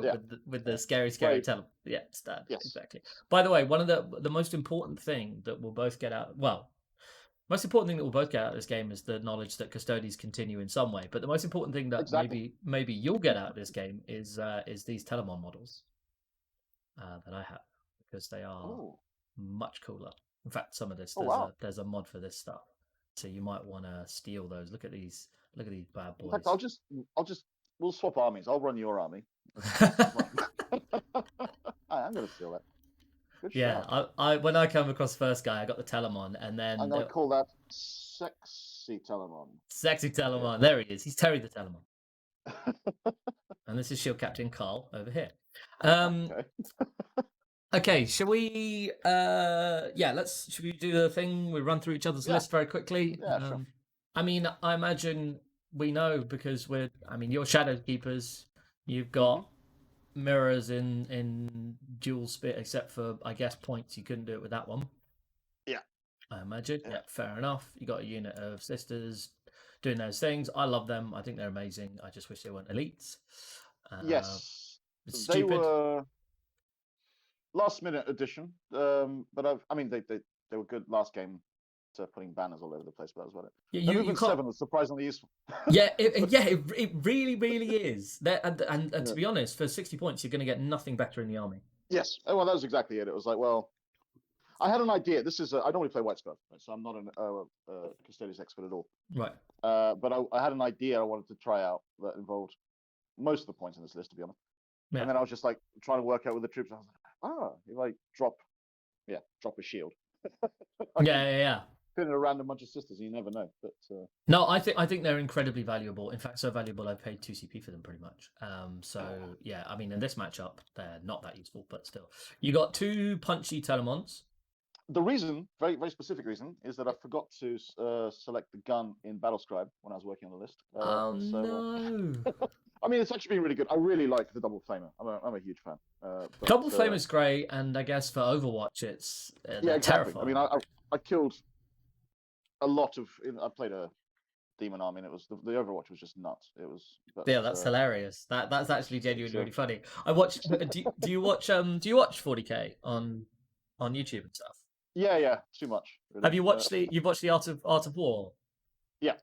Yeah. with the scary Right. tell 'em. Yeah, Stan, Yes. exactly. By the way, one of the most important thing that we'll both get out. Well, most important thing that we'll both get out of this game is the knowledge that Custodes continue in some way. But the most important thing that Exactly. maybe you'll get out of this game is these Telemon models that I have because they are Oh. much cooler. In fact, some of this Oh wow. there's a mod for this stuff, so you might want to steal those. Look at these bad In fact, boys. we'll swap armies. I'll run your army. I'm going to steal that. Good Yeah, shout. I when I came across the first guy, I got the Telemon, and I'm then going to call that sexy Telemon. sexy Telemon. Yeah. There he is. He's Terry the Telemon, and this is Shield Captain Carl over here. Okay. Okay, shall we? Should we do the thing? We run through each other's list very quickly. Yeah, sure. I mean, I imagine we know because you're Shadow Keepers. You've got mirrors in dual spit, except for I guess points. You couldn't do it with that one. Yeah. I imagine. Yeah, fair enough. You got a unit of sisters doing those things. I love them. I think they're amazing. I just wish they weren't elites. Yes. It's They stupid. were last minute addition. But they were good last game to putting banners all over the place, but that was about it. Yeah, Movement 7 was surprisingly useful. it really is. And to be honest, for 60 points, you're going to get nothing better in the army. Yes. Oh, well, that was exactly it. It was like, well, I had an idea. This is I normally play White Scarf, right? So I'm not a Custodes expert at all. Right. But I had an idea I wanted to try out that involved most of the points in this list, to be honest. Yeah. And then I was just like trying to work out with the troops. I was like, if I drop a shield. Yeah. Pin in a random bunch of sisters, you never know. But no, I think they're incredibly valuable. In fact, so valuable I paid 2 CP for them pretty much. Yeah, I mean in this matchup they're not that useful, but still. You got 2 punchy Telemons. The reason, very very specific reason, is that I forgot to select the gun in Battlescribe when I was working on the list. No. I mean, it's actually been really good. I really like the Double Flamer. I'm a huge fan. Double Flamer is great, and I guess for Overwatch, it's exactly. terrifying. I mean, I killed a lot of. I played a demon army, and it was the Overwatch was just nuts. It was. That's hilarious. That's actually genuinely really funny. I watched. Do you watch 40K on YouTube and stuff? Yeah, too much. Really. Have you watched you've watched the Art of War? Yeah.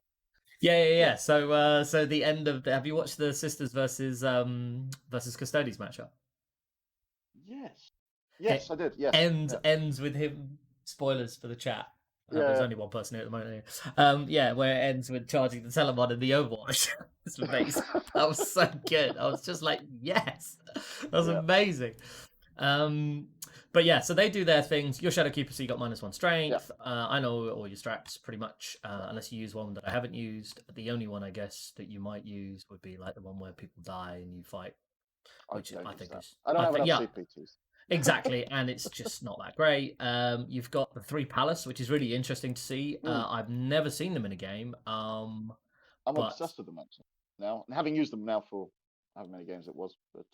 Yeah. So the end of have you watched the Sisters versus Custodes matchup? Yes, I did. Yes. Ends with him. Spoilers for the chat. There's only one person here at the moment. Where it ends with charging the Telemon in the Overwatch. It's amazing. That was so good. I was just like, yes, that was amazing. But yeah, so they do their things. Your Shadow Keeper, so you got -1 strength. I know all your strats pretty much, unless you use one that I haven't used. The only one I guess that you might use would be like the one where people die and you fight, which I think is. I don't have enough CP2s. Exactly, and it's just not that great. You've got the 3 Palace, which is really interesting to see. I've never seen them in a game. I'm obsessed with them actually now, and having used them now for however many games it was, but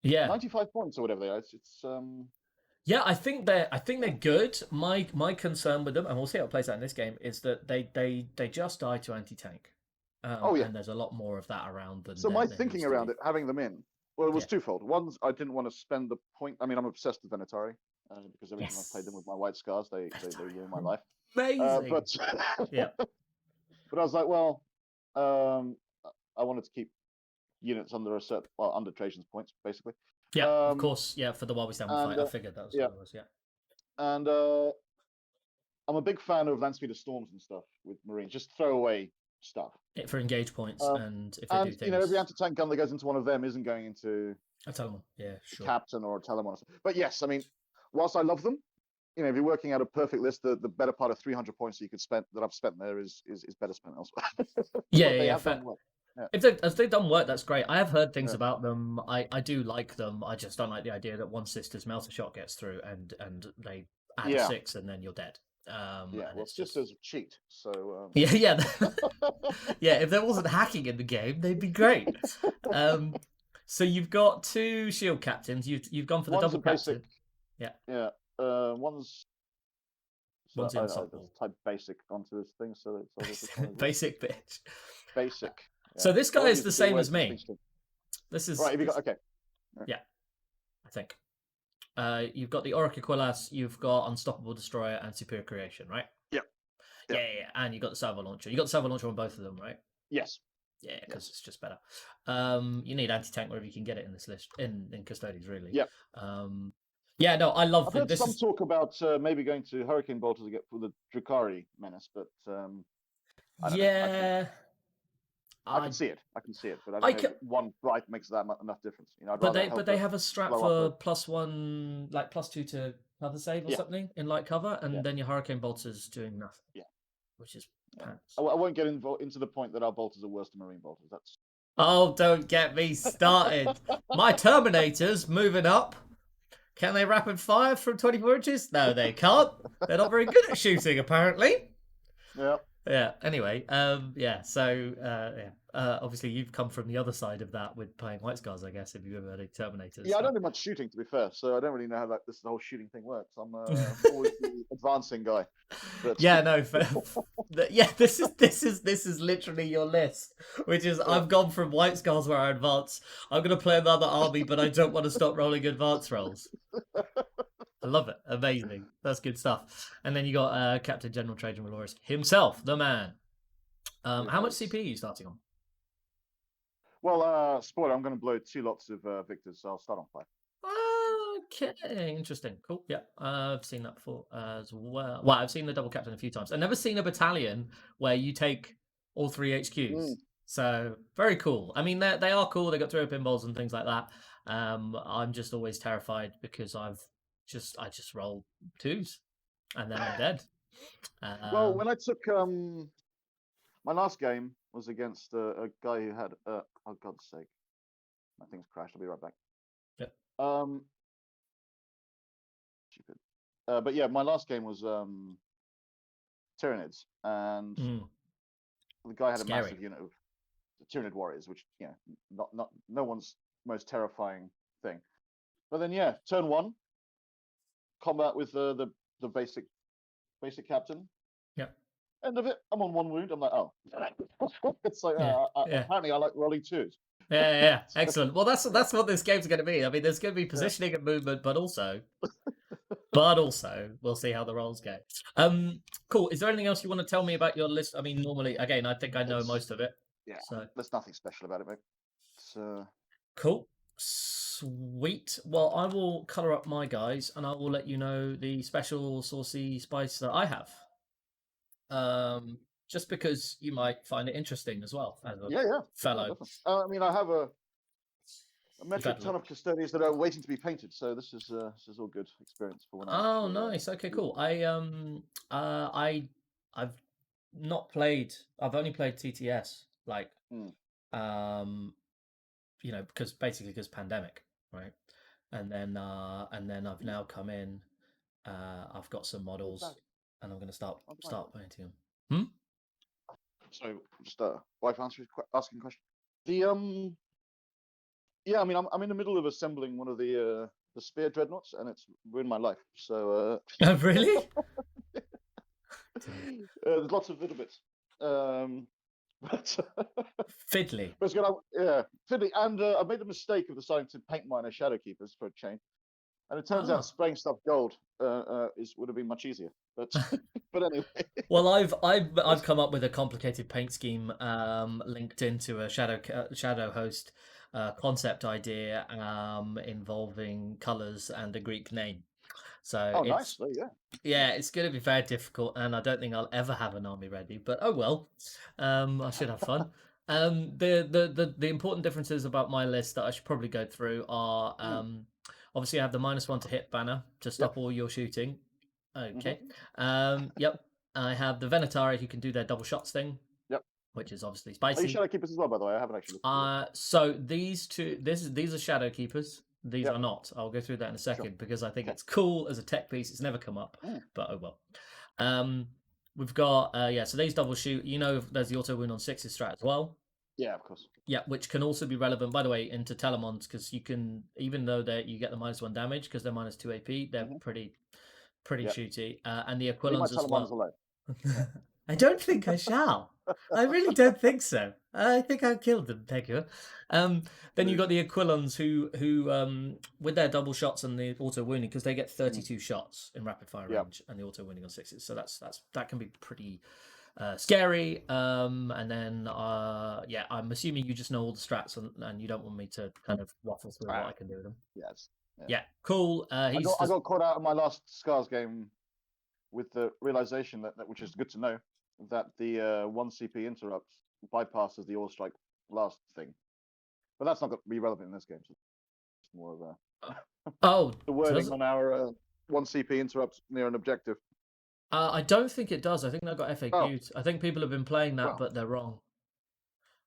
95 points or whatever they are. It's Yeah, I think they're good. My concern with them, and we'll see how it plays out in this game, is that they just die to anti-tank. And there's a lot more of that around than. So my thinking around it, having them in, well, it was twofold. One, I didn't want to spend the point. I mean, I'm obsessed with Venatari because every time I played them with my white scars, they ruin my life. Amazing. But I was like, well, I wanted to keep units under under Trajan's points, basically. Yeah, of course. Yeah, for the while we stand fight, I figured that was what it was. Yeah. And I'm a big fan of Land Speeder Storms and stuff with Marines. Just throw away stuff for engage points, and if they do things, every anti-tank gun that goes into one of them isn't going into a Telemon. Yeah, sure. Captain or a Telemon. But yes, I mean, whilst I love them, if you're working out a perfect list, the better part of 300 points you could spend that I've spent there is better spent elsewhere. Yeah. If they've done work, that's great. I have heard things about them. I do like them. I just don't like the idea that one sister's melter shot gets through and they add a 6 and then you're dead. It's just as a cheat. So yeah. If there wasn't hacking in the game, they'd be great. So you've got 2 shield captains. You've gone for the double captain. Yeah. One's insultable. Type basic onto this thing, so it's basic bitch. Basic. So this guy is the same as me. This is Right, have you got okay? yeah, I think. You've got the Auric Aquilas, you've got Unstoppable Destroyer, and Superior Creation, right? Yeah. Yeah, and you got the Salvo Launcher. You got the Salvo Launcher on both of them, right? Yes. Yeah, because Yes. it's just better. You need anti-tank wherever you can get it in this list, in Custodes, really. Yeah. Yeah, no, I love I've heard this. some talk about maybe going to Hurricane Bolter to get for the Drukhari menace, but I don't know. I can see it. I can see it, but I don't know if one bright makes that enough difference. You know, I'd rather but they have a strat blow for up +1, like +2 to cover save or yeah. something in light cover, and Yeah. then your Hurricane Bolter's doing nothing. Yeah. Which is Yeah. pants. I won't get into the point that our bolters are worse than marine bolters. That's Oh, don't get me started. My Terminators moving up. Can they rapid fire from 24 inches? No, they can't. They're not very good at shooting, apparently. yeah. Yeah. Anyway, yeah. So, yeah. Obviously, you've come from the other side of that with playing White Scars, I guess, if you've ever had a Terminators. Yeah, I don't do much shooting, to be fair, so I don't really know how the whole shooting thing works. I'm always the advancing guy. But... Yeah, no. Yeah, this is literally your list, which is I've gone from White Scars where I advance. I'm gonna play another army, but I don't want to stop rolling advance rolls. I love it. Amazing. That's good stuff. And then you got Captain General Trajan Valorous himself, the man. How much CP are you starting on? Well, spoiler, I'm going to blow 2 lots of victors, so I'll start on 5. Okay, interesting. Cool. Yeah, I've seen that before as well. Well, I've seen the double captain a few times. I've never seen a battalion where you take all 3 HQs. So very cool. I mean, they are cool. They got 3 pinballs and things like that. I'm just always terrified because I just roll 2s and then I'm dead. Well, when I took my last game was against a guy who had oh God's sake, my thing's crashed. I'll be right back. Yep. Stupid. But yeah, my last game was Tyranids, and the guy had a massive unit of Tyranid warriors, which not no one's most terrifying thing. But then yeah, turn 1, combat with the basic captain. Yep. End of it, I'm on 1 wound. I'm like, oh, it's like apparently I like rolling 2s. Yeah. Excellent. Well, that's what this game's going to be. I mean, there's going to be positioning and movement, but also we'll see how the rolls go. Cool. Is there anything else you want to tell me about your list? I mean, normally, again, I think I know most of it. Yeah. So there's nothing special about it, mate. So cool. Sweet. Well, I will colour up my guys, and I will let you know the special saucy spice that I have. Just because you might find it interesting as well as a fellow. I mean, I have a metric ton of Custodes that are waiting to be painted, so this is all good experience for when. Oh, nice. Okay, cool. I've not played. I've only played TTS, like, because pandemic, right? And then I've now come in. I've got some models, and I'm going to start painting them. So just wife asking a question. The yeah, I mean, I'm in the middle of assembling one of the spear dreadnoughts, and it's ruined my life. So really? There's lots of little bits. But fiddly. But it's gonna, fiddly, and I made the mistake of deciding to paint mine as Shadow Keepers for a change, and it turns out spraying stuff gold would have been much easier. But but anyway. Well, I've come up with a complicated paint scheme linked into a shadow host concept idea involving colours and a Greek name. So nice. There you go. Yeah, it's going to be very difficult, and I don't think I'll ever have an army ready. But oh well, I should have fun. The important differences about my list that I should probably go through are obviously I have the -1 to hit banner to stop all your shooting. Okay. Yep. I have the Venatari who can do their double shots thing. Yep. Which is obviously spicy. Are you Shadow Keepers as well, by the way? I haven't actually. So these two, these are Shadow Keepers. These are not. I'll go through that in a second because I think it's cool as a tech piece. It's never come up, but oh well. We've got so these double shoot. You know, there's the auto wound on 6's strat as well. Yeah, of course. Yeah, which can also be relevant, by the way, into Telemons because you can, even though you get the -1 damage because they're -2 AP, they're pretty shooty. And the Aquilons as well. I don't think I shall. I really don't think so. I think I killed them, thank you. Then you got the Aquilons who with their double shots and the auto wounding, because they get 32 shots in rapid fire Yeah. range and the auto wounding on 6s. So that can be pretty scary. And then yeah, I'm assuming you just know all the strats and you don't want me to kind of waffle through what I can do with them. Yes. Yeah, cool. I got caught out in my last Scars game with the realization that which is good to know, that the 1 CP interrupt bypasses the all strike last thing. But that's not going to be relevant in this game. So it's more of a the wording on our 1 CP interrupts near an objective. I don't think it does. I think that got FAQ'd. I think people have been playing that, but they're wrong.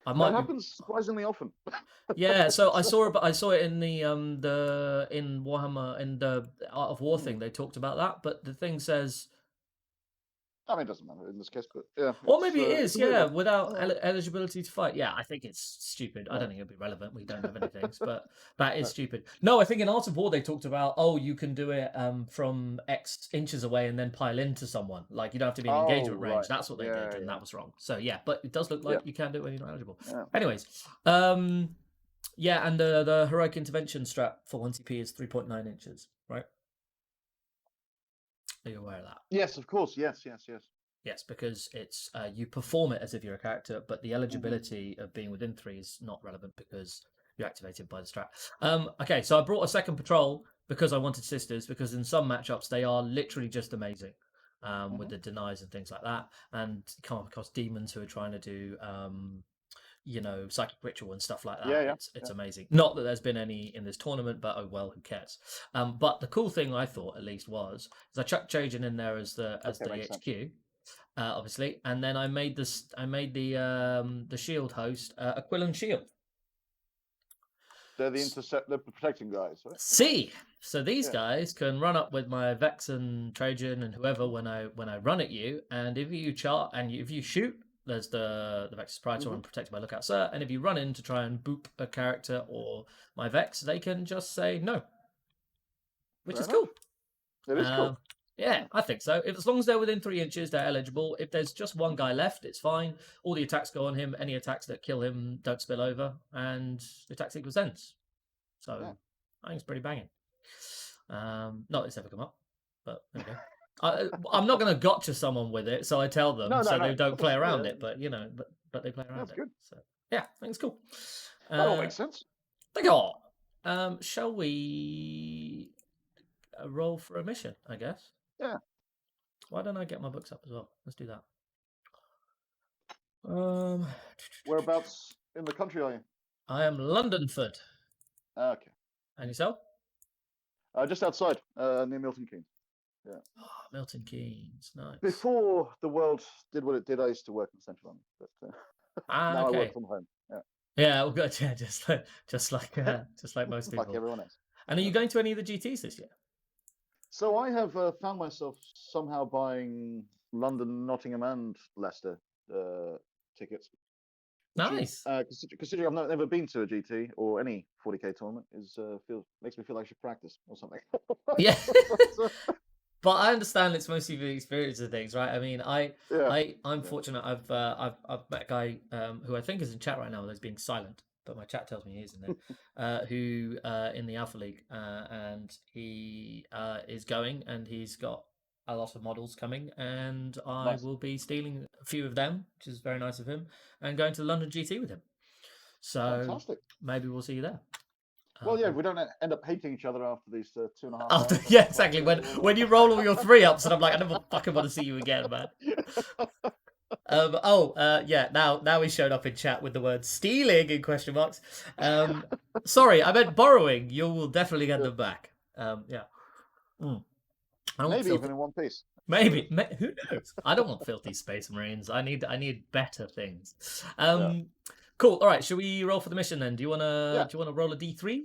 That happens surprisingly often. Yeah, so I saw it in the in Warhammer, in the Art of War thing. They talked about that, but the thing says, I mean, it doesn't matter in this case, but yeah. Or maybe it is, yeah, without eligibility to fight. Yeah, I think it's stupid. I don't think it'll be relevant. We don't have any things, but that is stupid. No, I think in Art of War they talked about, you can do it from X inches away and then pile into someone. Like, you don't have to be in engagement range. That's what they did, and that was wrong. So yeah, but it does look like you can do it when you're not eligible. Yeah. Anyways, yeah, and the heroic intervention strat for 1 CP is 3.9 inches, right? Are you aware of that? Yes, of course. Yes. Yes, because it's you perform it as if you're a character, but the eligibility of being within 3 is not relevant because you're activated by the strat. Okay, so I brought a second patrol because I wanted sisters, because in some matchups they are literally just amazing with the denies and things like that, and come across demons who are trying to do psychic ritual and stuff like that. It's amazing. Not that there's been any in this tournament, but oh well, who cares? But the cool thing I thought at least was I chucked Trajan in there as the HQ. Obviously, and then I made the shield host Aquilon Shield. They're the protecting guys, right? See, so these guys can run up with my Vex and Trajan and whoever when I run at you, and if you chart and if you shoot, there's the Vex's Praetor and protected by Lookout Sir, and if you run in to try and boop a character or my Vex, they can just say no, which is cool. It is cool. Yeah, I think so. As long as they're within 3 inches, they're eligible. If there's just one guy left, it's fine. All the attacks go on him. Any attacks that kill him don't spill over, and the attack sequence ends. So I think it's pretty banging. Not that it's ever come up, but there we go. I'm not going to gotcha someone with it, so I tell them they don't play around it. But but they play around it. Good. So yeah, I think it's cool. That all makes sense. Thank you. Shall we roll for a mission? I guess. Yeah. Why don't I get my books up as well? Let's do that. Whereabouts in the country are you? I am Londonford. Okay. And yourself? Just outside, near Milton Keynes. Yeah. Oh, Milton Keynes, nice. Before the world did what it did, I used to work in Central London, but now I work from home. Yeah. Yeah, well, good. Yeah, just like most people. Like everyone else. And are you going to any of the GTs this year? So I have found myself somehow buying London, Nottingham, and Leicester tickets. Nice. Considering I've never been to a GT or any 40k tournament, makes me feel like I should practice or something. Yeah. But I understand it's mostly the experience of things, right? I mean, I'm fortunate. I've met a guy who I think is in chat right now, although he's being silent, but my chat tells me he is in there, who in the Alpha League, and he is going, and he's got a lot of models coming, and I will be stealing a few of them, which is very nice of him, and going to the London GT with him. So fantastic. Maybe we'll see you there. Well, yeah, we don't end up hating each other after these 2.5 hours. Yeah, exactly. When you roll all your 3-ups, and I'm like, I never fucking want to see you again, man. Yeah. Now he showed up in chat with the word stealing in question marks. Sorry, I meant borrowing. You will definitely get them back. Yeah. Maybe even in one piece. Maybe. Who knows? I don't want filthy Space Marines. I need better things. Cool. All right. Should we roll for the mission then? Do you wanna roll a D3?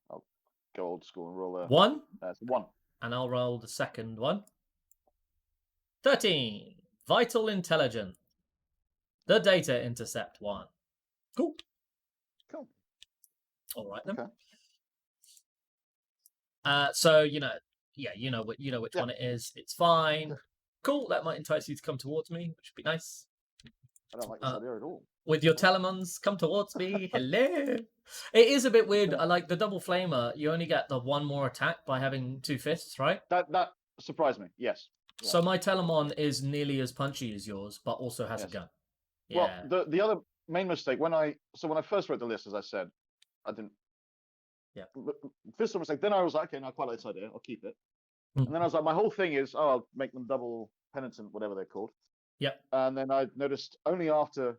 I'll go old school and roll a 1. That's 1. And I'll roll the second one. 13. Vital Intelligence. The data intercept 1. Cool. All right then. Okay. So you know which one it is. It's fine. Cool. That might entice you to come towards me, which would be nice. I don't like this idea at all. With your Telemons, come towards me. Hello. It is a bit weird. I like the double flamer. You only get the one more attack by having 2 fists, right? That surprised me. Yes. Yeah. So my Telemon is nearly as punchy as yours, but also has a gun. Yeah. Well, the other main mistake when I first wrote the list, as I said, I didn't. Yeah. First mistake. Then I was like, okay, no, I quite like this idea. I'll keep it. And then I was like, my whole thing is, I'll make them double penitent, whatever they're called. Yep. And then I noticed only after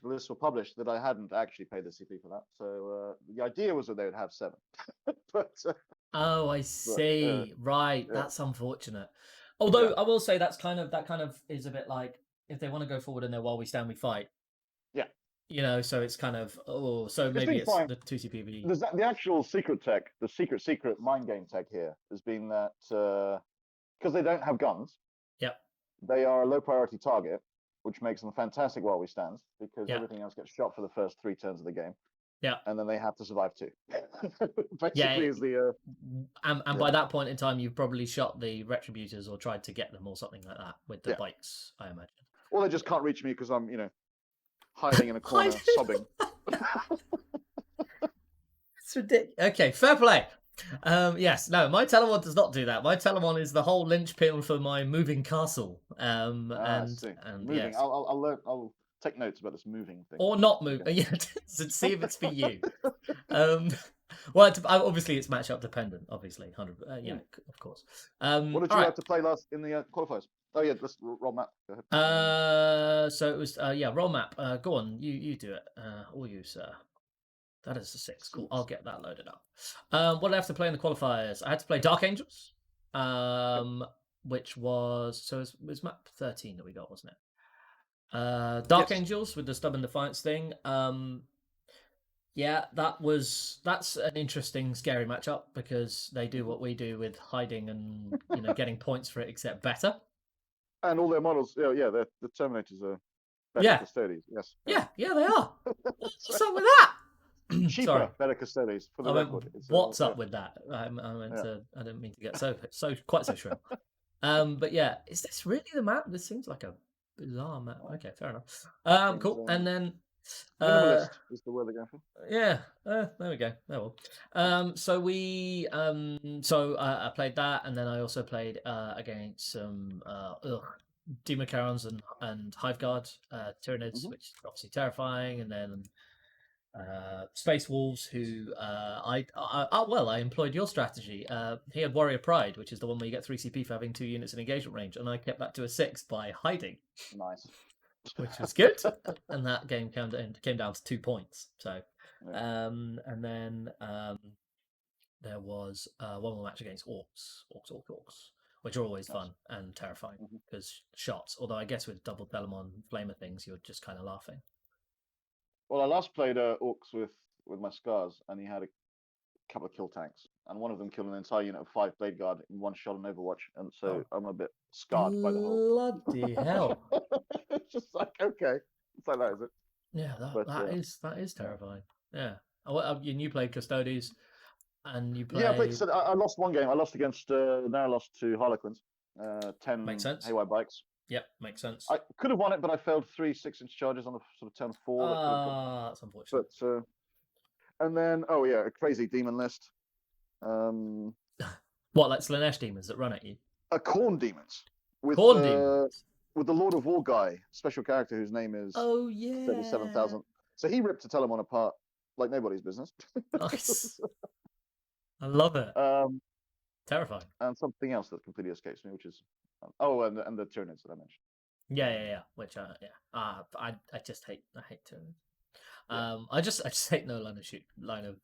the lists were published that I hadn't actually paid the CP for that. So the idea was that they would have 7. But oh, I see. Right, yeah. that's unfortunate. Although I will say that kind of is a bit like if they want to go forward in there while we stand, we fight. Yeah. You know, so it's kind of maybe it's the 2CPV. There's the actual secret tech, the secret mind game tech here has been that because they don't have guns. Yep. They are a low priority target, which makes them fantastic while we stand because everything else gets shot for the first 3 turns of the game. Yeah. And then they have to survive too. Basically, is the. And by that point in time, you've probably shot the retributors or tried to get them or something like that with the bikes, I imagine. Or they just can't reach me because I'm, hiding in a corner, sobbing. It's ridiculous. Okay, fair play. Yes, no, my Telemon does not do that. My Telemon is the whole linchpin for my moving castle. And moving. Yes. I'll learn. I'll take notes about this moving thing. Or not moving. Okay. Yeah, see if it's for you. Well, obviously it's matchup dependent. Obviously, 100. Yeah, of course. What did you have to play last in the qualifiers? Oh yeah, let's roll map. Go ahead. So it was roll map. Go on, you do it. Or you, sir. That is a 6. Cool. I'll get that loaded up. What did I have to play in the qualifiers? I had to play Dark Angels, which was it was map 13 that we got, wasn't it? Dark Angels with the Stubborn Defiance thing. Yeah, that's an interesting, scary matchup because they do what we do with hiding and getting points for it, except better. And all their models, the Terminators are better Custodes. Yes. Yeah, they are. What's up with that? Cheaper, better Custodes for the record. What's up with that? I didn't mean to get so quite so shrill. But yeah, is this really the map? This seems like a bizarre map. Okay, fair enough. Cool. And then minimalist is the word they're going for. Yeah, there we go. Oh well. So we I played that, and then I also played against some Democarons and Hiveguard Tyranids, which is obviously terrifying, and then Space Wolves, who I employed your strategy. He had Warrior Pride, which is the one where you get 3 CP for having 2 units in engagement range, and I kept that to a 6 by hiding. Nice. Which was good, and that game came down to 2 points. So, and then there was one more match against Orcs, which are always fun and terrifying because shots. Although I guess with double Telemon flamer things, you're just kind of laughing. Well, I last played Orcs with my Scars, and he had a couple of kill tanks, and one of them killed an entire unit of 5 Blade Guard in one shot on Overwatch, and so I'm a bit scarred by the whole. Bloody hell! It's just like, okay, it's like that, is it? Yeah, that is terrifying. Yeah. You played Custodes, and you played. Yeah, I lost one game. I lost against. Now I lost to Harlequins. 10 makes sense. Haywire bikes. Yep, makes sense. I could have won it, but I failed 3 6-inch charges on the sort of turn 4. That's unfortunate. But and then a crazy demon list. What, like Slanesh demons that run at you? Corn demons. Demons. With the Lord of War guy, special character whose name is 37,000. So he ripped a Telemon apart like nobody's business. Nice. I love it. Terrifying. And something else that completely escapes me, which is and the Tyranids that I mentioned. Yeah. Which I just hate. I hate Tyranids. I just hate no line of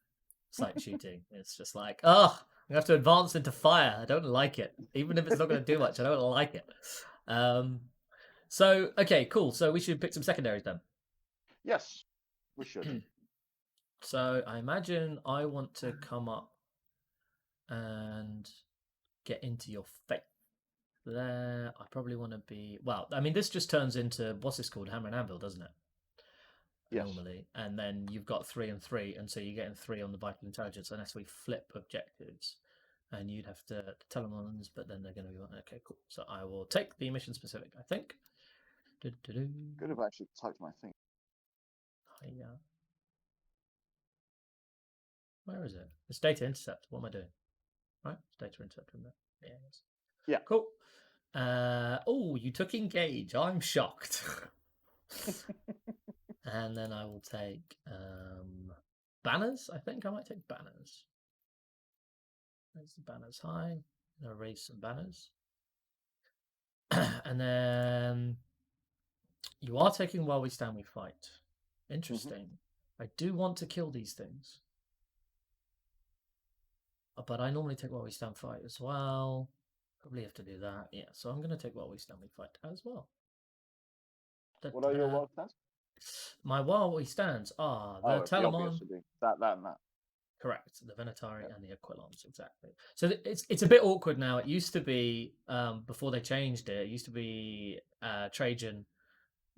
sight shooting. It's just like, you have to advance into fire. I don't like it. Even if it's not going to do much, I don't like it. So, okay, cool. So we should pick some secondaries then. Yes, we should. So I imagine I want to come up and get into your faith. There, I probably want to be... Well, I mean, this just turns into, what's this called? Hammer and Anvil, doesn't it? Yes. Normally. And then you've got 3 and 3, and so you're getting 3 on the vital intelligence unless we flip objectives. and you'd have to the Telemons, but then they're going to be okay. Cool. So I will take the mission specific. I think. Could have actually typed my thing. Yeah. Where is it? It's data intercept. What am I doing? Right, it's data intercept in there. Yeah. Yeah. Cool. Oh, you took engage. I'm shocked. And then I will take banners. I think I might take banners. Raise the banners high. I'll raise some banners. And then you are taking while we stand, we fight. Interesting. I do want to kill these things. But I normally take while we stand, fight as well. Probably have to do that. Yeah, so I'm going to take while we stand, we fight as well. What are your wild stands? My while we stands are the Telemon. Telemon. That and that. Correct, the Venatari and the Aquilons, exactly. So it's a bit awkward now. It used to be before they changed it. It used to be Trajan,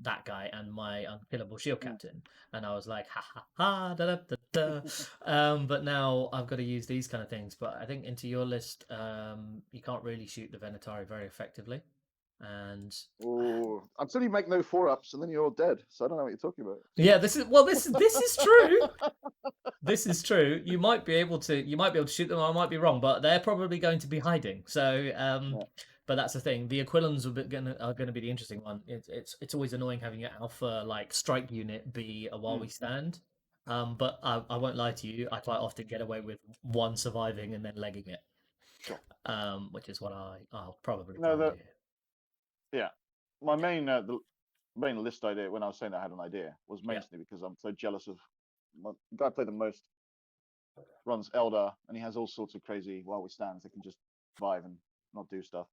that guy, and my unkillable shield captain, and I was like, ha ha ha, da da da da. But now I've got to use these kind of things. But I think into your list, you can't really shoot the Venatari very effectively, and until you make no 4-ups, and then you're dead. So I don't know what you're talking about. Yeah, this is true. This is true. You might be able to shoot them. I might be wrong, but they're probably going to be hiding. So, but that's the thing. The Aquilons are going to be the interesting one. It's always annoying having your alpha like strike unit be a while we stand. But I won't lie to you. I quite often get away with one surviving and then legging it. Sure. Which is what I'll probably do. Yeah, my main the main list idea when I was saying I had an idea was mainly because I'm so jealous of the guy I play the most runs Eldar, and he has all sorts of crazy while we stands that can just survive and not do stuff.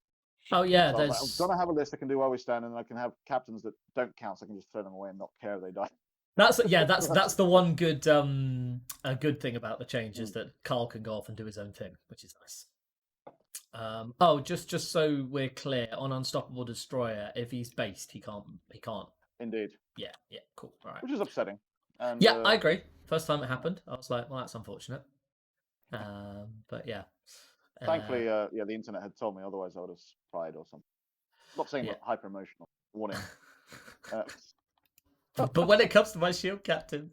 Oh yeah, so I'm gonna have a list that can do while we stand, and I can have captains that don't count, so I can just throw them away and not care if they die. That's the one good a good thing about the change is that Carl can go off and do his own thing, which is nice. Just so we're clear, on Unstoppable Destroyer, if he's based, he can't. Indeed. Yeah, cool. All right. Which is upsetting. And, yeah, I agree. First time it happened, I was like, well, that's unfortunate. But yeah. Thankfully, the internet had told me, otherwise I would have cried or something. I'm not saying hyper emotional. Warning. But when it comes to my shield captain.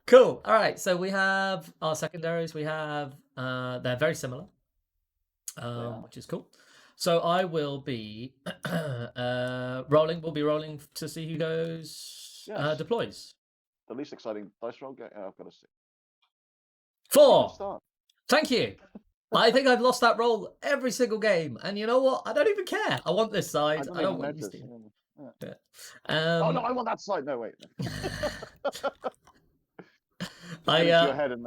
Cool. All right. So we have our secondaries. We have they're very similar, which is cool. So I will be rolling. We'll be rolling to see who goes deploys. The least exciting dice roll. I've got to see. 4. Thank you. I think I've lost that roll every single game, and you know what? I don't even care. I want this side. I don't want you to. Yeah. Oh no, I want that side. No, wait. Your head and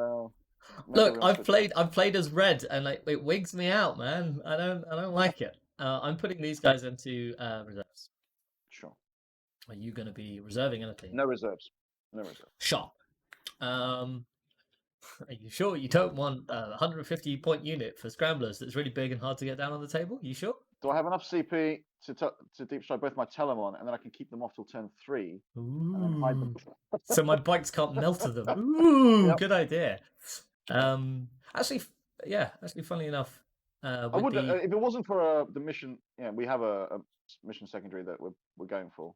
look, I've played as red, and it wigs me out, man. I don't like it. I'm putting these guys into reserves. Sure. Are you going to be reserving anything? No reserves. Sure. Are you sure you don't want a 150 point unit for scramblers that's really big and hard to get down on the table? You sure? Do I have enough CP to deep strike both my Telemon, and then I can keep them off till turn 3 and then hide them? So my bikes can't melt to them. Ooh, good idea. Actually, funnily enough, I would if it wasn't for the mission. Yeah, we have a mission secondary that we're going for.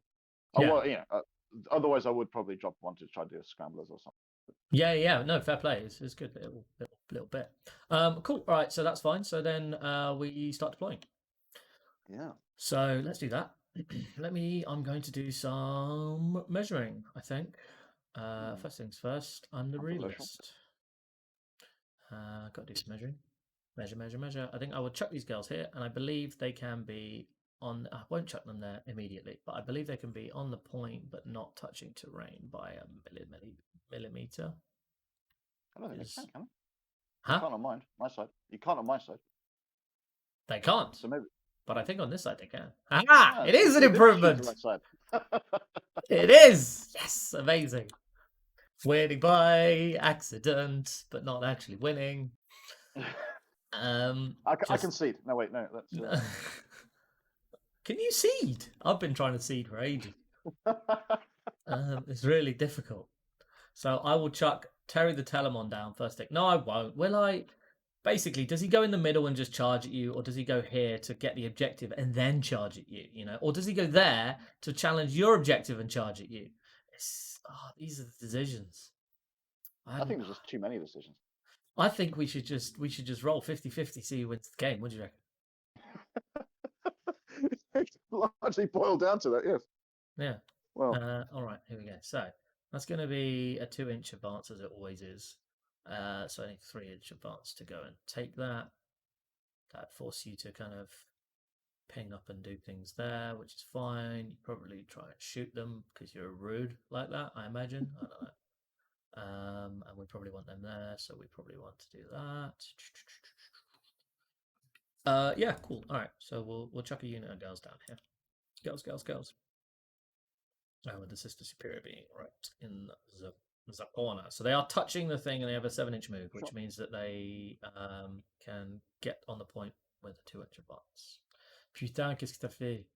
Otherwise, I would probably drop one to try to do scramblers or something. Yeah. No, fair play. It's good. Little bit. Cool. All right. So that's fine. So then we start deploying. Yeah. So let's do that. I'm going to do some measuring, I think. First things first, I'm the realist. Got to do some measuring. Measure. I think I will chuck these girls here, and I believe they can be on. I won't chuck them there immediately, but I believe they can be on the point, but not touching terrain by a millimeter. I don't think they can they? Huh? You can't on my side. You can't on my side. They can't. So maybe. But I think on this side they can. It is an improvement. It is. Yes, amazing. Winning by accident, but not actually winning. I concede. No, wait, no. That's. Can you seed? I've been trying to seed for ages. It's really difficult. So I will chuck Terry the Telemon down first. No, I won't. Will I? basically, does he go in the middle and just charge at you, or does he go here to get the objective and then charge at you? You know, or does he go there to challenge your objective and charge at you? These are the decisions. I think there's just too many decisions. I think we should just roll 50-50, see who wins the game. What do you reckon? It's largely boiled down to that, yes. Yeah. Well, all right, here we go. So that's going to be a 2-inch advance, as it always is. So I need 3-inch advance to go and take that. That forces you to kind of ping up and do things there, which is fine. You probably try and shoot them because you're rude like that, I imagine. I don't know. And we probably want them there, so we probably want to do that. Yeah, cool. All right, so we'll chuck a unit of girls down here. Girls. Oh, with the sister superior being right in the corner. So they are touching the thing, and they have a 7-inch move, which means that they can get on the point with a 2-inch advance. Putain, qu'est-ce que t'as fait?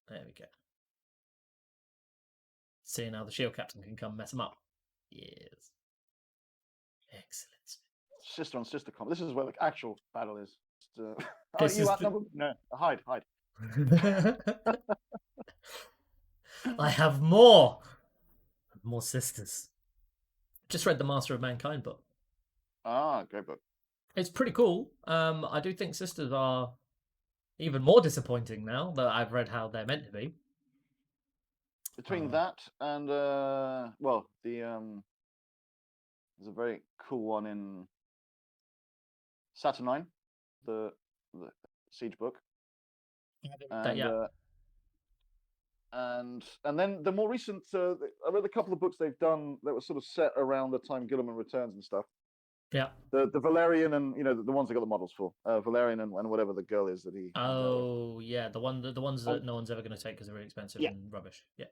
There we go. See, now the shield captain can come mess them up. Yes. Excellent. Sister on sister combat. This is where the actual battle is. This is No, hide. I have more sisters. Just read the Master of Mankind book. Ah, great book. It's pretty cool. I do think sisters are even more disappointing now that I've read how they're meant to be. Between that and there's a very cool one in Saturnine, the Siege book. And then the more recent, I read a couple of books they've done that were sort of set around the time Gilliman returns and stuff. Yeah. The Valerian and the ones I got the models for. Valerian and whatever the girl is that he. Oh yeah, the ones that no one's ever going to take because they're really expensive and rubbish. Yeah.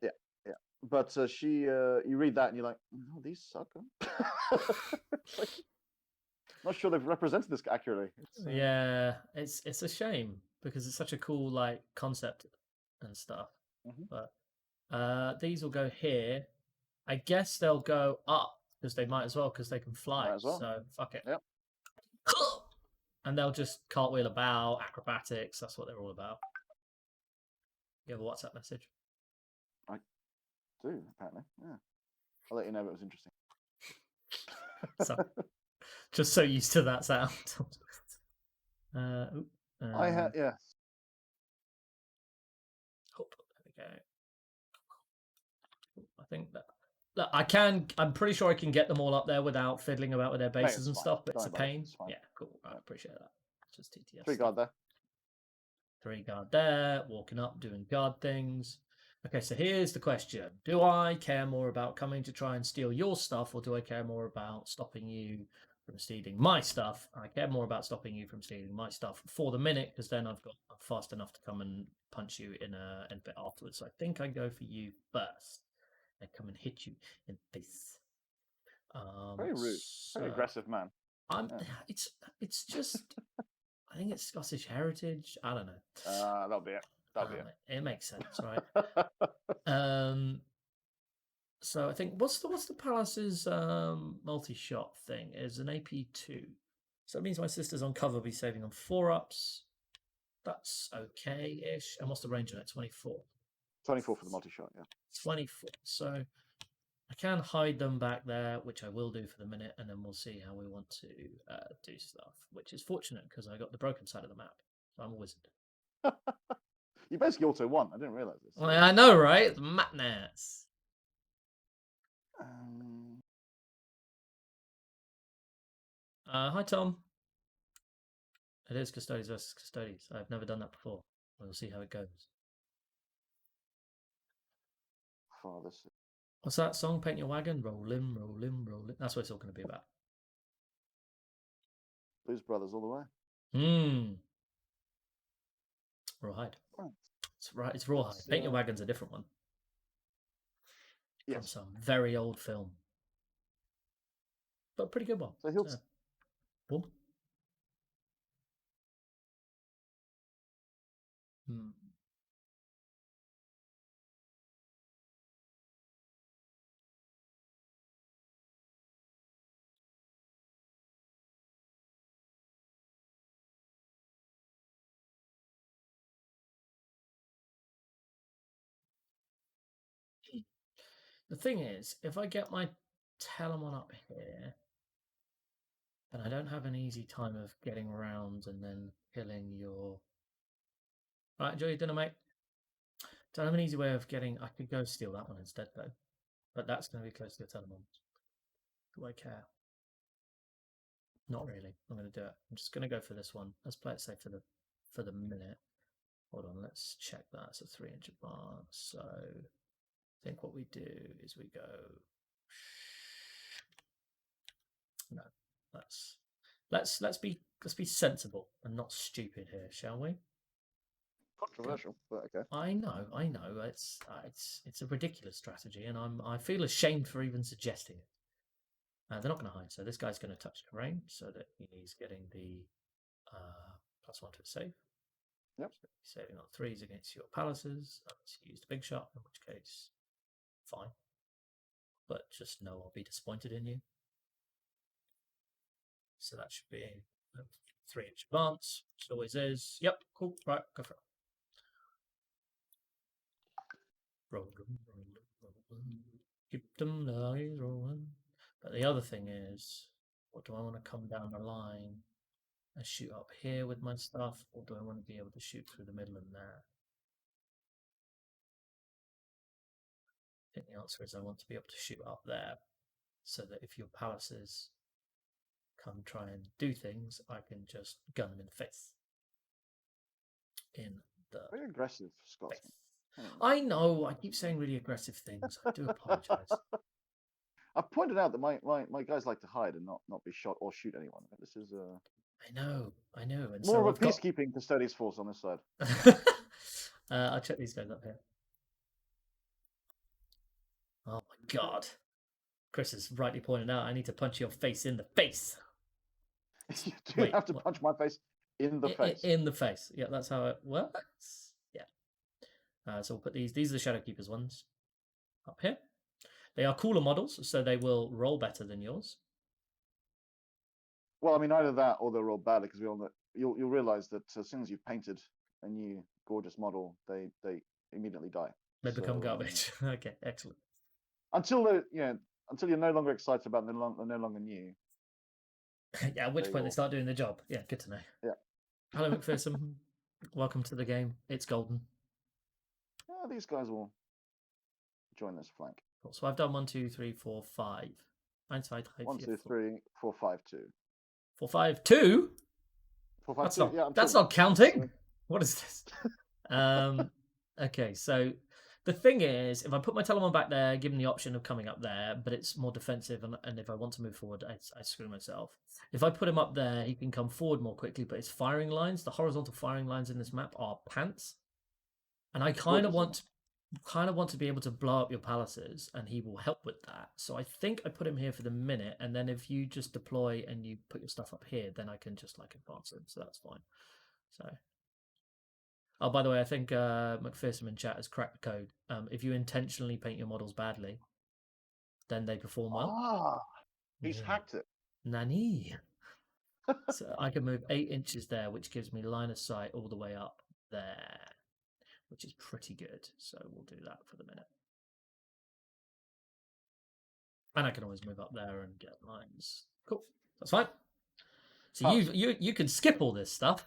But you read that and you're like, oh, these suck. Like, not sure they've represented this accurately. It's a shame because it's such a cool like concept and stuff. But these will go here. I guess they'll go up because they might as well because they can fly. Well. So fuck it. Yep. And they'll just cartwheel about, acrobatics. That's what they're all about. You have a WhatsApp message? I do, apparently. Yeah. I'll let you know if it was interesting. So, just so used to that sound. I had, yes. There we go. I think that. Look, I'm pretty sure I can get them all up there without fiddling about with their bases and stuff, but it's a pain. Yeah, cool. I appreciate that. Just TTS. 3 guard there. 3 guard there, walking up, doing guard things. Okay, so here's the question. Do I care more about coming to try and steal your stuff, or do I care more about stopping you from stealing my stuff? I care more about stopping you from stealing my stuff for the minute, because then I'm fast enough to come and punch you in a bit afterwards. So I think I go for you first. I come and hit you in the face. Very rude. Very aggressive man. It's just I think it's Scottish heritage. I don't know. That'll be it. It makes sense, right? So I think what's the palace's multi-shot thing is an AP2. So that means my sister's on cover will be saving on 4-ups. That's okay-ish. And what's the range on it? 24. 24 for the multi-shot, yeah. 24. So I can hide them back there, which I will do for the minute, and then we'll see how we want to do stuff, which is fortunate because I got the broken side of the map. So I'm a wizard. You basically auto won. I didn't realize this. Well, I know, right? It's madness. Hi, Tom. It is Custodes versus Custodes. I've never done that before. We'll see how it goes. What's that song? Paint Your Wagon? Rollin', rollin', rollin'. That's what it's all going to be about. Blues Brothers all the way. Rawhide. It's right. It's Rawhide. Paint Your Wagon's a different one. Yes. From some very old film. But a pretty good one. So he'll... Boom. The thing is, if I get my Telemon up here, then I don't have an easy time of getting around and then killing your... Right, enjoy your dinner, mate. Don't have an easy way of getting... I could go steal that one instead, though. But that's going to be close to your Telemon. Do I care? Not really. I'm going to do it. I'm just going to go for this one. Let's play it safe for the minute. Hold on, let's check that. It's a 3-inch advance. So I think what we do is we go... No, let's be sensible and not stupid here, shall we? Controversial, but okay. I know. It's a ridiculous strategy, and I feel ashamed for even suggesting it. They're not going to hide, so this guy's going to touch terrain so that he's getting the +1 to a save. Yep. So he's saving on 3s against your palaces. Unless you used a big shot, in which case, fine. But just know I'll be disappointed in you. So that should be a 3-inch advance, which it always is. Yep, cool. Right, go for it. Roll them. Keep them eyes rolling. But the other thing is, what do I want to come down the line and shoot up here with my stuff, or do I want to be able to shoot through the middle and there? I think the answer is I want to be able to shoot up there, so that if your palaces come try and do things, I can just gun them in the face. Very aggressive Scotsman. I know, I keep saying really aggressive things. I do apologise. I've pointed out that my guys like to hide and not be shot or shoot anyone. This is I know. And more so of a peacekeeping Custodes force on this side. I'll check these guys up here. Oh my god. Chris is rightly pointing out I need to punch your face in the face. You do have to punch my face in the face. In the face. Yeah, that's how it works. Yeah. So we'll put these are the Shadowkeepers ones up here. They are cooler models, so they will roll better than yours. Well, I mean, either that or they'll roll badly, because you'll realize that as soon as you've painted a new gorgeous model, they immediately die. They become garbage. Okay, excellent. Until you're no longer excited about them, they're no longer new. Yeah, at which point they start doing the job. Yeah, good to know. Yeah. Hello, McPherson. Welcome to the game. It's golden. Yeah, these guys will join this flank. Cool. So I've done 1, 2, 3, 4, 5. 1, 2, 3, 4, 5, 2. 4, 5, 2? 4, 5, that's 2. That's not counting. What is this? Okay, so the thing is, if I put my Telemon back there, give him the option of coming up there, but it's more defensive, and if I want to move forward, I screw myself. If I put him up there, he can come forward more quickly, but his firing lines, the horizontal firing lines in this map, are pants. And I kind of want to be able to blow up your palaces, and he will help with that. So I think I put him here for the minute, and then if you just deploy and you put your stuff up here, then I can just advance him. So that's fine. So, oh, by the way, I think McPherson in chat has cracked the code. If you intentionally paint your models badly, then they perform well. He's hacked it. Nani. So I can move 8 inches there, which gives me line of sight all the way up there, which is pretty good. So we'll do that for the minute. And I can always move up there and get lines. Cool. That's fine. So you can skip all this stuff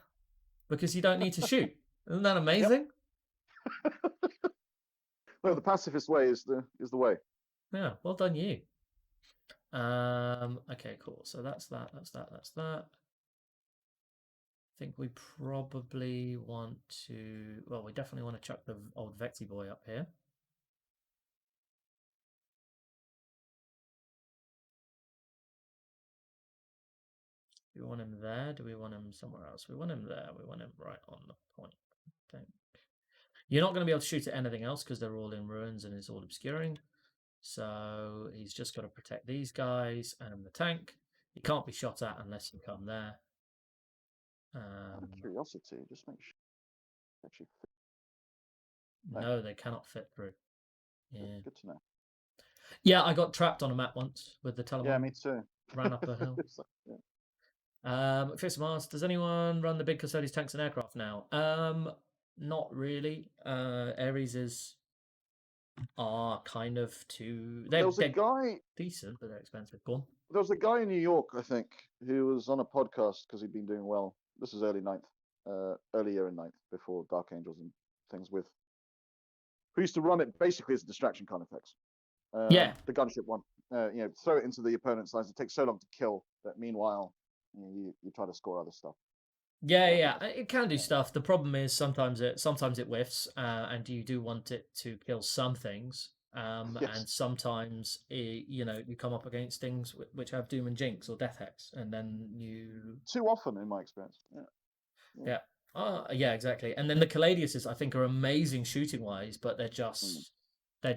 because you don't need to shoot. Isn't that amazing? Yep. Well, the pacifist way is the way. Yeah, well done you. Okay, cool. So that's that. I think we probably want to... Well, we definitely want to chuck the old Vexy boy up here. Do we want him there? Do we want him somewhere else? We want him there. We want him right on the point, I think. You're not going to be able to shoot at anything else because they're all in ruins and it's all obscuring. So he's just got to protect these guys and the tank. He can't be shot at unless you come there. Out of curiosity, just make sure actually fit. No, they cannot fit through. Yeah. Good to know. Yeah, I got trapped on a map once with the Telemon. Yeah, me too. Ran up a hill. Yeah. Fist Mars, does anyone run the big Custodes tanks and aircraft now? Not really. Ares is are kind of too. There was a They're guy. decent, but they're expensive. Go on. There was a guy in New York, I think, who was on a podcast because he'd been doing well. This is early year in ninth, before Dark Angels and things with. Who used to run it basically as a distraction kind of effects. Yeah. The gunship one. Throw it into the opponent's lines. It takes so long to kill that meanwhile you try to score other stuff. Yeah. It can do stuff. The problem is sometimes it whiffs, and you do want it to kill some things. Yes. And sometimes you come up against things which have Doom and Jinx or Death Hex, and then you too often in my experience. Yeah. Yeah, exactly. And then the Caladiuses, I think, are amazing shooting wise, but they're just they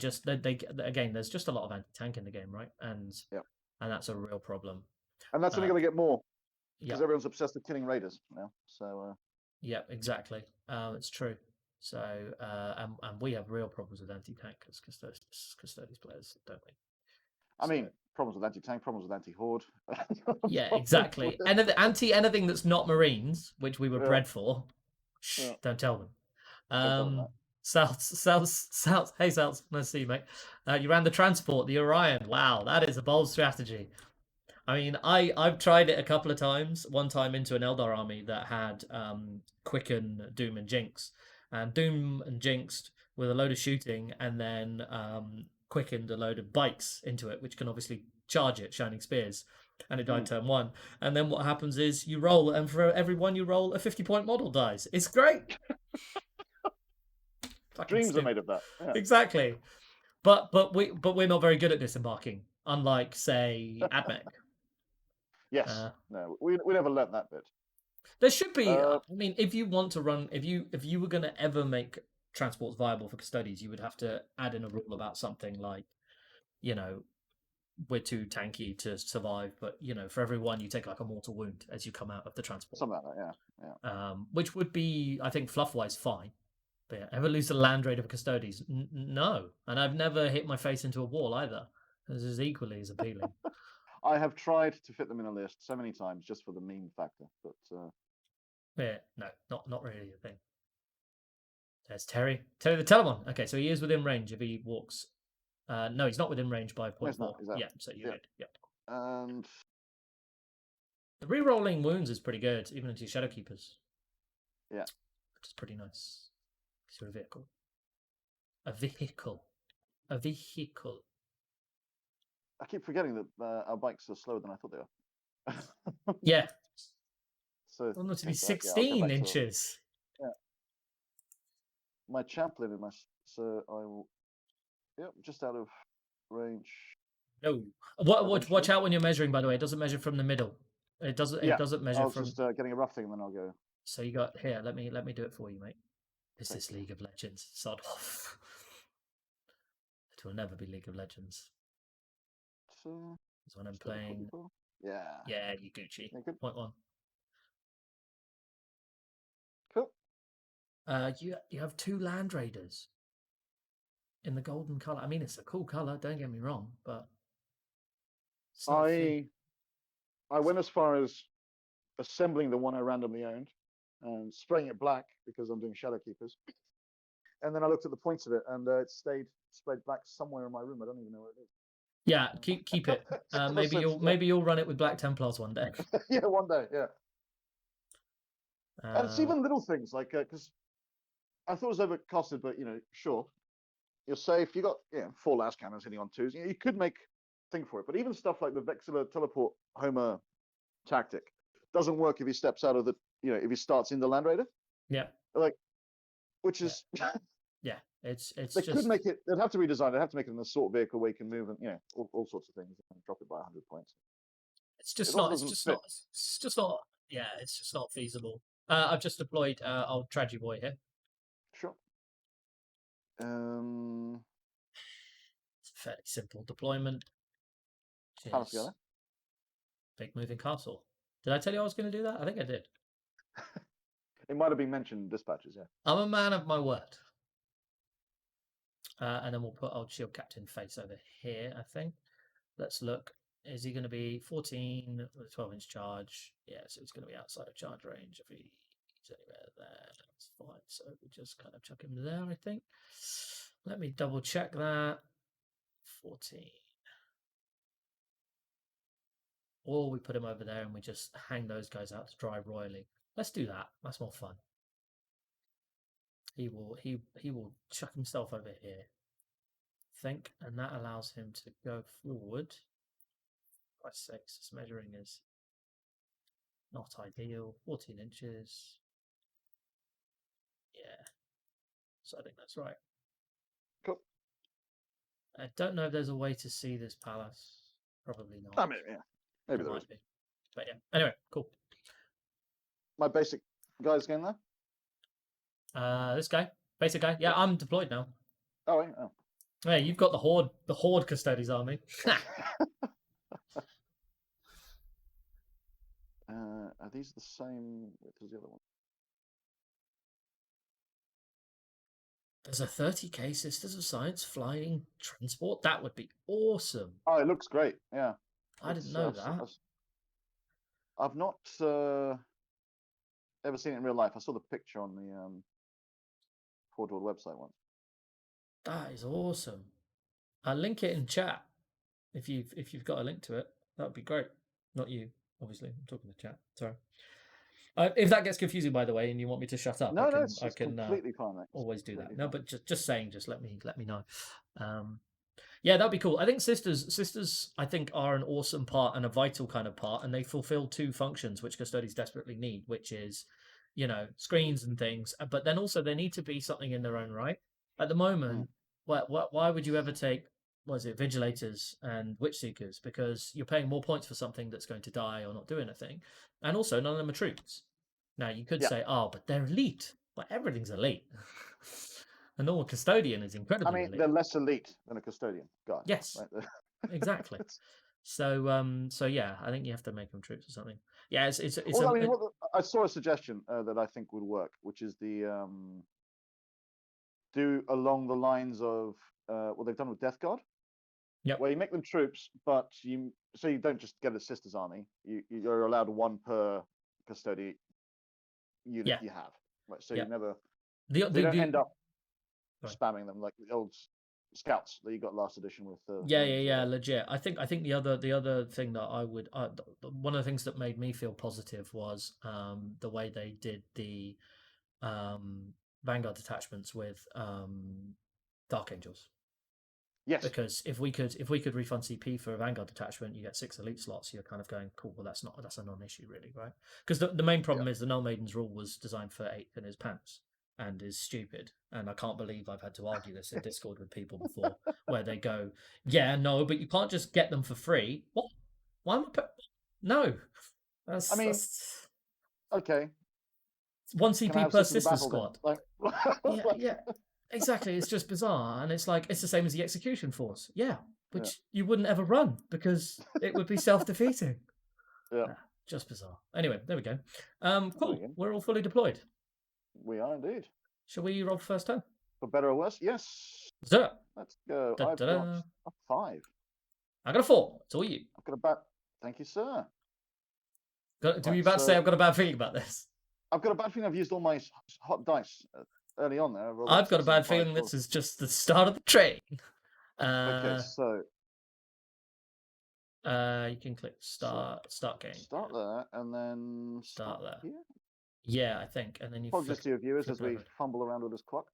again. There's just a lot of anti-tank in the game, right? And that's a real problem. And that's only going to get more because Yeah. everyone's obsessed with killing raiders now. So yeah, exactly. It's true. So and we have real problems with anti-tank as Custodes players, don't we? I mean, problems with anti-tank, problems with anti-horde. Yeah, exactly. And anything that's not Marines, which we were bred for. Yeah. Don't tell them. Don't tell them that. South. Hey, South. Nice to see you, mate. You ran the transport, the Orion. Wow, that is a bold strategy. I mean, I've tried it a couple of times. One time into an Eldar army that had Quicken, Doom, and Jinx, and Doom and Jinxed with a load of shooting, and then quickened a load of bikes into it, which can obviously charge it, Shining Spears, and it died turn 1. And then what happens is you roll, and for every one you roll, a 50-point model dies. It's great. Dreams are made of that. Yeah. Exactly. But we're not very good at disembarking, unlike say Admech. Yes. No, we never learnt that bit. There should be. I mean, if you want to run, if you were going to ever make transports viable for Custodes, you would have to add in a rule about something like, we're too tanky to survive, but for every one you take like a mortal wound as you come out of the transport. Something like that, yeah. Which would be, I think, fluff-wise fine. But yeah, ever lose a land raider for Custodes? No, and I've never hit my face into a wall either. This is equally as appealing. I have tried to fit them in a list so many times just for the meme factor, but yeah, no, not really a thing. There's Terry the Telemon. Okay, so he is within range if he walks. No, he's not within range by 0.4. Yeah, so you're good. Yeah. And the re-rolling wounds is pretty good, even into Shadow Keepers. Yeah. Which is pretty nice. Because you're a vehicle. A vehicle. A vehicle. I keep forgetting that our bikes are slower than I thought they were. Yeah. So I want them to be 16 inches. Yeah. My chaplain in my so I will. Yep, just out of range. No. Watch out when you're measuring. By the way, it doesn't measure from the middle. It doesn't. Yeah, it doesn't measure from. from. Just getting a rough thing, and then I'll go. So you got here. Let me do it for you, mate. This is League of Legends. Sod off. It will never be League of Legends. So. That's when I'm playing. Yeah. Yeah, you Gucci. Yeah, good. 0.1. Cool. You have 2 Land Raiders in the golden color. I mean, it's a cool color. Don't get me wrong, but I went as far as assembling the one I randomly owned and spraying it black because I'm doing Shadow Keepers. And then I looked at the points of it, and it sprayed black somewhere in my room. I don't even know where it is. Yeah, keep it. Maybe you'll run it with Black Templars one day. Yeah, one day. Yeah. And it's even little things like because I thought it was overcosted, but sure, you're safe. You got 4 last cannons hitting on 2s. You could make thing for it, but even stuff like the Vexilla teleport Homer tactic doesn't work if he steps out of the if he starts in the Land Raider. Yeah. Which is. Yeah, it's they just... could make it. They'd have to redesign. They'd have to make it an assault vehicle where you can move and all sorts of things and drop it by 100 points. It's just not. Yeah, it's just not feasible. I've just deployed old Tragedy Boy here. Sure. It's a fairly simple deployment. Big moving castle. Did I tell you I was going to do that? I think I did. It might have been mentioned in dispatches. Yeah. I'm a man of my word. And then we'll put old Shield Captain face over here, I think. Let's look. Is he going to be 14 with a 12-inch charge? Yeah, so he's going to be outside of charge range. If he's anywhere there, that's fine. So we just kind of chuck him there, I think. Let me double check that. 14. Or we put him over there and we just hang those guys out to dry royally. Let's do that. That's more fun. He will chuck himself over here. Think, and that allows him to go forward. By 6, his measuring is not ideal. 14 inches. Yeah. So I think that's right. Cool. I don't know if there's a way to see this palace. Probably not. I mean, yeah. Maybe there might is. be. But yeah. Anyway, cool. My basic guys getting there? This guy. Basic guy. Yeah, I'm deployed now. Oh, wait. Oh. Hey, you've got the Horde Custodes army. Are these the same width as the other one? There's a 30k Sisters of Science flying transport. That would be awesome. Oh, it looks great. Yeah. I didn't know that. I've not ever seen it in real life. I saw the picture on the Horde website once. That is awesome. I'll link it in chat if you've got a link to it. That would be great. Not you, obviously. I'm talking to chat. Sorry. If that gets confusing, by the way, and you want me to shut up, No, I can completely fine. Mate. Always do that. Fine. No, but just saying, just let me know. Yeah, that'd be cool. I think sisters, I think, are an awesome part and a vital kind of part, and they fulfill two functions which Custodes desperately need, which is, screens and things, but then also they need to be something in their own right. At the moment, why would you ever take, Vigilators and Witch Seekers? Because you're paying more points for something that's going to die or not do anything, and also none of them are troops. Now you could say, oh, but they're elite. But everything's elite. A normal custodian is incredibly elite. They're less elite than a custodian guy. Yes, right? Exactly. So yeah, I think you have to make them troops or something. Yeah, it's. Well, I saw a suggestion that I think would work, which is the do along the lines of what they've done with Death Guard. Yep. Where you make them troops, but you don't just get a sisters army. You're allowed one per custodian unit you have. Right, so you never. You don't end up spamming them like the old scouts that you got last edition with. Legit. I think the other thing that I would one of the things that made me feel positive was the way they did the Vanguard detachments with Dark Angels. Yes. Because if we could refund CP for a Vanguard detachment, you get 6 elite slots. You're kind of going, cool. Well, that's a non-issue really, right? Because the main problem is the Null Maiden's rule was designed for 8th in his pants and is stupid. And I can't believe I've had to argue this in Discord with people before, where they go, yeah, no, but you can't just get them for free. What? Why am I? No. That's okay. It's 1 CP per sister squad. Yeah. Exactly, it's just bizarre, and it's like it's the same as the execution force, which you wouldn't ever run because it would be self-defeating. Just bizarre. Anyway, there we go. Cool. We're all fully deployed. We are indeed. Shall we roll first turn? For better or worse, yes. Sir. Let's go. I've got a 5. I got a 4. It's all you. I've got a bad. Thank you, sir. Do you about to say I've got a bad feeling about this? I've got a bad feeling. I've used all my hot dice early on there. I've got a bad feeling this is just the start of the train. Okay, so you can click start game. Start there and then start there. Here? Yeah, I think. And then you apologies to your viewers as we fumble around with this clock.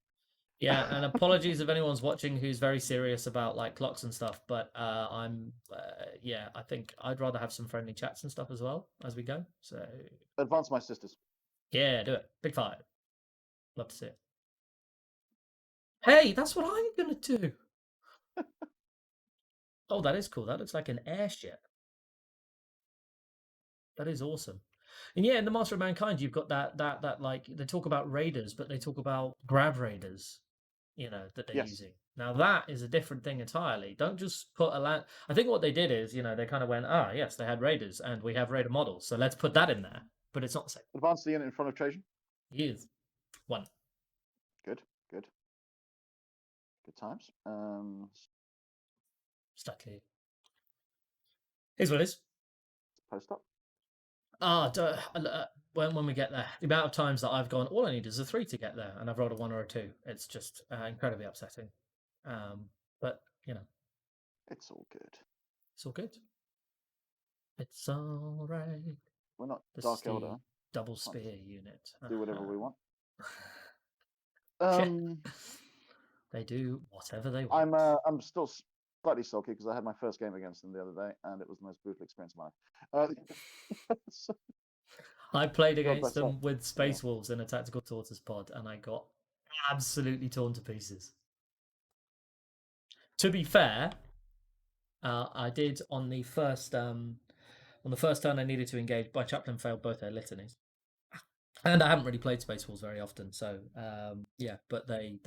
Yeah, and apologies if anyone's watching who's very serious about like clocks and stuff, but I think I'd rather have some friendly chats and stuff as well as we go. So advance my sisters. Yeah, do it. Big 5. Love to see it. Hey, that's what I'm gonna do. Oh, that is cool. That looks like an airship. That is awesome. And yeah, in the Master of Mankind, you've got that like they talk about raiders, but they talk about grab raiders, that they're using. Now that is a different thing entirely. Don't just put a land. I think what they did is, they kind of went, yes, they had raiders, and we have raider models, so let's put that in there. But it's not the same. Advance the unit in front of Trajan. Yes. 1. Good times. Stucky. Here's what it is. Post up. When we get there, the amount of times that I've gone, all I need is a 3 to get there, and I've rolled a 1 or a 2. It's just incredibly upsetting. But it's all good. It's all good. It's all right. We're not This Dark is the Elder. double spear unit. Do whatever we want. They do whatever they want. I'm still slightly sulky because I had my first game against them the other day, and it was the most brutal experience of my life. I played against them with Space Wolves in a Tactical Tortoise pod, and I got absolutely torn to pieces. To be fair, I did on the first turn I needed to engage. My chaplain failed both their litanies, and I haven't really played Space Wolves very often. So but they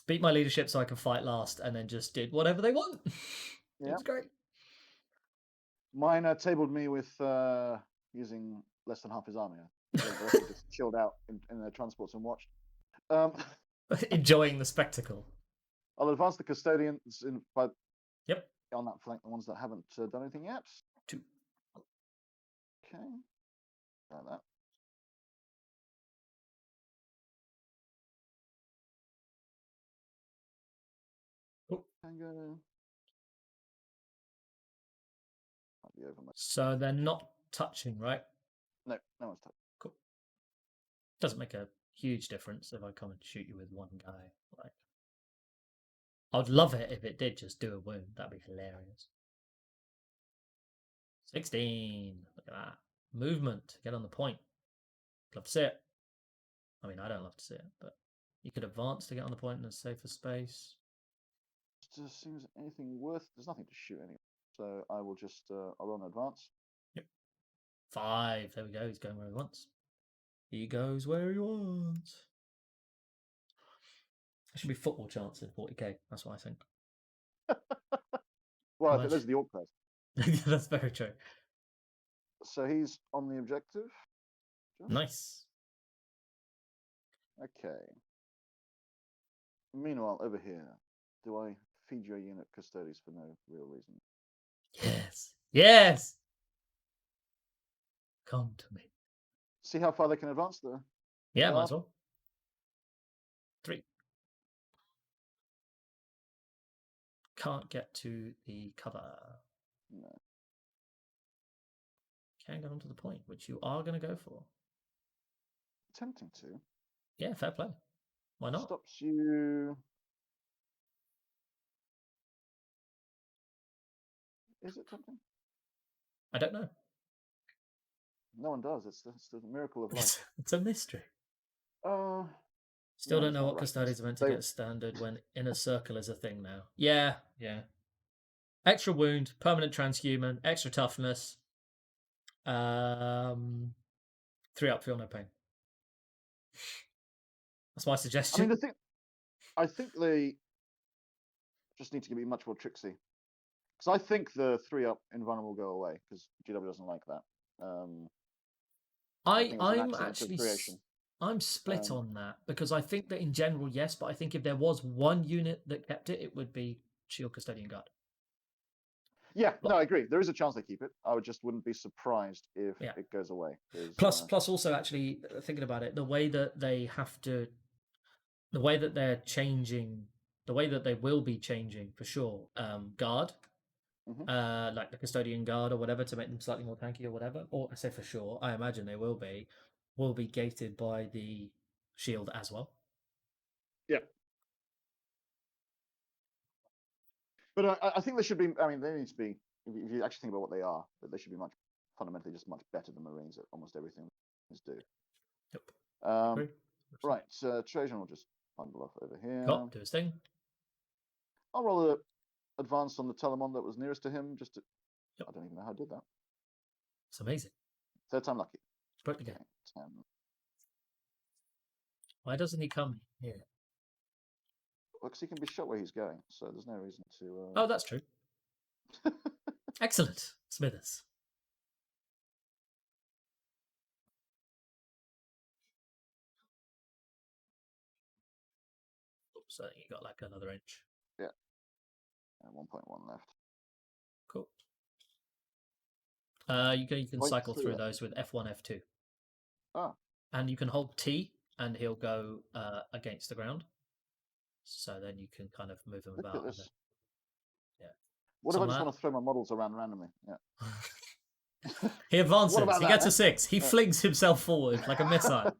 beat my leadership so I could fight last, and then just did whatever they want. It was great. Mine tabled me with using less than half his army. The rest just chilled out in their transports and watched. Enjoying the spectacle. I'll advance the custodians Yep. On that flank, the ones that haven't done anything yet. 2. Okay. Try that. Cool. Tango. Might be over my... So they're not touching, right? No one's touching. Cool. Doesn't make a huge difference if I come and shoot you with one guy. Like, I'd love it if it did just do a wound. That'd be hilarious. 16. Look at that. Movement. Get on the point. Love to see it. I mean, I don't love to see it, but you could advance to get on the point in a safer space. Just seems anything worth... There's nothing to shoot anyway. So I will just... I'll run advance. Yep. 5. There we go. He's going where he wants. He goes where he wants. There should be football chants in 40k. That's what I think. Well, I think those are the orc players. That's very true. So he's on the objective. Nice. Okay. Meanwhile, over here, do I feed your unit Custodes for no real reason? Yes. Yes. Come to me. See how far they can advance the... Yeah, might as well. 3. Can't get to the cover. No. Can get onto the point, which you are going to go for. Tempting to. Yeah, fair play. Why not? Stops you... Is it tempting? I don't know. No one does. It's the miracle of life. It's a mystery. Still don't know what Custodes are meant to get standard when inner circle is a thing now. Yeah. Extra wound, permanent transhuman, extra toughness. 3 up, feel no pain. That's my suggestion. I mean, I think they just need to be much more tricksy. Because I think the 3 up invulnerable will go away because GW doesn't like that. I'm split on that because I think that in general, yes, but I think if there was one unit that kept it, it would be Shield Custodian Guard. Yeah, no, I agree. There is a chance they keep it. I wouldn't be surprised if it goes away. Plus, also, actually thinking about it, the way that they're changing, the way that they will be changing for sure. Guard, like the Custodian Guard or whatever, to make them slightly more tanky or whatever. Or I say for sure, I imagine they will be gated by the shield as well. Yeah. But I think they should be. I mean, they need to be. If you actually think about what they are, that they should be fundamentally just much better than Marines at almost everything Marines do. Yep. Right. Trajan will just bundle off over here. Do his thing. I'll roll advance on the Telemon that was nearest to him. Just to, I don't even know how I did that. It's amazing. 3rd time lucky. Break the game. 10. Why doesn't he come here? Well, because he can be shot where he's going, so there's no reason to... Oh, that's true. Excellent. Smithers. So you got like another inch. Yeah. 1.1 left. Cool. You can cycle through those with F1, F2. Ah. And you can hold T, and he'll go against the ground. So then you can kind of move them Look about. at this. Yeah. What if I just want to throw my models around randomly? Yeah. He advances. What about He that, gets a 6. He flings himself forward like a missile.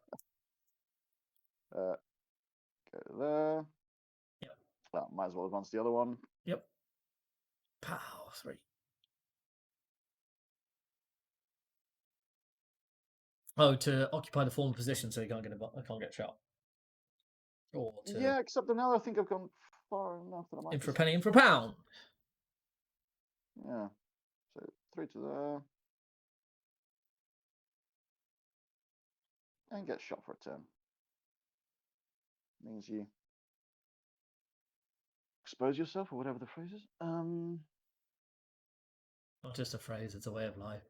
Go there. Yep. Well, might as well advance the other one. Yep. Pow, 3. Oh, to occupy the former position so he can't get shot. Or to... Yeah, except that now I think I've gone far enough that I might. In for a penny, in for a pound. Yeah. So 3 to there. And get shot for a turn. Means you expose yourself, or whatever the phrase is. Not just a phrase, it's a way of life.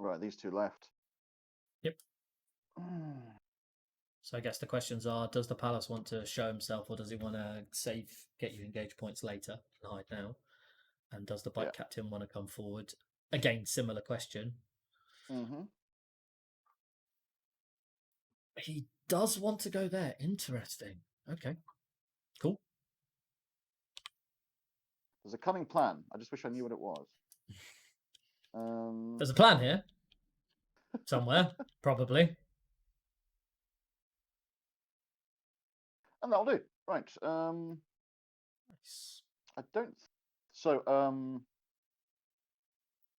Right, these two left. Yep. So I guess the questions are, does the Palace want to show himself, or does he want to get you engage points later and hide now? And does the Bike Captain want to come forward? Again, similar question. Mm-hmm. He does want to go there. Interesting. Okay. Cool. There's a cunning plan. I just wish I knew what it was. There's a plan here. Somewhere, probably. And that'll do. Right. Nice. I don't. So,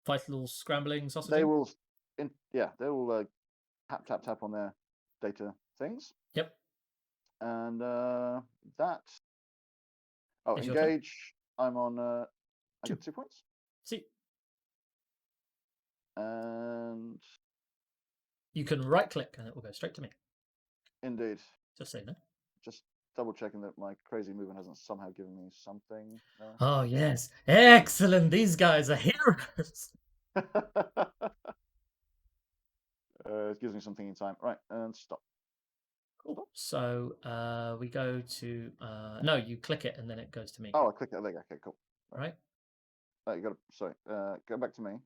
Vital scrambling sausage. They will. They will tap on their data things. Yep. And that. Oh, Is engage. I'm on. I get 2 points. See. And you can right click and it will go straight to me. Indeed. Just so you know. Just double checking that my crazy movement hasn't somehow given me something. Oh yes, excellent! These guys are heroes. It gives me something in time. Right, and stop. Cool. So we go to no, you click it and then it goes to me. Oh, I click it. There. Okay, cool. Right. You got to. Sorry. Go back to me.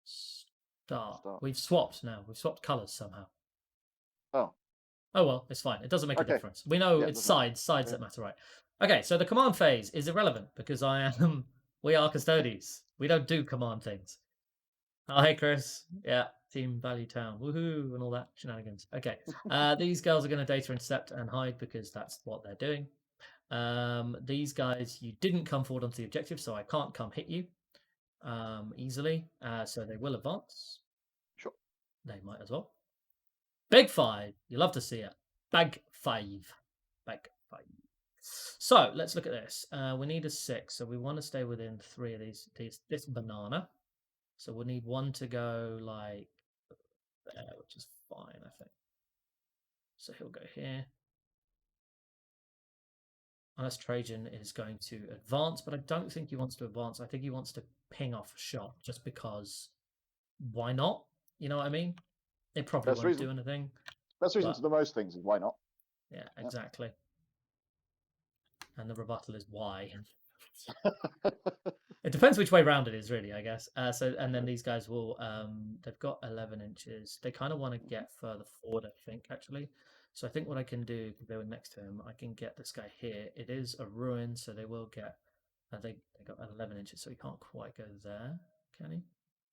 Start. We've swapped now. We've swapped colours somehow. Oh. Oh well, it's fine. It doesn't make a difference. We know it's sides that matter, right? Okay, so the command phase is irrelevant because we are Custodes. We don't do command things. Oh, hey Chris. Yeah, Team Value Town. Woohoo, and all that shenanigans. Okay. These girls are going to data intercept and hide because that's what they're doing. These guys, you didn't come forward onto the objective, so I can't come hit you easily. So they will advance. Sure. They might as well. Big 5. You love to see it. Bag 5. Bag 5. So let's look at this. We need a 6, so we want to stay within 3 of this banana. So we'll need 1 to go like there, which is fine, I think. So he'll go here. Unless Trajan is going to advance, but I don't think he wants to advance. I think he wants to ping off a shot just because why not? You know what I mean? It probably won't do anything. Best reason to the most things is why not? Yeah, exactly. And the rebuttal is why. It depends which way round it is, really, I guess. And then these guys will, they've got 11 inches. They kind of want to get further forward, I think, actually. So I think what I can do, if they were next to him, I can get this guy here. It is a ruin, so they will get, they got 11 inches, so he can't quite go there, can he?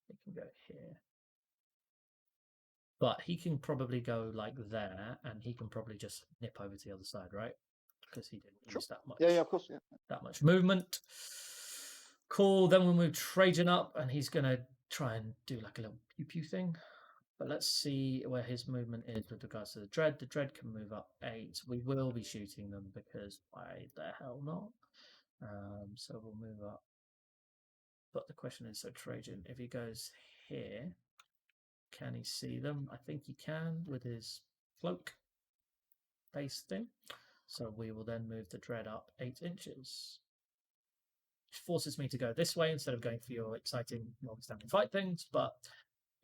He can go here. But he can probably go like there, and he can probably just nip over to the other side, right? Because he didn't use that much. Yeah, of course, yeah. That much movement. Cool. Then we'll move Trajan up, and he's going to try and do like a little pew-pew thing. But let's see where his movement is with regards to the Dread. The Dread can move up 8. We will be shooting them because why the hell not? So we'll move up. But the question is, so Trajan, if he goes here, can he see them? I think he can with his cloak base thing. So we will then move the Dread up 8 inches. Which forces me to go this way instead of going for your exciting long-standing fight things, but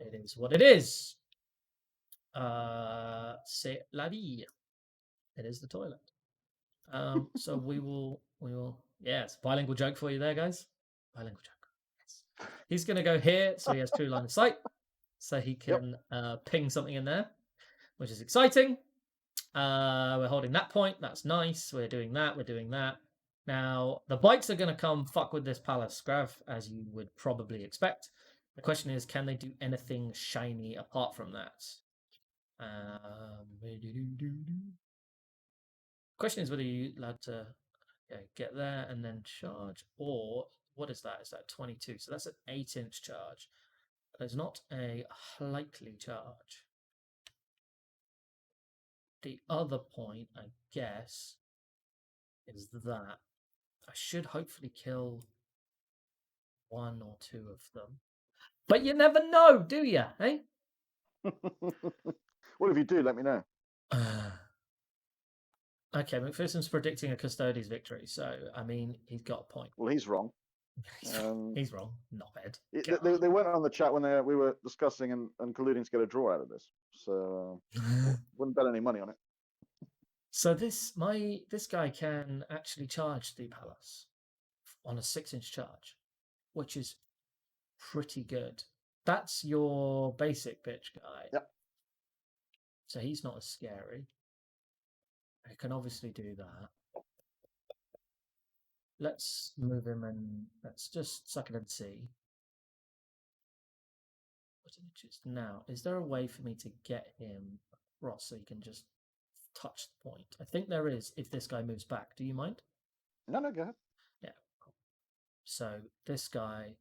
It is what it is. C'est la vie. It is the toilet. So we will. Yeah, it's a bilingual joke for you there, guys. Bilingual joke. Yes. He's going to go here, so he has true line of sight, so he can ping something in there, which is exciting. We're holding that point. That's nice. We're doing that. We're doing that. Now, the bikes are going to come fuck with this palace, Grav, as you would probably expect. The question is, can they do anything shiny apart from that? Question is whether you're allowed to get there and then charge, or what is that? Is that 22? So that's an 8-inch charge. There's not a likely charge. The other point, I guess, is that I should hopefully kill 1 or 2 of them. But you never know, do you? Eh? Well, if you do, let me know. Okay, McPherson's predicting a Custodes victory, so I mean, he's got a point. Well, he's wrong. He's wrong. Not bad. They went on the chat when we were discussing and colluding to get a draw out of this, so wouldn't bet any money on it. So this guy can actually charge the palace on a 6-inch charge, which is pretty good. That's your basic bitch guy. Yep. So he's not as scary. I can obviously do that. Let's move him and let's just suck it and see. What inches? Now, is there a way for me to get him across so he can just touch the point? I think there is if this guy moves back. Do you mind? No, go ahead. Yeah. So this guy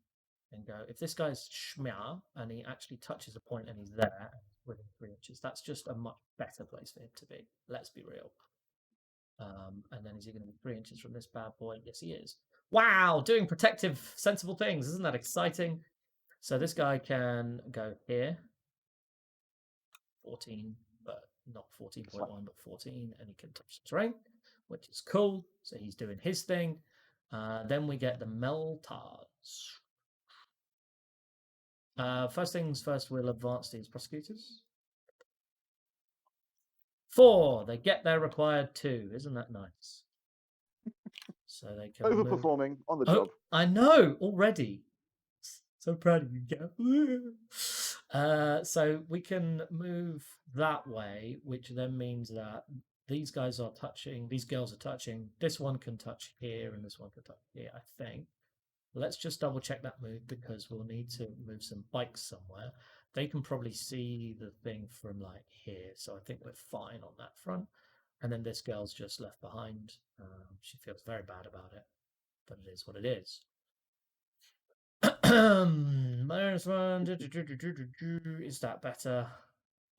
can go. If this guy's schmia and he actually touches a point and he's there within 3 inches, that's just a much better place for him to be. Let's be real. And then is he going to be 3 inches from this bad boy? Yes, he is. Wow, doing protective, sensible things. Isn't that exciting? So this guy can go here. 14, but not 14.1, but 14. And he can touch the terrain, which is cool. So he's doing his thing. Then we get the Meltars. First things first, we'll advance these prosecutors. 4, they get their required 2. Isn't that nice? So they can overperforming on the job. I know already. So proud of you, Gav. So we can move that way, which then means that these guys are touching, these girls are touching. This one can touch here, and this one can touch here, I think. Let's just double check that move because we'll need to move some bikes somewhere. They can probably see the thing from like here, so I think we're fine on that front. And then this girl's just left behind. She feels very bad about it, but it is what it is. Minus 1. Is that better?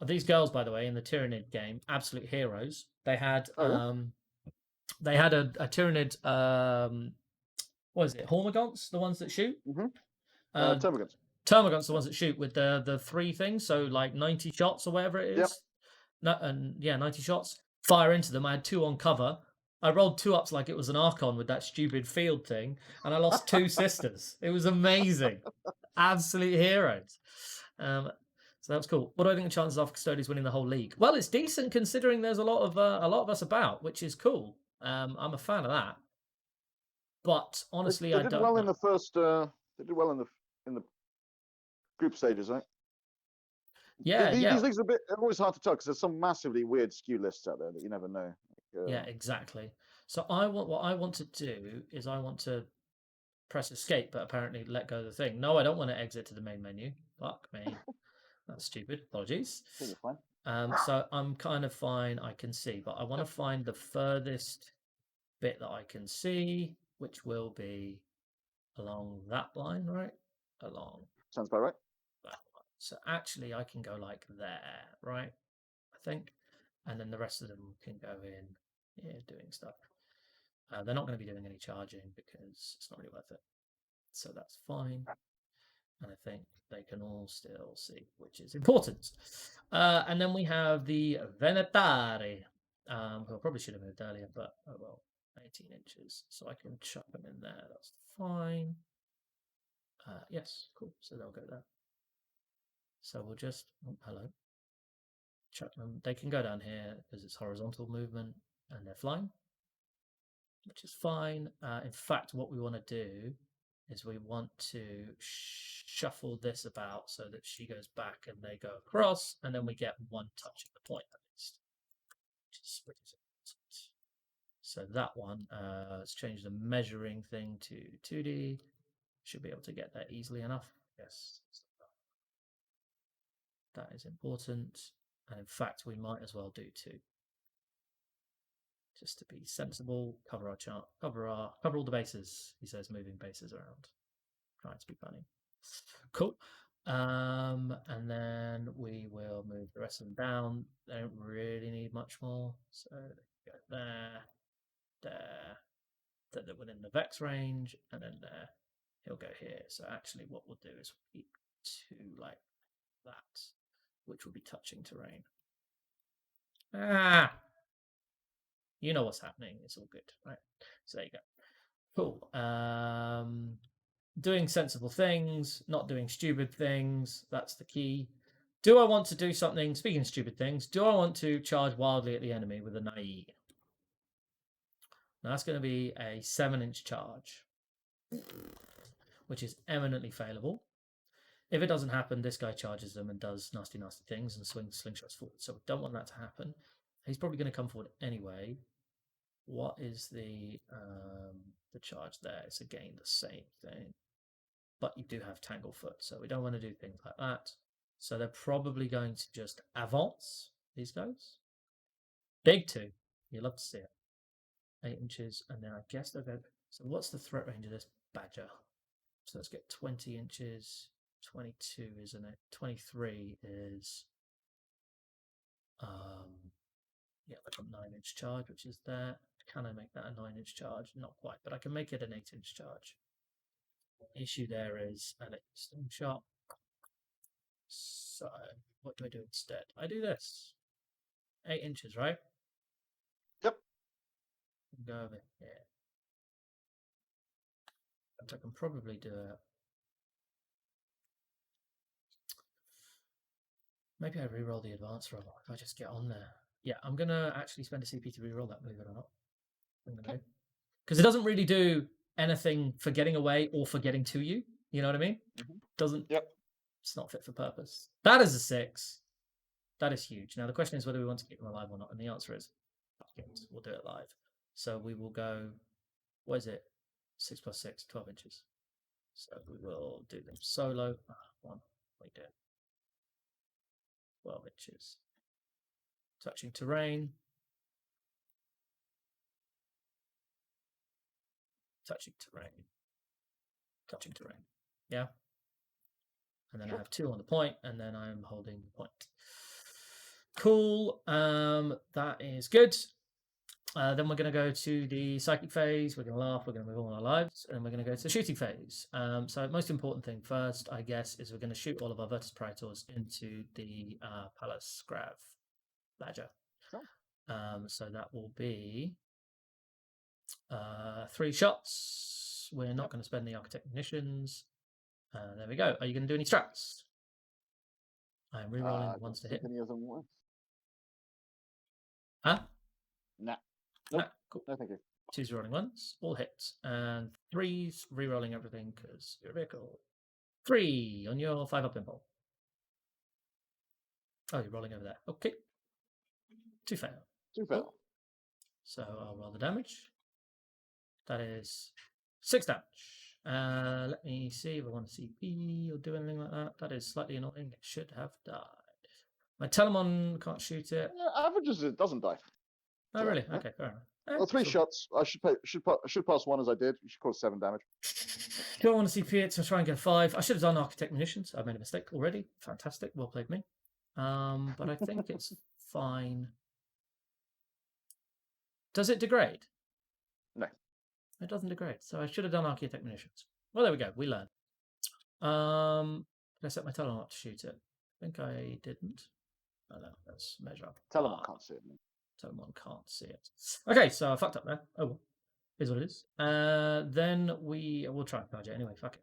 These girls, by the way, in the Tyranid game, absolute heroes. They had a Tyranid. What is it? Hormagaunts, the ones that shoot. Termagants. Termagants, the ones that shoot with the 3 things. So like 90 shots or whatever it is. Yep. 90 shots. Fire into them. I had 2 on cover. I rolled 2 ups like it was an Archon with that stupid field thing, and I lost 2 sisters. It was amazing. Absolute heroes. So that was cool. What do I think the chances are for Custodes winning the whole league? Well, it's decent considering there's a lot of us about, which is cool. I'm a fan of that. But honestly, they did well in the first. They did well in the group stages, right? Yeah, These leagues are always hard to tell because there's some massively weird skew lists out there that you never know. Yeah, exactly. So what I want to do is I want to press escape, but apparently let go of the thing. No, I don't want to exit to the main menu. Fuck me. That's stupid. Apologies. You're fine. So I'm kind of fine. I can see, but I want to find the furthest bit that I can see, which will be along that line, right? Along. Sounds about right. That one. So actually, I can go like there, right? I think, and then the rest of them can go in here doing stuff. They're not going to be doing any charging because it's not really worth it. So that's fine. And I think they can all still see, which is important. And then we have the Venetari, who I probably should have moved earlier, but oh well, 18 inches. So I can chuck them in there. That's fine. Yes, cool. So they'll go there. So we'll just hello. Chuck them. They can go down here because it's horizontal movement and they're flying, which is fine. In fact, what we want to do is we want to shuffle this about so that she goes back and they go across, and then we get one touch at the point at least, which is pretty important. So that one, let's change the measuring thing to 2D. Should be able to get that easily enough. Yes, that is important. And in fact, we might as well do 2. Just to be sensible, cover our chart, cover all the bases. He says, moving bases around. Trying to be funny. Cool. And then we will move the rest of them down. They don't really need much more. So go there, there. That they're within the vex range, and then there. He'll go here. So actually, what we'll do is keep 2 like that, which will be touching terrain. You know what's happening. It's all good, right? So there you go. Cool. Doing sensible things, not doing stupid things. That's the key. Do I want to do something, speaking of stupid things, do I want to charge wildly at the enemy with a naive? Now that's going to be a 7-inch charge, which is eminently failable. If it doesn't happen, this guy charges them and does nasty, nasty things and swings slingshots forward. So we don't want that to happen. He's probably going to come forward anyway. What is the charge there? It's again the same thing. But you do have Tanglefoot, so we don't want to do things like that. So they're probably going to just avance these guys. Big 2. You love to see it. 8 inches, and then I guess they'll go. So what's the threat range of this badger? So let's get 20 inches. 22, isn't it? 23 is yeah, like a 9-inch charge, which is there. Can I make that a 9-inch charge? Not quite, but I can make it an 8-inch charge. The issue there is an slingshot. So what do I do instead? I do this. 8 inches, right? Yep. Go over here. But I can probably do it. Maybe I re-roll the advance roll. If I just get on there. Yeah, I'm gonna actually spend a CP to re-roll that, believe it or not. I'm gonna do. Because it doesn't really do anything for getting away or for getting to you. You know what I mean? Doesn't. Yep. It's not fit for purpose. That is a 6. That is huge. Now the question is whether we want to keep them alive or not, and the answer is, we'll do it live. So we will go. What is it? 6 + 6, 12 inches. So we will do them solo. 1. We do 12 inches. Touching terrain. Touching terrain. Touching terrain. Yeah. And then I have 2 on the point, and then I'm holding the point. Cool. That is good. Then we're going to go to the psychic phase. We're going to laugh. We're going to move on with our lives, and we're going to go to the shooting phase. So most important thing first, I guess, is we're going to shoot all of our Virtus Praetors into the Palace Grav Badger. Sure. So that will be 3 shots. We're not going to spend the Architect Munitions. There we go. Are you going to do any strats? I'm rerolling ones to hit. Any of them work? Huh? Nah. Nope. Nah. Cool. No, thank you. 2's rolling ones, all hits, and 3's rerolling everything because you're a vehicle. 3 on your 5-up pinball. Oh, you're rolling over there. Okay. 2 fail. 2 fail. So I'll roll the damage. That is 6 damage. Let me see if I want to CP or do anything like that. That is slightly annoying. It should have died. My Telemon can't shoot it. Averages it doesn't die. Oh, so, really? Okay, fair enough. Well, 3 shots. I should pass 1 as I did. You should cause 7 damage. Don't want to CP it, so try and get 5. I should have done Architect Munitions. I made a mistake already. Fantastic. Well played me. But I think it's fine. Does it degrade? No. It doesn't degrade. So I should have done Architect Munitions. Well, there we go. We learned. Did I set my Telemon up to shoot it? I think I didn't. Oh, no, let's measure up. Telemon can't see it. Telemon can't see it. Okay, so I fucked up there. Oh, well. Is what it is. Then we'll try and charge it anyway. Fuck it.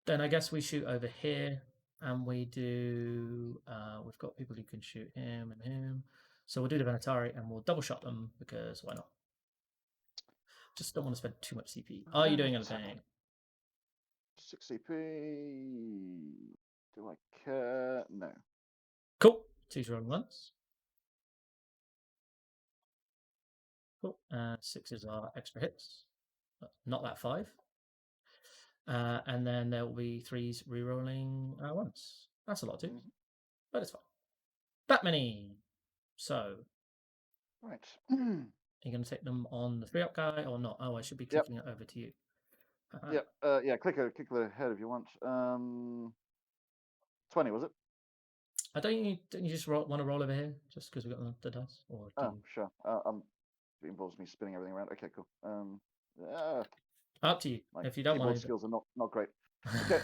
Then I guess we shoot over here. and we do. We've got people who can shoot him and him. So we'll do the Venatari and we'll double shot them because why not? Just don't want to spend too much CP. Are you doing anything? 6 CP. Do I care? No. Cool. 2's rolling once. Cool. 6s are extra hits. Not that 5. And then there will be 3s re-rolling once. That's a lot too, but it's fine. That many. So. Right. Are you going to take them on the 3-up guy or not? Oh, I should be clicking it over to you. Yep. Yeah. Click the head if you want. 20 was it? Don't you just want to roll over here just because we got the dice? Or sure. It involves me spinning everything around. Okay, cool. Up to you. If you don't want to. Skills are not great. Okay.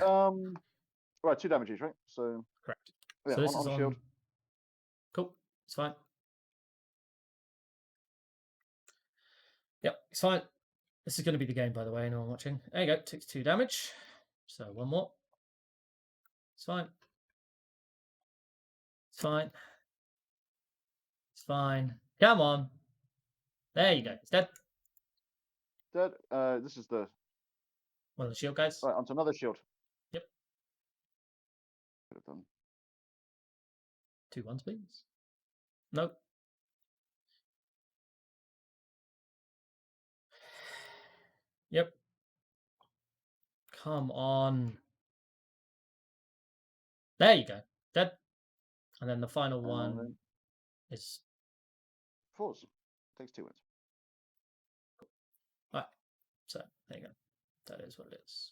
Right, 2 damages, right? So correct. Yeah, so this on is on shield. Cool. It's fine. Yep, it's fine. This is going to be the game, by the way. Anyone watching? There you go. Takes 2 damage. So 1 more. It's fine. It's fine. It's fine. Come on. There you go. It's dead. Dead. This is the one of the shield guys. Right, onto another shield. Yep. Could have done 2 1s, please. Nope. Yep. Come on. There you go. Dead. And then the final one is 4s. Takes 2 wins. Right. So there you go. That is what it is.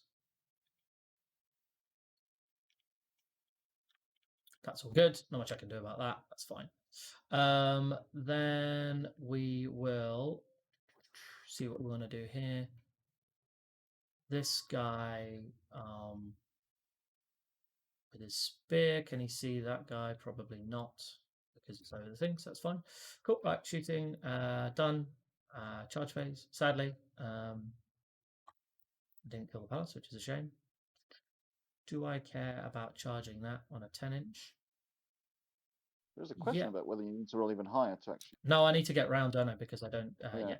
That's all good. Not much I can do about that. That's fine. Then we will see what we want to do here. This guy with his spear, can he see that guy? Probably not, because it's over the thing, so that's fine. Cool. Right, shooting done. Charge phase. Sadly, didn't kill the palace, which is a shame. Do I care about charging that on a 10-inch? There's a question about whether you need to roll even higher to actually. No, I need to get round, don't I? Because I don't. Yeah,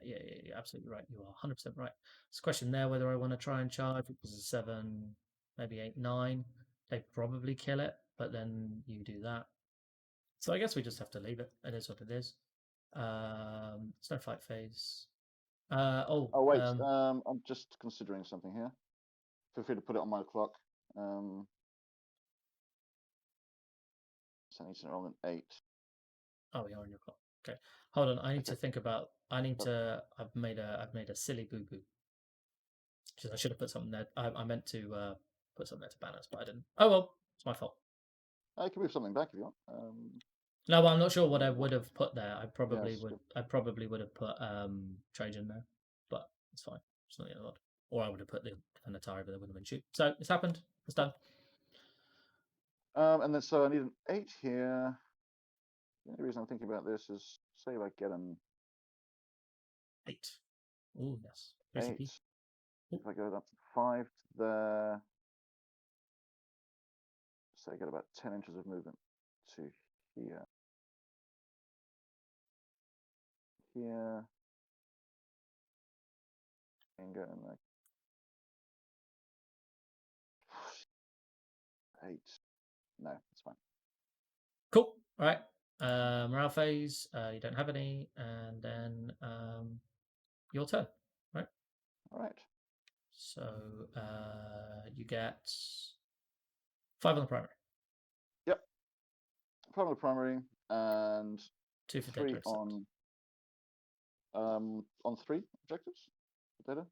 absolutely right. You are 100% right. There's a question there whether I want to try and charge, which is a 7, maybe 8, 9. They probably kill it, but then you do that. So I guess we just have to leave it. It is what it is. It's no fight phase. Wait. I'm just considering something here. Feel free to put it on my clock. So I need to roll an 8. Oh, you're on your clock. Okay, hold on. I need to think about. I need to. I've made a silly boo boo. I should have put something there. I meant to put something there to banners, but I didn't. Oh well, it's my fault. I can move something back if you want. No, I'm not sure what I would have put there. I probably Yes, would. good. I probably would have put Trajan there, but it's fine. It's not the other one. Or I would have put the Atari, but they wouldn't have been shoot. So it's happened. It's done. And then so I need an 8 here. The only reason I'm thinking about this is, say, if I get an 8. Oh yes. 8. If I go up to 5 there, so I get about 10 inches of movement to here. Here. And go in like 8. No, it's fine. Cool. All right. Morale phase. You don't have any, and then your turn. Right. All right. So you get 5 on the primary. Yep. 5 on the primary and 2 for 3 data on 3 objectives. Data.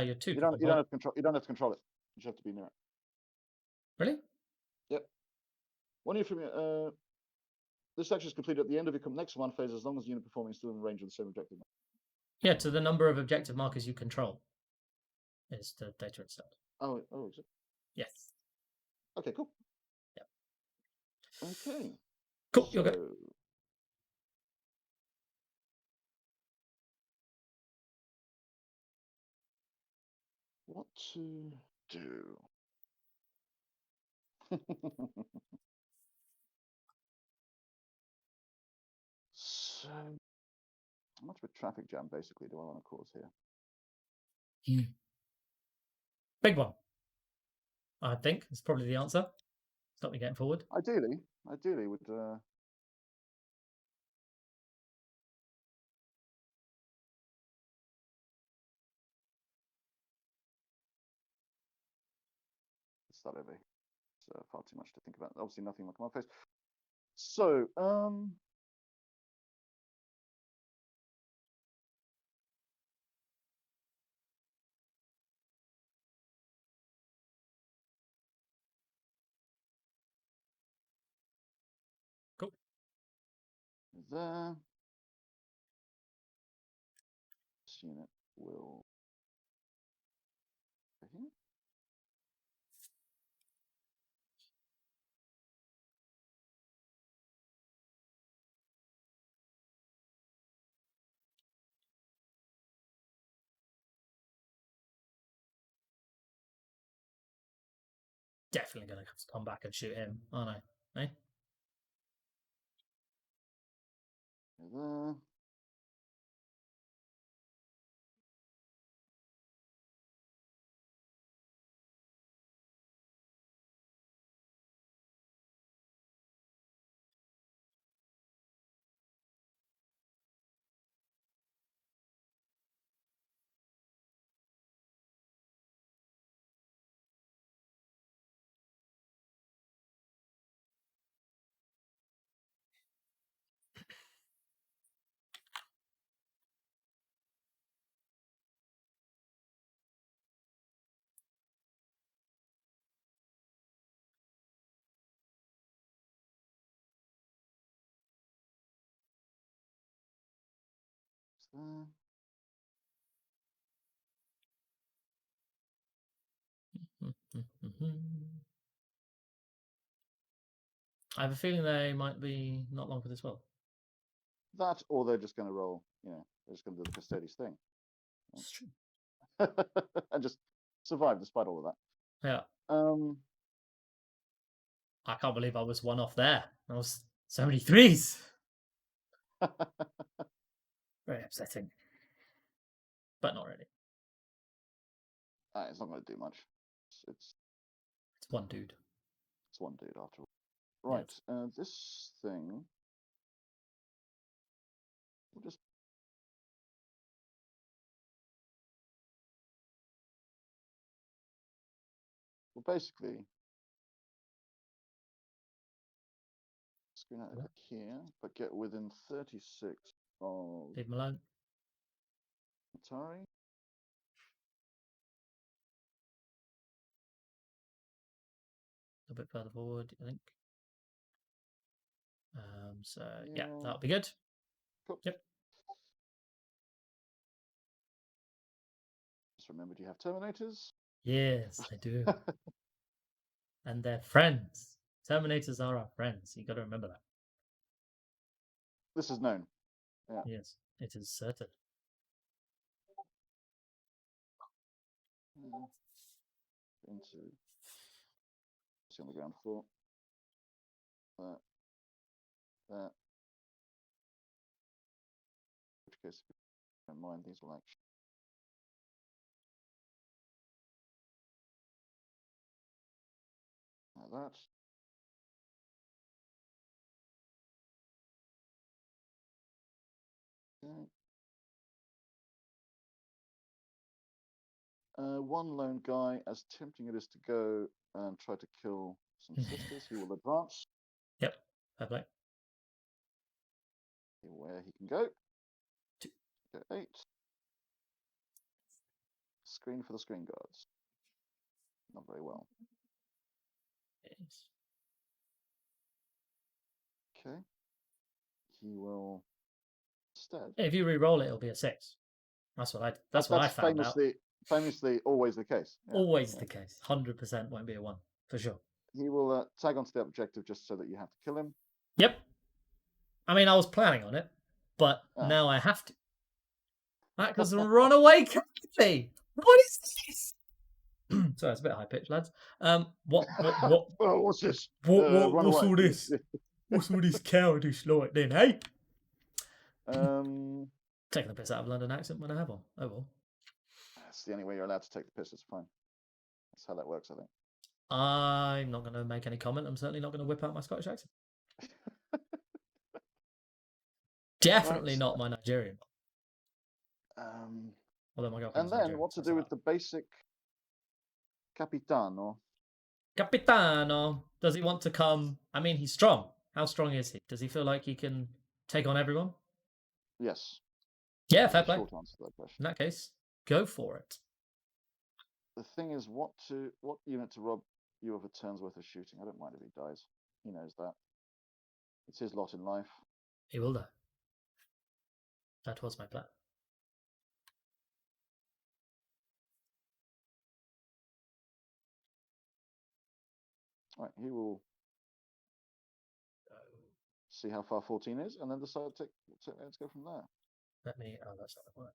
You're 2. You don't have to control. You don't have to control it. You just have to be near it. Really? Yep. 1 unit from this action is completed at the end of your next one phase, as long as the unit performing is still in range of the same objective. Yeah, to the number of objective markers you control is the data itself. Oh, is it? Yes. Okay, cool. Yeah. Okay. Cool. You're good. What to do? So, how much of a traffic jam basically do I want to cause here? Big one. I think is probably the answer. Stop me getting forward. Ideally would. Let's start over. It's far too much to think about. Obviously, nothing like my face. So, Cool. There. This unit will go here. Definitely going to come back and shoot him, aren't I? Eh? There. There. I have a feeling they might be not long for this world. That, or they're just going to roll. They're just going to do the Custodes thing. It's true. And just survive despite all of that. Yeah. I can't believe I was one off there. I was so many threes. Very upsetting. But not really. It's not going to do much. It's one dude. It's one dude after all. Right. Yes. This thing. We'll just. Well, basically. Screen out over here, but get within 36 of. Leave him alone. Atari. A bit further forward, I think. So yeah, that'll be good. Cool. Yep. Just remembered you have Terminators. Yes, I do. And they're friends. Terminators are our friends. You got to remember that. This is known. Yeah. Yes, it is certain. Into on the ground floor. That. In which case, if you don't mind, these will actually. Like that. Okay. One lone guy, as tempting it is to go and try to kill some sisters, he will advance. Yep, fair play. Where he can go. 2. Go 8. Screen for the screen guards. Not very well. Yes. Okay. He will instead. If you re-roll it, it'll be a 6. That's what I found out. Famously, always the case. Yeah, always the case. 100% won't be a 1 for sure. He will tag onto the objective just so that you have to kill him. Yep. I mean, I was planning on it, but now I have to. That doesn't run away quickly. What is this? Sorry, it's a bit high pitched, lads. What? Oh, what's this? Run What's away. all this? What's all this cowardice like then, hey? Taking the piss out of London accent when I have one. Oh well. That's the only way you're allowed to take the piss. It's fine. That's how that works, I think. I'm not going to make any comment. I'm certainly not going to whip out my Scottish accent. Definitely Right. not my Nigerian. Although my girlfriend's and then Nigerian, what to so do with the basic Capitano? Capitano. Does he want to come? I mean, he's strong. How strong is he? Does he feel like he can take on everyone? Yes. Yeah, fair play. Short answer to that question. In that case, go for it. The thing is, what unit to rob you of a turn's worth of shooting? I don't mind if he dies. He knows that. It's his lot in life. He will die. That was my plan. Right, he will see how far 14 is, and then decide let's go from there. Let me. Oh, that's not the one.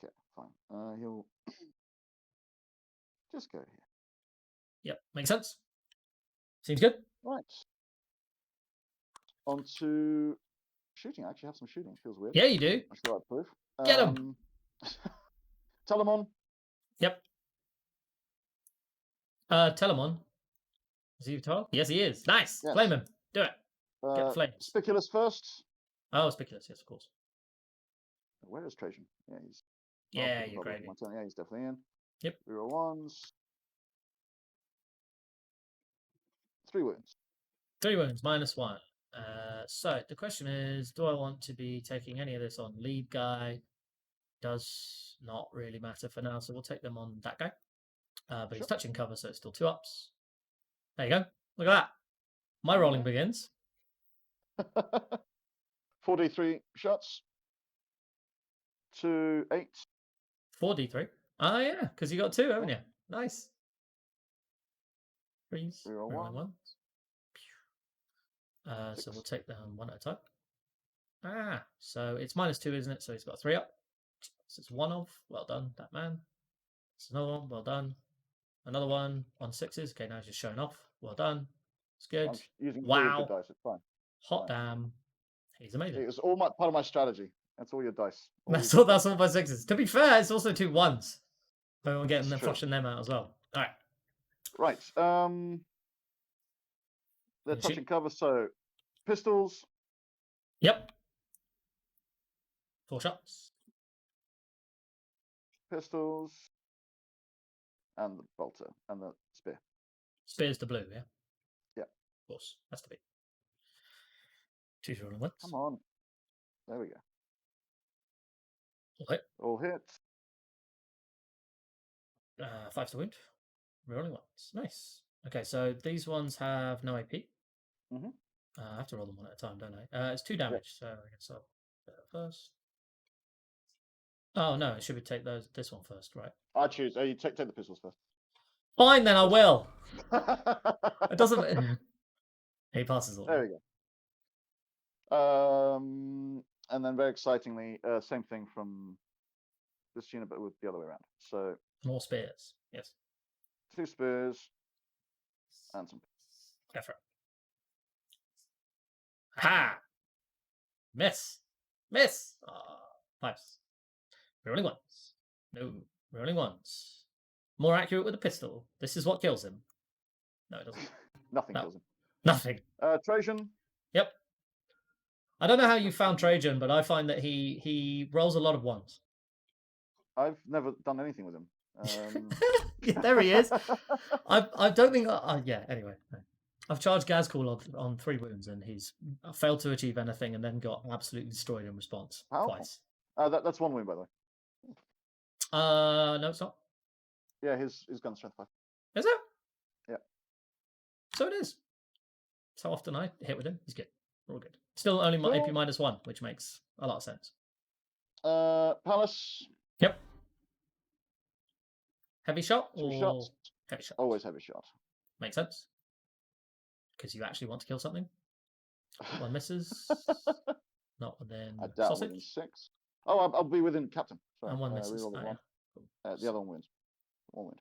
Okay, fine. He'll just go here. Yep, makes sense. Seems good. Right. On to shooting. I actually have some shooting. Feels weird. Yeah, you do. That's the right proof. Get him. Telemon. Yep. Telemon. Is he tall? Yes, he is. Nice. Yes. Flame him. Do it. Get the flames. Spiculus first. Oh, Spiculus. Yes, of course. Where is Trajan? Yeah, he's. Yeah, you're great. Yeah, he's definitely in. Yep. 0 ones. 3 wounds. 3 wounds, -1. So the question is, do I want to be taking any of this on lead guy? Does not really matter for now, so we'll take them on that guy. But he's touching cover, so it's still 2 ups. There you go. Look at that. My rolling begins. 4d3 shots. 2 8. 4d3. Oh yeah, because you got 2, haven't you? Nice. 3s. 0 1. So we'll take them one at a time. So it's -2, isn't it? So he's got 3 up. So it's 1 off. Well done, that man. It's another one. Well done. Another one on 6s. Okay, now he's just showing off. Well done. It's good. I'm using wow. Good dice. It's fine. Hot damn. He's amazing. It's all part of my strategy. That's all your dice. That's all my 6s. To be fair, it's also 2 1s. So we're getting them, flushing them out as well. All right. Right. They're touching cover, so pistols. Yep. 4 shots. Pistols. And the bolter and the spear. Spear's the blue, yeah? Yeah. Of course. Has to be. 2 rolling ones. Come on. There we go. All hit. All hit. 5 to wound. Rolling ones. Nice. Okay, so these ones have no AP. I have to roll them one at a time, don't I? It's 2 damage, so I guess I'll do that first. Oh no, it should be take this one first, right? I choose. You take the pistols first. Fine, then I will. It doesn't. He passes all. There we go. And then very excitingly, same thing from this unit, but with the other way around. So more spears. Yes. 2 spears and some. Go for it. Ha! Miss. 5s. Rolling ones. No. Rolling ones. More accurate with a pistol. This is what kills him. No, it doesn't. Nothing kills him. Nothing. Trajan. Yep. I don't know how you found Trajan, but I find that he rolls a lot of 1s. I've never done anything with him. Yeah, there he is. I don't think. Yeah. Anyway, I've charged Gazcall on 3 wounds, and he's failed to achieve anything, and then got absolutely destroyed in response twice. That's 1 wound, by the way. No, it's not. Yeah, his gun strength 5. Is it? Yeah. So it is. So often I hit with him, he's good. We're all good. Still only AP -1, which makes a lot of sense. Palace. Yep. Heavy shot? 2 shots. Heavy shot. Always heavy shot. Makes sense. Because you actually want to kill something. 1 misses. Not within I doubt sausage. within 6. Oh, I'll be within captain. Sorry, And one misses. reroll the Oh, one. yeah. Cool. The other one wins. One win.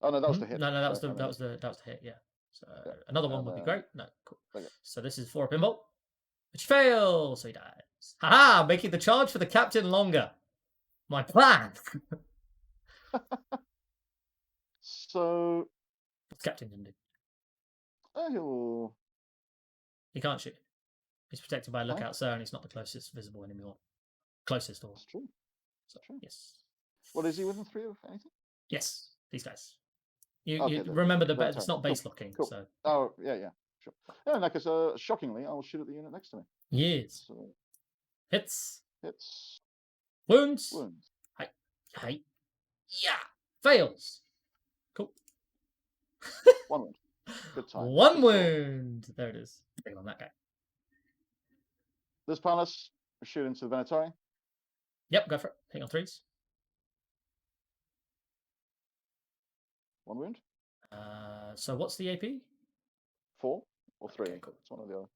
Oh no, that was the hit. No, that was Sorry, the that was the hit. Yeah. So yeah. another one would be great. No, cool. Okay. So this is for a pinball, which fails, so he dies. Haha! Making the charge for the captain longer. My plan. So What's the captain gonna do? he'll. He can't shoot. He's protected by a Huh? lookout, sir, and he's not the closest visible anymore. Closest or That's true. so, True. yes. What is he within 3 of anything? Yes, these guys. You Okay, remember the it's not base cool. locking, Cool. so Oh yeah, sure. Yeah, in that case, shockingly, I'll shoot at the unit next to me. yes. So Hits. hits. Wounds. Wounds. Hey. Yeah. Fails. Cool. One wound. Good time. One Good wound. There it is. Bring on that guy. This palace, shoot into the Venetari. Yep, go for it. Hang on 3s. One wound. So what's the AP? 4 or 3. Okay, cool. It's one or the other.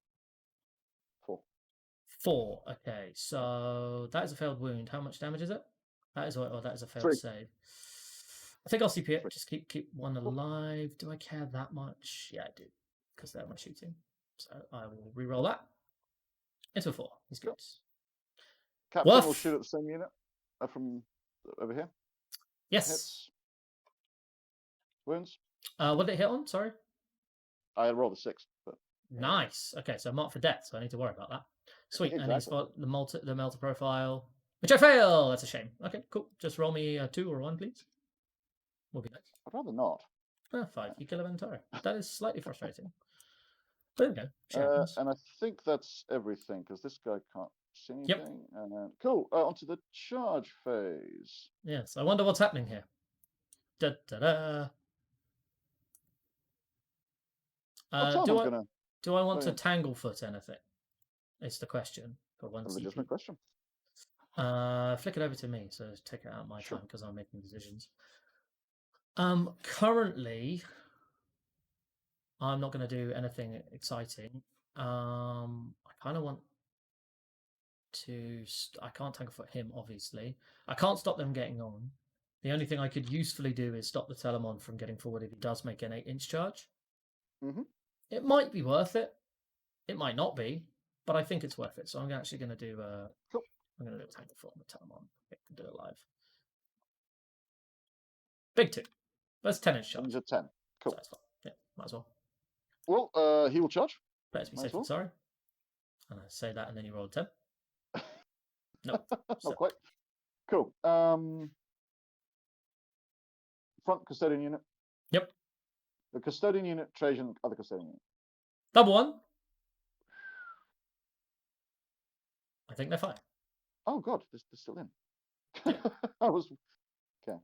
4. 4. Okay, so that is a failed wound. How much damage is it? That is a failed 3. save. I think I'll CP it. 3. Just keep one alive. Do I care that much? Yeah, I do, because they're my shooting. So I will re-roll that into a 4. He's good. Captain Woof. will shoot at the same unit from over here. Yes. Hits. Wounds. What did it hit on? Sorry. I rolled a 6, but Nice. Okay, so mark for death, so I need to worry about that. Sweet. Exactly. And he's got the melter profile, which I fail. That's a shame. Okay, cool. Just roll me a 2 or 1, please. Will be nice. I'd rather not. 5. You kill a Ventari. That is slightly frustrating. There we go. Shit happens. And I think that's everything because this guy can't see anything. Yep. And cool. Onto the charge phase. Yes. I wonder what's happening here. Da da da. Do I want to Tanglefoot anything? It's the question for one. A legitimate question. Flick it over to me, so take it out of my time because I'm making decisions. Currently, I'm not going to do anything exciting. I kind of want to. I can't Tanglefoot him, obviously. I can't stop them getting on. The only thing I could usefully do is stop the Telemon from getting forward if he does make an 8-inch charge. Mm-hmm. It might be worth it. It might not be, but I think it's worth it. So I'm actually going to do. Cool. I'm going to do a Tanglefoot on the Telemon. I can do it live. Big 2. That's 10-inch charge. He's a 10. Cool. So that's fine. Yeah, might as well. Well, he will charge. Better to be safe than sorry. And I say that, and then you roll a 10. Nope. Not quite. Cool. Front custodian unit. Yep. The custodian unit, Trajan, other custodian unit. Double 1. I think they're fine. Oh god, they're still in. I was okay.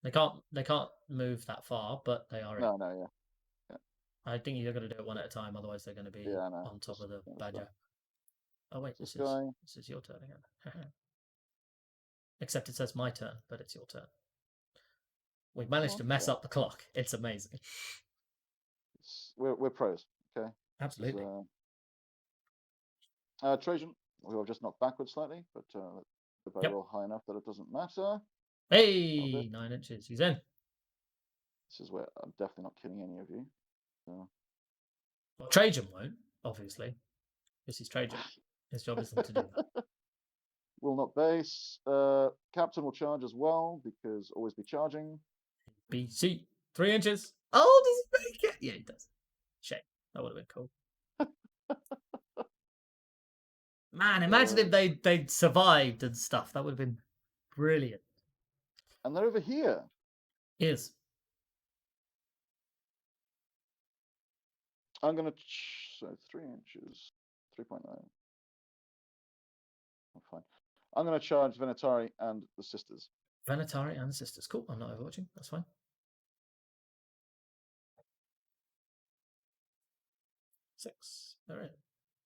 They can't move that far, but they are in. No, yeah. I think you're going to do it one at a time, otherwise they're going to be on top of the badger. Oh wait, this is your turn again. Except it says my turn, but it's your turn. We've managed to mess up the clock. It's amazing. We're pros, okay? Absolutely. Trajan, who I've just knocked backwards slightly, but if I roll high enough that it doesn't matter. Hey, 9 inches. He's in. This is where I'm definitely not killing any of you. So. Well, Trajan won't, obviously. This is Trajan. His job isn't to do that. Will not base. Captain will charge as well, because always be charging. BC. 3 inches. Oh, does he make it? Yeah, he does. Shame. That would have been cool. Man, imagine if they'd survived and stuff. That would have been brilliant. And they're over here. Yes. I'm going to... So 3 inches. 3.9. Fine. I'm going to charge Venetari and the sisters. Venetari and the sisters. Cool. I'm not overwatching. That's fine. Six. They're in.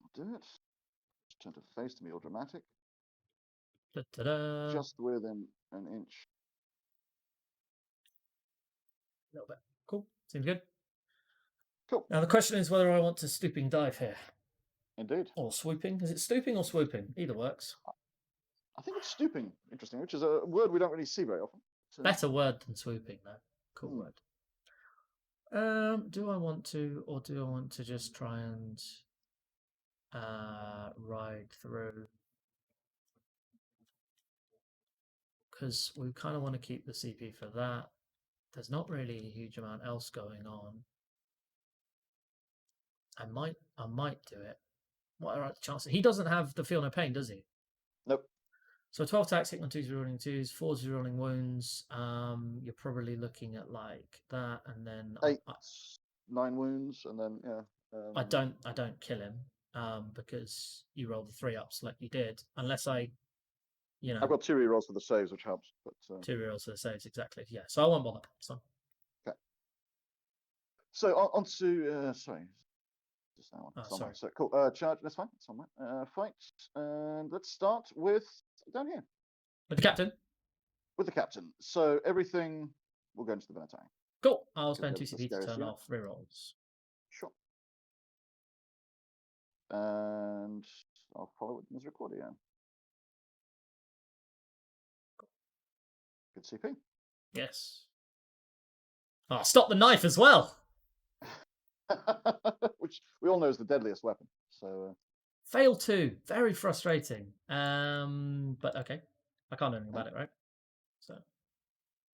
I'll do it. Just turn to face to be all dramatic. Da-da-da. Just within an inch. A little bit. Cool. Seems good. Cool. Now the question is whether I want to stooping dive here. Indeed. Or swooping. Is it stooping or swooping? Either works. I think it's stooping, interesting, which is a word we don't really see very often. So... Better word than swooping, though. Cool word. Do I want to, or do I want to just try and ride through? Because we kind of want to keep the CP for that. There's not really a huge amount else going on. I might do it. What are the chances? He doesn't have the feel no pain, does he? Nope. So 12 attacks, hit on 2s, rerolling 2s, 4s, rerolling wounds. You're probably looking at like that, and then 8, 9 wounds, and then I don't kill him because you roll the 3-ups like you did, unless I, I've got 2 rerolls for the saves, which helps. But 2 rerolls for the saves, exactly. Yeah, so I won't bother. So. Okay. So on to sorry. Just that one. Oh, sorry. So cool. Charge. That's fine. It's on that. Fight. And let's start with down here. With the captain. With the captain. So everything will go into the Venetang. Cool. I'll spend 2 CP to turn off rerolls. Sure. And I'll follow with Misericordia. Good CP. Yes. Oh, stop the knife as well. Which we all know is the deadliest weapon. So fail 2, very frustrating. But okay, I can't do anything about it, right? So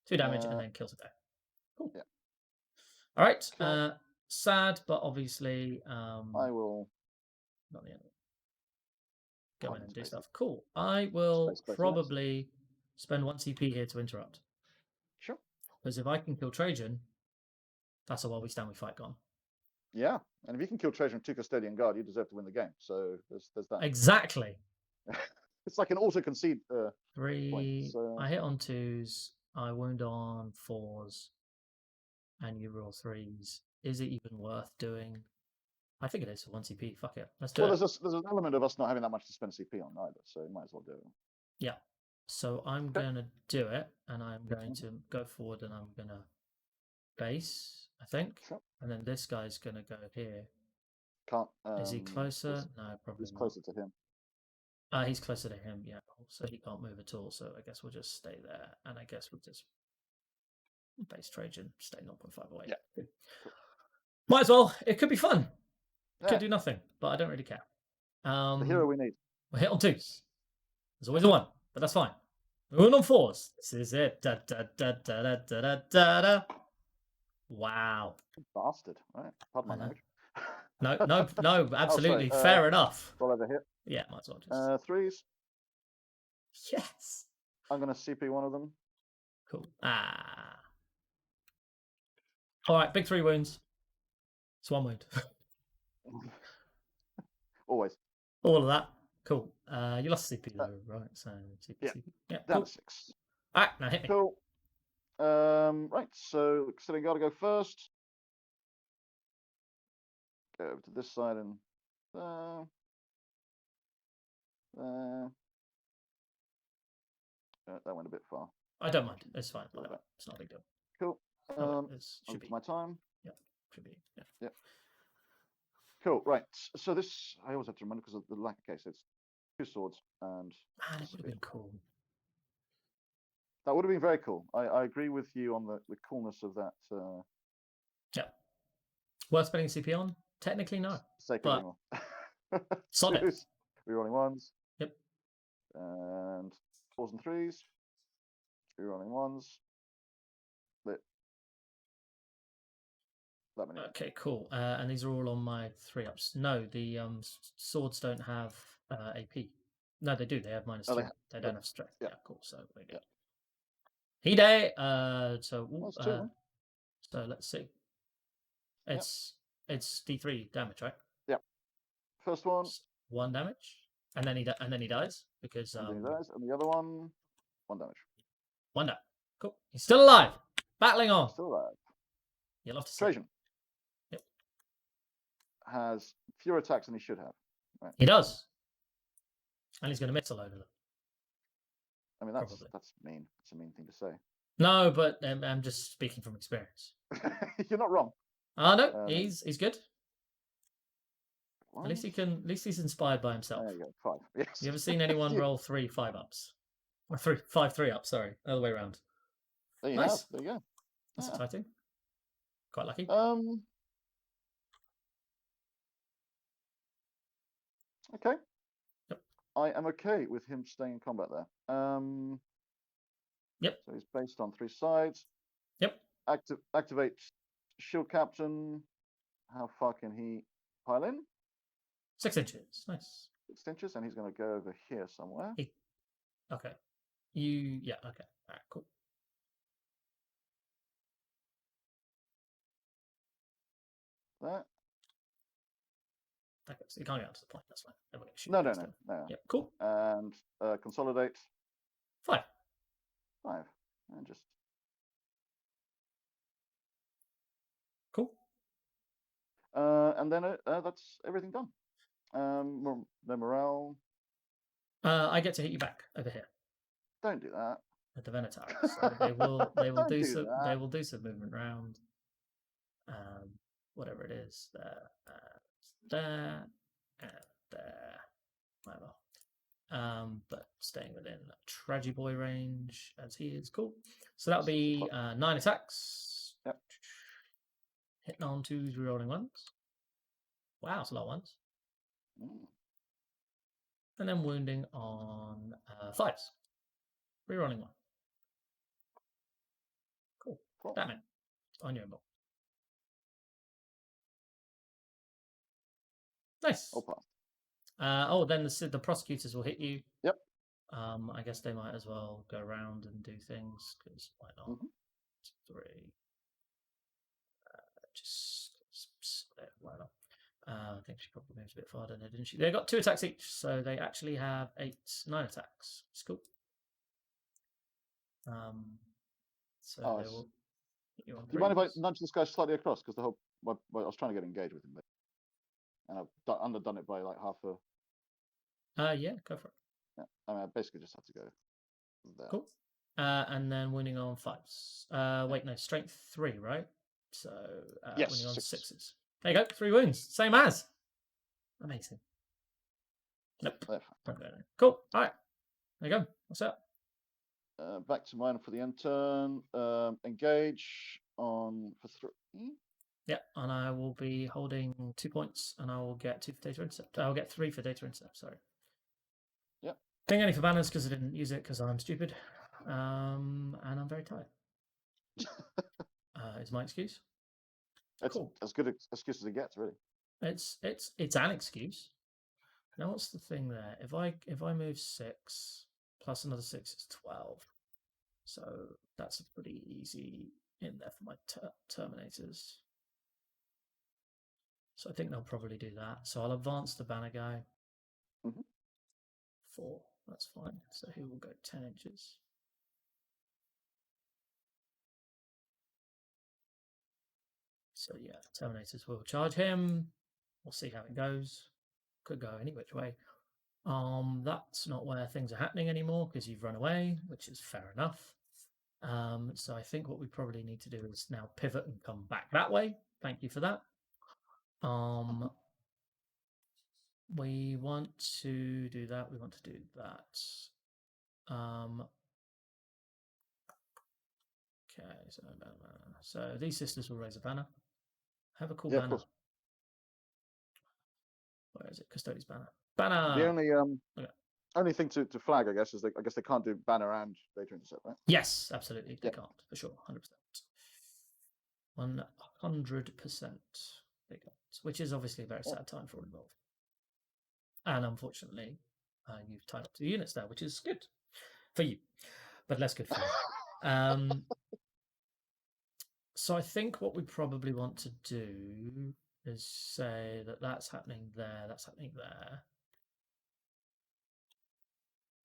2 damage and then kills it there. Cool. Yeah. All right. Cool. Sad, but obviously I will. Not the end. Go in and do stuff. Cool. I will probably spend 1 CP here to interrupt. Sure. Because if I can kill Trajan, that's a while we stand we fight gone. Yeah, and if you can kill Trajan with 2 Custodian Guard, you deserve to win the game. So there's that. Exactly. It's like an auto-concede 3. point, so... I hit on 2s. I wound on 4s. And you roll 3s. Is it even worth doing? I think it is for 1 CP. Fuck it. Let's do it. There's an element of us not having that much to spend CP on either, so you might as well do it. Yeah. So I'm going to do it, and I'm going to go forward, and I'm going to base, I think. Sure. And then this guy's going to go here. Can't. Is he closer? No, probably he's closer to him. He's closer to him, yeah. So he can't move at all, so I guess we'll just stay there. And I guess we'll just base Trajan, stay 0.5 away. Yeah. Cool. Might as well. It could be fun. Could do nothing, but I don't really care. The hero we need. We'll hit on 2s. There's always a 1, but that's fine. We're on 4s. This is it. Da, da, da, da, da, da, da, da. Wow. Bastard. Right. Pardon my language. No, absolutely. Fair enough. Roll over here. Yeah, might as well just. 3s. Yes. I'm going to CP one of them. Cool. All right, big 3 wounds. It's 1 wound. Always. All of that. Cool. You lost CP though, right? So CP. Yeah. CP. Yeah. Down Cool. to 6. All right, now hit me. Cool. Right. So Custodian Guard to go first. Go over to this side and that went a bit far. I don't mind. It's fine. Whatever. It's not a big deal. Cool. Should be my time. Yeah. Should be. Yeah. Yep. Cool. Right. So this I always have to remember because of the lack of case. It's 2 swords and. Man, it would have been cool. That would have been very cool. I agree with you on the coolness of that. Yeah. Worth spending CP on? Technically, no. Sacred but solid. Rerolling 1s. Yep. And 4s and 3s. Rerolling 1s. Lit. That many. Okay, cool. And these are all on my 3-ups. No, the swords don't have AP. No, they do. They have -2. They don't have strength. Yeah, cool. So we're good. Hide. So let's see. It's D3 damage, right? Yeah. First one. 1 damage, and then he dies because. And then he dies, and the other one, 1 damage. 1 damage. Cool. He's still alive. Battling on. Still alive. You'll have to see. Trajan. Yep. Has fewer attacks than he should have. Right. He does. And he's going to miss a load of them. I mean, that's mean. It's a mean thing to say. No, but I'm just speaking from experience. You're not wrong. No, he's good. One? At least he's inspired by himself. There you go. 5. Yes. You ever seen anyone roll 3 5-ups? Or 5 3-ups, sorry. Other way around. There you Nice. have. There you go. That's exciting. Quite lucky. Okay. Yep. I am okay with him staying in combat there. Yep. So he's based on 3 sides. Yep. Activate shield captain. How far can he pile in? 6 inches. Nice. 6 inches, and he's going to go over here somewhere. Okay. Yeah. Okay. All right. Cool. There. Okay, so you can't get up to the point. That's fine. No. Yep. Cool. And consolidate. 5. 5. And just. Cool. And then that's everything done. The morale. I get to hit you back over here. Don't do that. At the Venatari. So they will do some. They will do some movement round. Whatever it is, there, and there, whatever. But staying within Tragiboy range as he is. Cool. So that'll be 9 attacks. Yep. Hitting on 2s, rerolling 1s. Wow, it's a lot of 1s. And then wounding on 5s. Rerolling 1. Cool. Damn it. On your inbox. Nice. Then the prosecutors will hit you. Yep. I guess they might as well go around and do things, because why not? 3. Why not? I think she probably moves a bit farther there, didn't she? They got 2 attacks each, so they actually have 9 attacks. It's cool. So they will hit you on 3s. Do you mind if I nudge this guy slightly across? Because I was trying to get engaged with him, and I've underdone it by like half a. Yeah, go for it. Yeah, I mean, I basically just have to go there. Cool. And then winning on 5s. Wait, no, strength 3, right? So yes, winning on 6. 6s. There you go, 3 wounds, same as. Amazing. Nope. Cool. All right. There you go. What's up? Back to mine for the end turn. Engage on for 3. Yeah, and I will be holding 2 points, and I will get 2 for data intercept. I'll get 3 for data intercept. Sorry. Yep. Ping any for banners because I didn't use it because I'm stupid, and I'm very tired. Is my excuse. It's cool. As good an excuse as it gets, really. It's an excuse. Now what's the thing there? If I move 6 plus another 6 is 12. So that's a pretty easy in there for my Terminators. So I think they'll probably do that. So I'll advance the banner guy. 4. That's fine. So he will go 10 inches. So yeah, Terminators will charge him. We'll see how it goes. Could go any which way. That's not where things are happening anymore because you've run away, which is fair enough. So I think what we probably need to do is now pivot and come back that way. Thank you for that. We want to do that. We want to do that. Okay, so these sisters will raise a banner. Have a cool banner. Where is it? Custodes banner. Banner. The only thing to flag, I guess, is I guess they can't do banner and data intercept, right? Yes, absolutely. They can't, for sure. 100%. 100% they can't, which is obviously a very sad time for all involved. And unfortunately, you've tied up 2 units there, which is good for you, but less good for me. So I think what we probably want to do is say that that's happening there, that's happening there.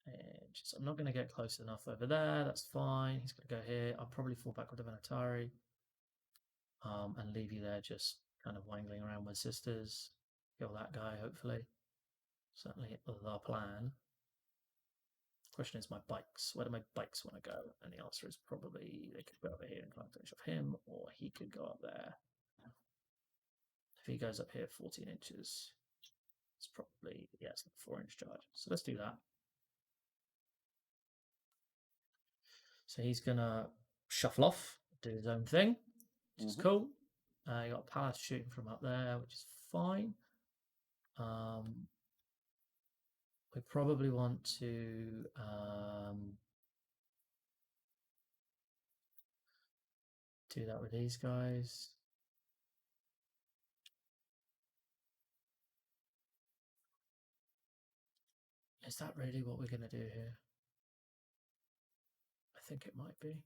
And I'm not going to get close enough over there. That's fine. He's going to go here. I'll probably fall back with the Venatari and leave you there just kind of wangling around with sisters. Kill that guy, hopefully. Certainly the plan. Question is my bikes. Where do my bikes want to go? And the answer is probably they could go over here and try and finish off him, or he could go up there. he goes up here 14 inches, it's probably, yeah, it's like 4-inch charge. So let's do that. So he's gonna shuffle off, do his own thing, which is cool. You got Palace shooting from up there, which is fine. We probably want to do that with these guys. Is that really what we're going to do here? I think it might be.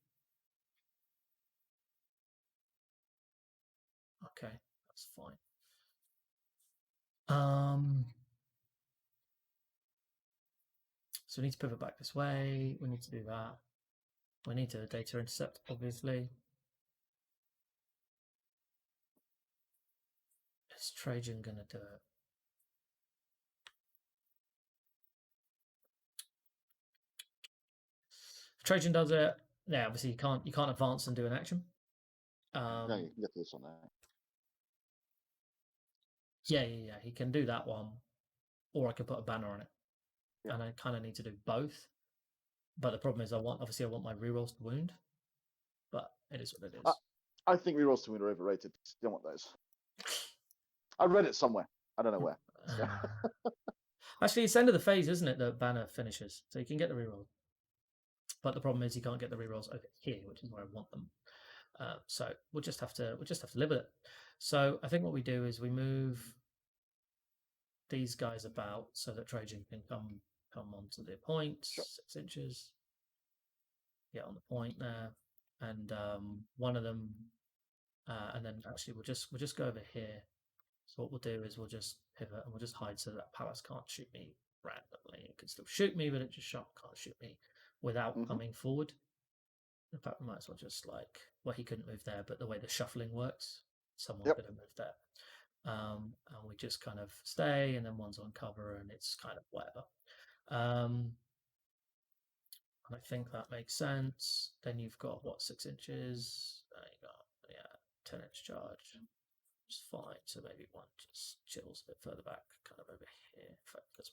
Okay, that's fine. So we need to pivot back this way. We need to do that. We need to data intercept, obviously. Is Trajan going to do it? If Trajan does it, yeah, obviously you can't advance and do an action. No, you can get this on there. Yeah. He can do that one, or I could put a banner on it, and I kind of need to do both. But the problem is, I want my rerolls to wound, but it is what it is. I think rerolls to wound are overrated. Don't want those. I read it somewhere. I don't know where. So. Actually, it's the end of the phase, isn't it? The banner finishes, so you can get the reroll. But the problem is, you can't get the rerolls over here, which is where I want them. So we'll just have to live with it. So I think what we do is we move these guys about so that Trajan can come onto the point, 6 inches. Get on the point there, and one of them, and then actually we'll just go over here. So what we'll do is we'll just pivot and we'll just hide so that Palace can't shoot me randomly. It can still shoot me, but it just can't shoot me without coming forward. In fact, we might as well just he couldn't move there, but the way the shuffling works, someone could have moved there. And we just kind of stay, and then one's on cover, and it's kind of whatever. And I think that makes sense. Then you've got 6 inches? You got 10-inch charge. It's fine. So maybe one just chills a bit further back, kind of over here. In fact, let's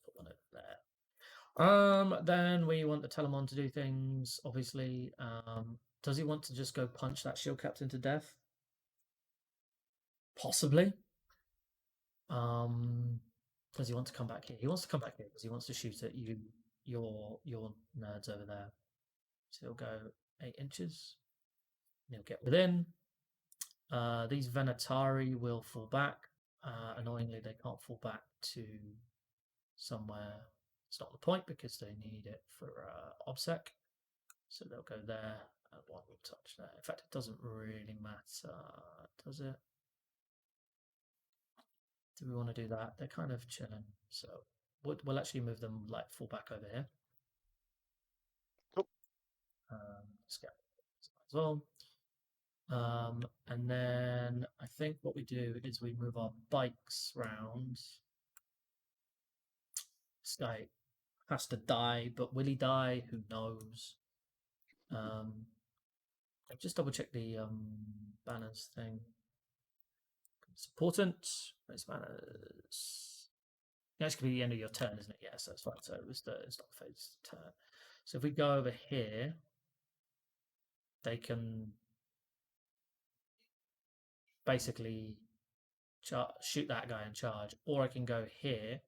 put one over there. Then we want the Telemon to do things. Obviously, does he want to just go punch that shield captain to death? Possibly. Does he want to come back here? He wants to come back here because he wants to shoot at your nerds over there. So he'll go 8 inches. And he'll get within. These Venatari will fall back. Annoyingly, they can't fall back to somewhere. It's not the point because they need it for OBSEC. So they'll go there, and one will touch there. In fact, it doesn't really matter, does it? Do we want to do that? They're kind of chilling. So we'll actually move them fall back over here. Cool. Let's get as well. And then I think what we do is we move our bikes round. This guy has to die, but will he die? Who knows? Just double check the banners thing. It's important. Raise banners. Yeah, it's going to be the end of your turn, isn't it? Yes, that's fine. So it's not the phase turn. So if we go over here, they can basically shoot that guy and charge, or I can go here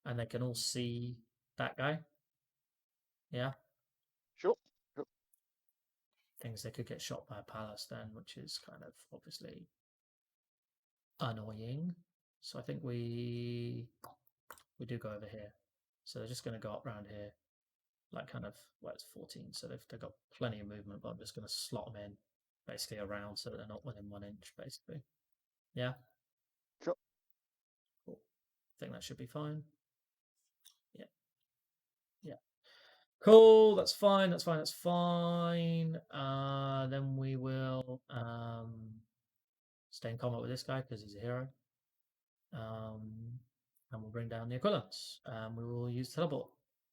and they can all see that guy. Yeah. Sure. Things they could get shot by a Palace then, which is kind of obviously annoying. So I think we do go over here. So they're just going to go up around here, it's 14. So they've got plenty of movement, but I'm just going to slot them in basically around so that they're not within 1 inch, basically. Yeah. Sure. Cool. I think that should be fine. Yeah. Cool. That's fine. Then we will stay in combat with this guy because he's a hero. And we'll bring down the equivalents. We will use teleport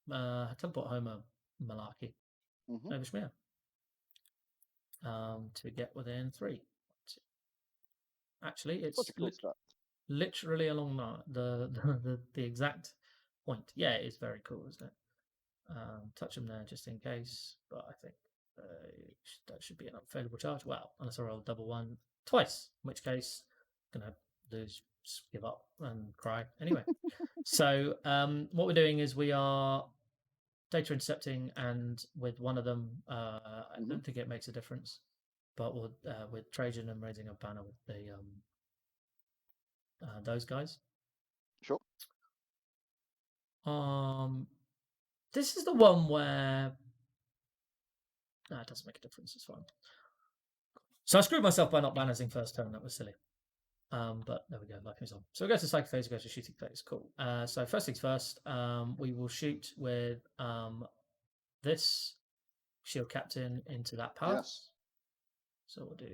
Homer malarkey over Schmear to get within 3. actually. It's Such a cool stat. literally along the exact point. Yeah, it is very cool, isn't it? Touch them there just in case, but I think that should be an unfavorable charge. Wow, unless I roll double one twice, in which case I'm gonna lose, give up, and cry anyway. So what we're doing is we are data intercepting, and with one of them, I don't think it makes a difference, but we'll, with Trajan and raising a banner with the those guys. Sure. This is the one where it doesn't make a difference. It's fine. So I screwed myself by not balancing first turn. That was silly. But there we go. Life moves on. So we go to psychic phase. We go to shooting phase. Cool. So first things first. We will shoot with this shield captain into that path. Yes. So we'll do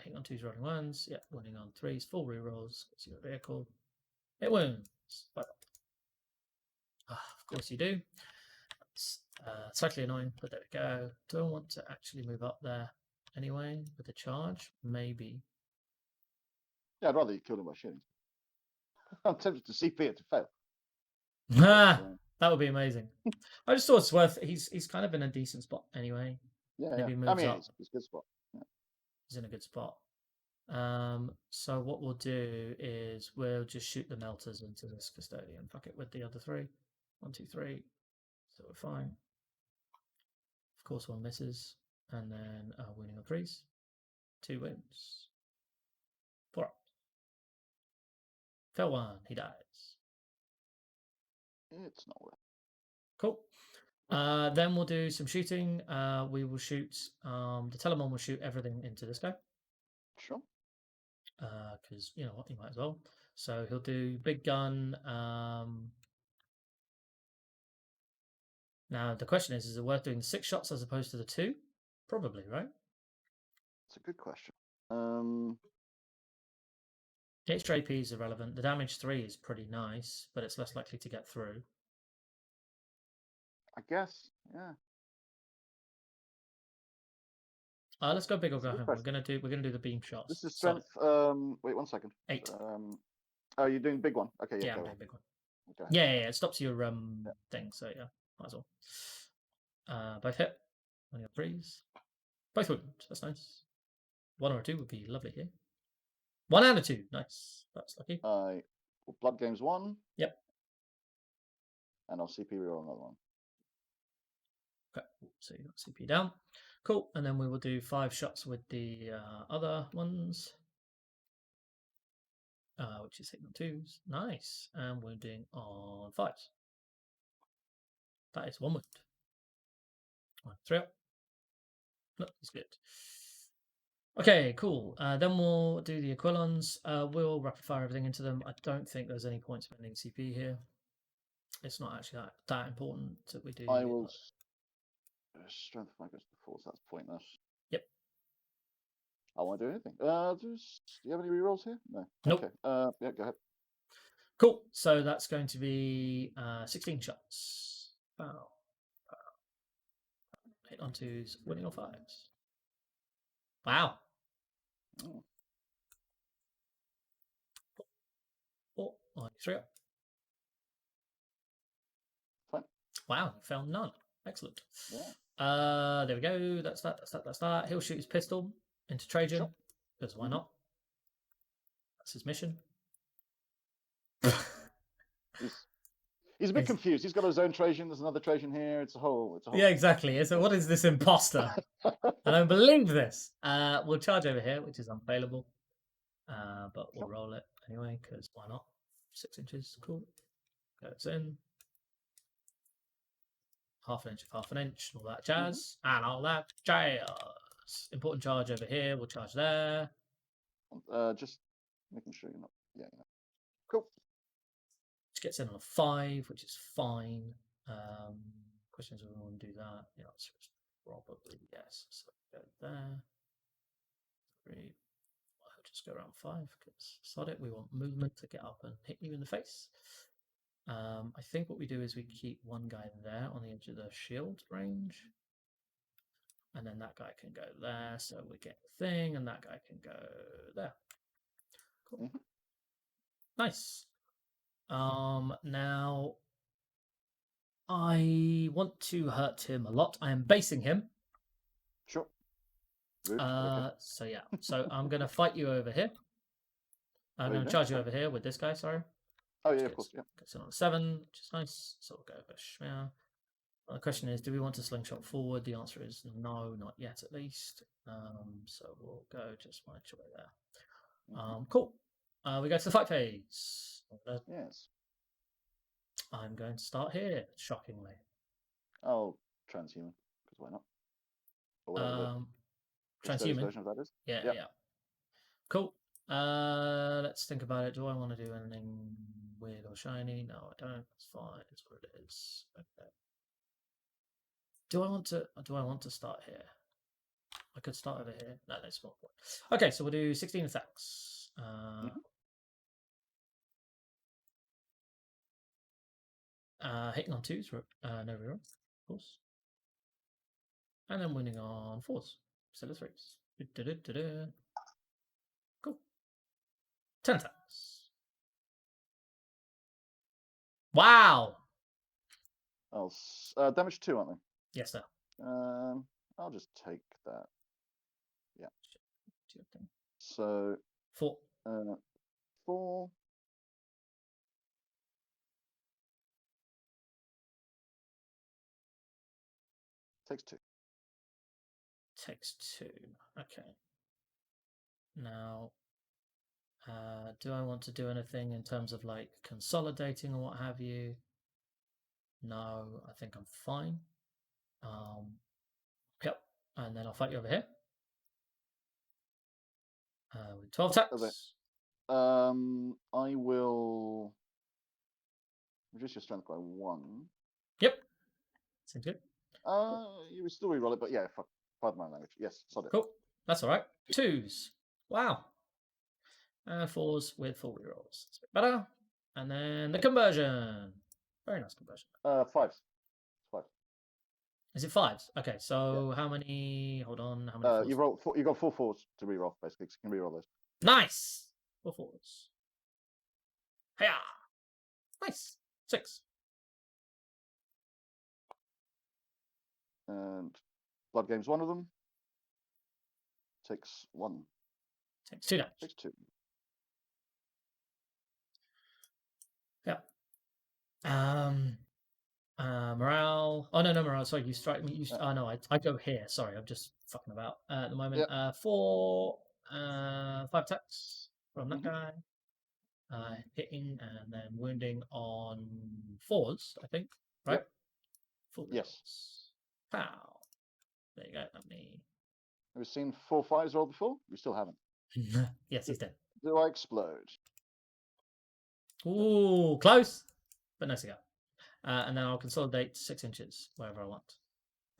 hitting on 2s, rolling 1s. Yeah, winning on 3s. Full rerolls. Gets you a vehicle. It wins. Of course you do. It's slightly annoying, but there we go. Do I want to actually move up there anyway with the charge? Maybe. Yeah, I'd rather you killed him by shooting. I'm tempted to CP it to fail. That would be amazing. I just thought it's worth. He's kind of in a decent spot anyway. Yeah, maybe yeah. Moves I mean, up. it's a good spot. Yeah. He's in a good spot. So what we'll do is we'll just shoot the melters into this custodian. Fuck it with the other 3. 1, 2, 3. So we're fine. Of course, one misses, and then winning on 3s. 2 wins. 4 up. Fell 1. He dies. It's not worth. Cool. Then we'll do some shooting. We will shoot. The Telemon will shoot everything into this guy. Sure. Because you know what, you might as well. So he'll do big gun. Now the question is it worth doing 6 shots as opposed to the 2? Probably, right? It's a good question. The extra AP is irrelevant. The damage 3 is pretty nice, but it's less likely to get through. I guess, yeah. Let's go big or go home. We're gonna do the beam shots. This is strength. Wait 1 second. 8. Oh, you're doing big one. Okay, yeah, I'm doing big one. Okay. Yeah, it stops your thing. So yeah, might as well. Both hit. On your 3s. Both wound. That's nice. 1 or 2 would be lovely here. 1 and a 2. Nice. That's lucky. Blood games 1. Yep. And I'll CP reroll another one. Okay. So you got CP down. Cool. And then we will do 5 shots with the other ones. Which is hitting on 2s. Nice. And wounding on 5s. That is 1 wound. 1, 3 up. No, he's good. Okay, cool. Then we'll do the Aquilons. We'll rapid fire everything into them. I don't think there's any point spending CP here. It's not actually that important that we do. I will strength focus before, so that's pointless. Yep. I won't do anything. Do you have any rerolls here? No. Nope. Okay. Yeah, go ahead. Cool. So that's going to be 16 shots. Wow. Hit on 2s, winning on 5s. Wow. Oh. 4, 1, 3 up. Fine. Wow, you found none. Excellent. Yeah. There we go. That's that. He'll shoot his pistol into Trajan. Because why not? That's his mission. He's a bit confused. He's got his own Trajan. There's another Trajan here. It's a whole. Yeah, exactly. So what is this imposter? I don't believe this. We'll charge over here, which is unfailable. But we'll roll it anyway, because why not? 6 inches. Cool. Goes in. Half an inch, all that jazz. And all that jazz. Important charge over here. We'll charge there. Just making sure you're not. Yeah. Cool. Which gets in on a 5, which is fine. Questions if we want to do that. The answer is probably yes. So go there. 3. I'll just go around 5 because sod it. We want movement to get up and hit you in the face. I think what we do is we keep one guy there on the edge of the shield range. And then that guy can go there. So we get the thing, and that guy can go there. Cool. Nice. Now I want to hurt him a lot. I am basing him. Sure. Rude. Okay. So yeah. So I'm gonna fight you over here. I'm gonna charge you over here with this guy. Sorry. Oh yeah, of course. Yeah. Gets on 7, which is nice. So we'll go over Schmear. Well, the question is, do we want to slingshot forward? The answer is no, not yet at least. So we'll go just march away there. Cool. We go to the fight phase. Yes. I'm going to start here, shockingly. I'll transhuman, because why not? Or whatever the Custodes transhuman version of that is. Yeah. Cool. Let's think about it. Do I want to do anything weird or shiny? No, I don't. It's fine. It's what it is. Okay. Do I want to start here? I could start over here. No, that's not point. Okay, so we'll do 16 attacks. Hitting on 2s, no reroll, of course. And then winning on 4s. Still 3s. Cool. 10 attacks. Wow! I'll damage 2, aren't they? Yes, sir. I'll just take that. Yeah. 2 of them. So 4. 4. Takes 2. Takes 2. Okay. Now, do I want to do anything in terms of like consolidating or what have you? No, I think I'm fine. Yep. And then I'll fight you over here. With 12 attacks. I will reduce your strength by 1. Yep. Seems good. You would still reroll it, but yeah, pardon my language. Yes, solid. Cool. That's all right. 2s. Wow. And 4s with full rerolls. That's a bit better. And then the conversion. Very nice conversion. 5s. 5. Is it 5s? Okay, so how many? Hold on. How many? 4s? You roll. You got 4 4s to reroll, basically. So you can reroll those. Nice. 4 4s. Hiya. Nice. 6. And Blood Game's one of them. Takes 1. Takes 2 damage. Takes 2. Yeah. Morale. Oh no, morale. Sorry, you strike me. Oh no, I go here. Sorry, I'm just fucking about at the moment. 4, 5 attacks from that guy. Hitting and then wounding on 4s, I think. Right? Yep. Full yes. Pow. There you go. Let me. Have you seen 4 5s roll before? We still haven't. Yes, he's dead. Do I explode? Ooh, close, but no cigar. And then I'll consolidate 6 inches wherever I want,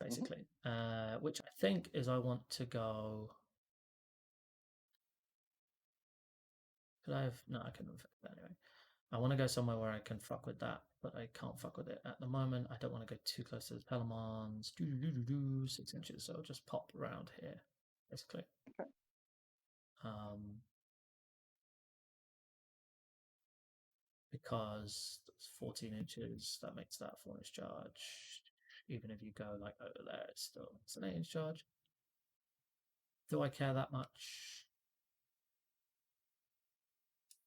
basically. Which I think is I want to go. Could I have? No, I couldn't affect that anyway. I want to go somewhere where I can fuck with that, but I can't fuck with it at the moment. I don't want to go too close to the Pelamons. 6 inches, so I'll just pop around here, basically. Okay. Because that's 14 inches, that makes that 4-inch charge. Even if you go like over there, it's an 8-inch charge. Do I care that much?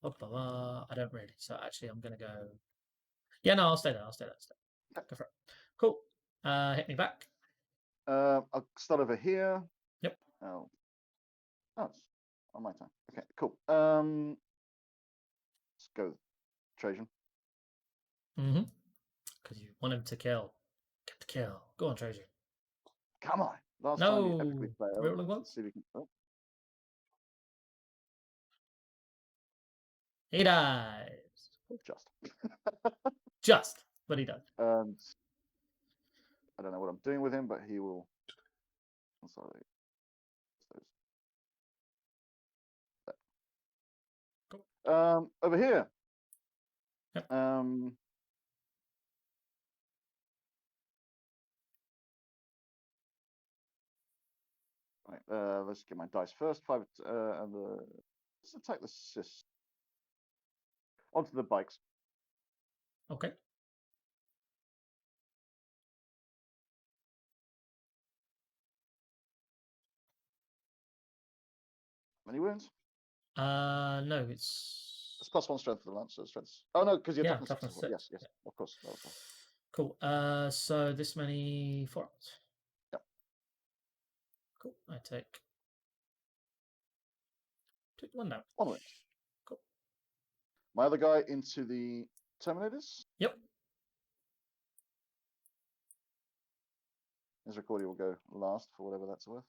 I don't really. So actually, I'm gonna go. Yeah, no, I'll stay there. Okay. Go for it. Cool. Hit me back. I'll start over here. Yep. Oh, it's on my turn. Okay, cool. Let's go, Trajan. Because you want him to kill. Get the kill. Go on, Trajan. Come on. Last time you epically failed. Let's see if we can. Oh. He dies. Just. But he does. And I don't know what I'm doing with him, but he will consolidate those. Cool. Over here. Yep. Right, let's get my dice first. 5 and let's attack the system. onto the bikes. Okay. Any wounds? No, it's +1 strength for the lance, so strength. Oh no, because you're toughness 6 as well. 6. Yes, of course. That was right. Cool. So this many 4 ups. Yep. Cool. I take 1 down. 1 wound. Cool. My other guy into the Terminators. Yep. His Recordia will go last for whatever that's worth.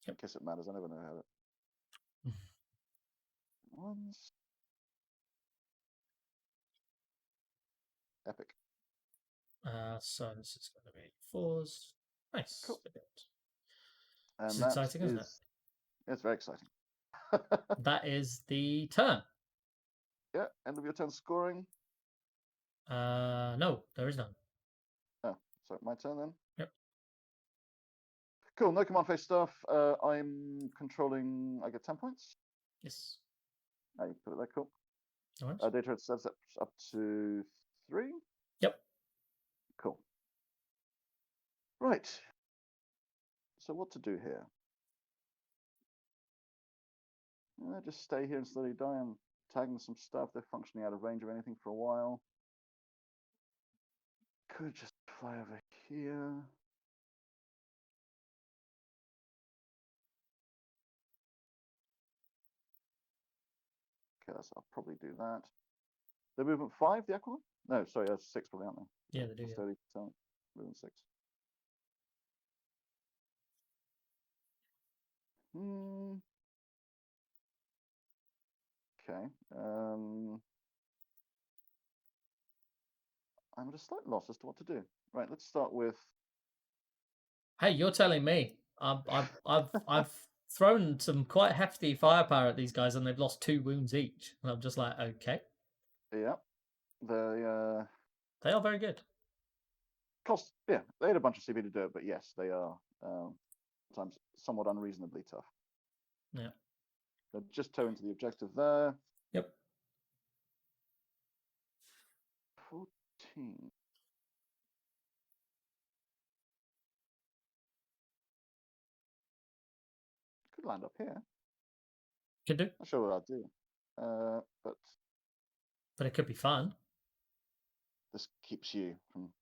Yep. In case it matters, I never know how it. Ones. Epic. So this is going to be 4s. Nice. Cool. And It's exciting, isn't it? It's very exciting. That is the turn. Yeah, end of your turn scoring. No, there is none. Oh, so my turn then? Yep. Cool, no command phase stuff. I'm controlling, I get 10 points. Yes. You put it there, cool. All right. Data it sets up to 3. Yep. Cool. Right. So what to do here? Just stay here and slowly die. I'm tagging some stuff. They're functioning out of range of anything for a while. Could just fly over here. Okay, I'll probably do that. The movement 5, the Aquaman? No, sorry, that's 6 probably, aren't they? Yeah, they do. 30, so movement 6. Okay. I'm at a slight loss as to what to do. Right, let's start with. Hey, you're telling me. I've thrown some quite hefty firepower at these guys, and they've lost 2 wounds each. And I'm just like, okay. Yeah, they are very good. Cost, yeah, they had a bunch of CB to do it, but yes, they are sometimes somewhat unreasonably tough. Yeah. So just toe into the objective there. Yep. 14. Could land up here. Could do. Not sure what I'll do. But it could be fun. This keeps you from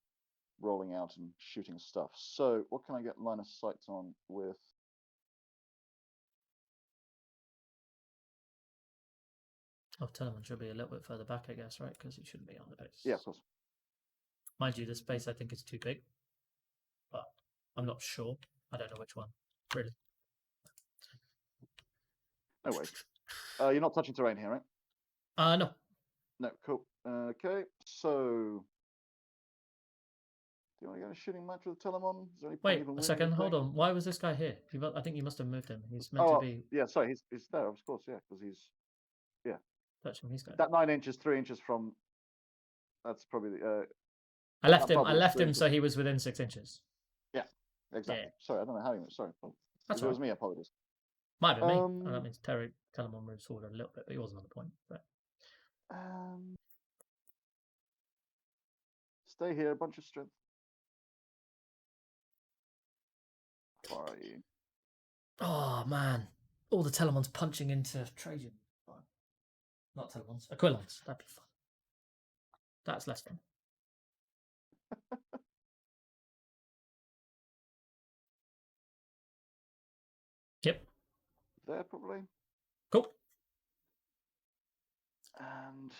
rolling out and shooting stuff. So what can I get line of sight on with? Oh, Telemann should be a little bit further back, I guess, right? Because he shouldn't be on the base. Yeah, of course. Mind you, this base I think is too big. But I'm not sure. I don't know which one, really. No worries. You're not touching terrain here, right? No. No, cool. Okay, so do you want to get a shooting match with Telemon? Is there any point Wait even a second. winning Hold on. Why was this guy here? I think you must have moved him. He's meant to be. Yeah, sorry, he's there, of course, yeah, because he's Touching his guy. that 9 inches, 3 inches from. That's probably the. I left him so he was within 6 inches. Yeah, exactly. Yeah. Sorry, I don't know how you. Sorry, that's if it was me. Apologies. Might have been me. That means Telemon moves forward a little bit, but he wasn't on the point. But... Stay here, a bunch of strength. How far are you? Oh man, all the Telemons punching into Trajan. Not Telemons, Aquilons. That'd be fun. That's less fun. Yep. There probably. Cool. And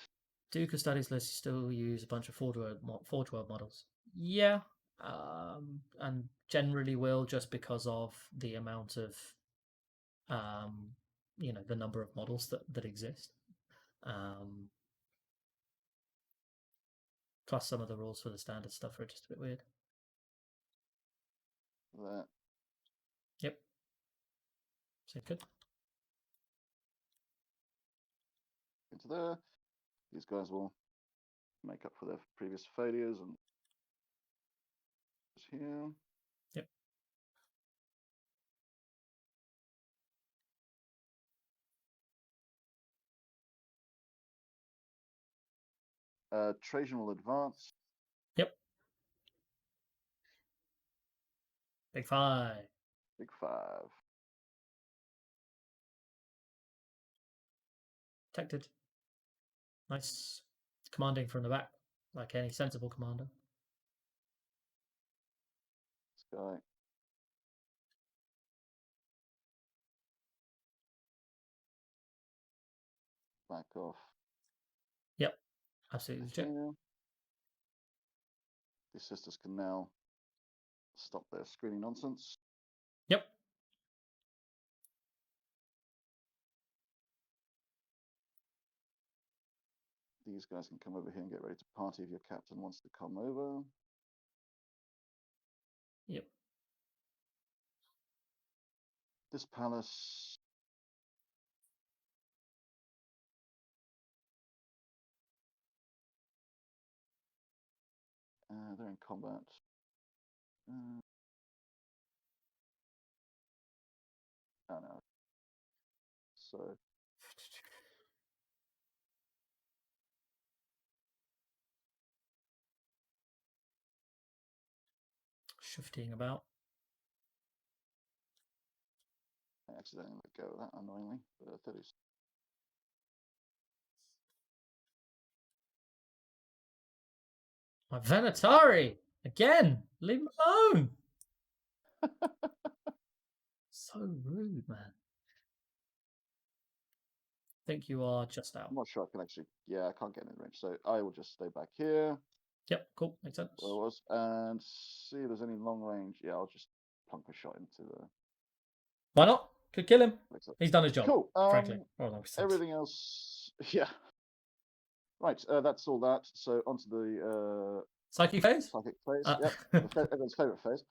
do Custodes lists still use a bunch of Forge World models? Yeah. And generally will, just because of the amount of the number of models that exist. Plus some of the rules for the standard stuff are just a bit weird. There. Yep. So good. Into there. These guys will make up for their previous failures and here. Yep. Trajan will advance. Yep. Big 5. Big 5. Protected. Nice. Commanding from the back, like any sensible commander. This guy. Back off. Yep. Absolutely legit. These sisters can now stop their screening nonsense. Yep. These guys can come over here and get ready to party if your captain wants to come over. Yep. This palace. They're in combat. Oh no. So. Shifting about. I accidentally let go of that annoyingly. But 30. My Venatari! Again! Leave him alone! So rude, man. I think you are just out. I'm not sure I can actually. Yeah, I can't get in range. So I will just stay back here. Yep, cool. Makes sense. Where I was. And see if there's any long range. Yeah, I'll just plunk a shot into the. Why not? Could kill him. He's done his job. Cool. Frankly. Everything else. Yeah. Right. That's all that. So onto the. Psychic phase? Psychic phase. Yep. Everyone's favourite phase.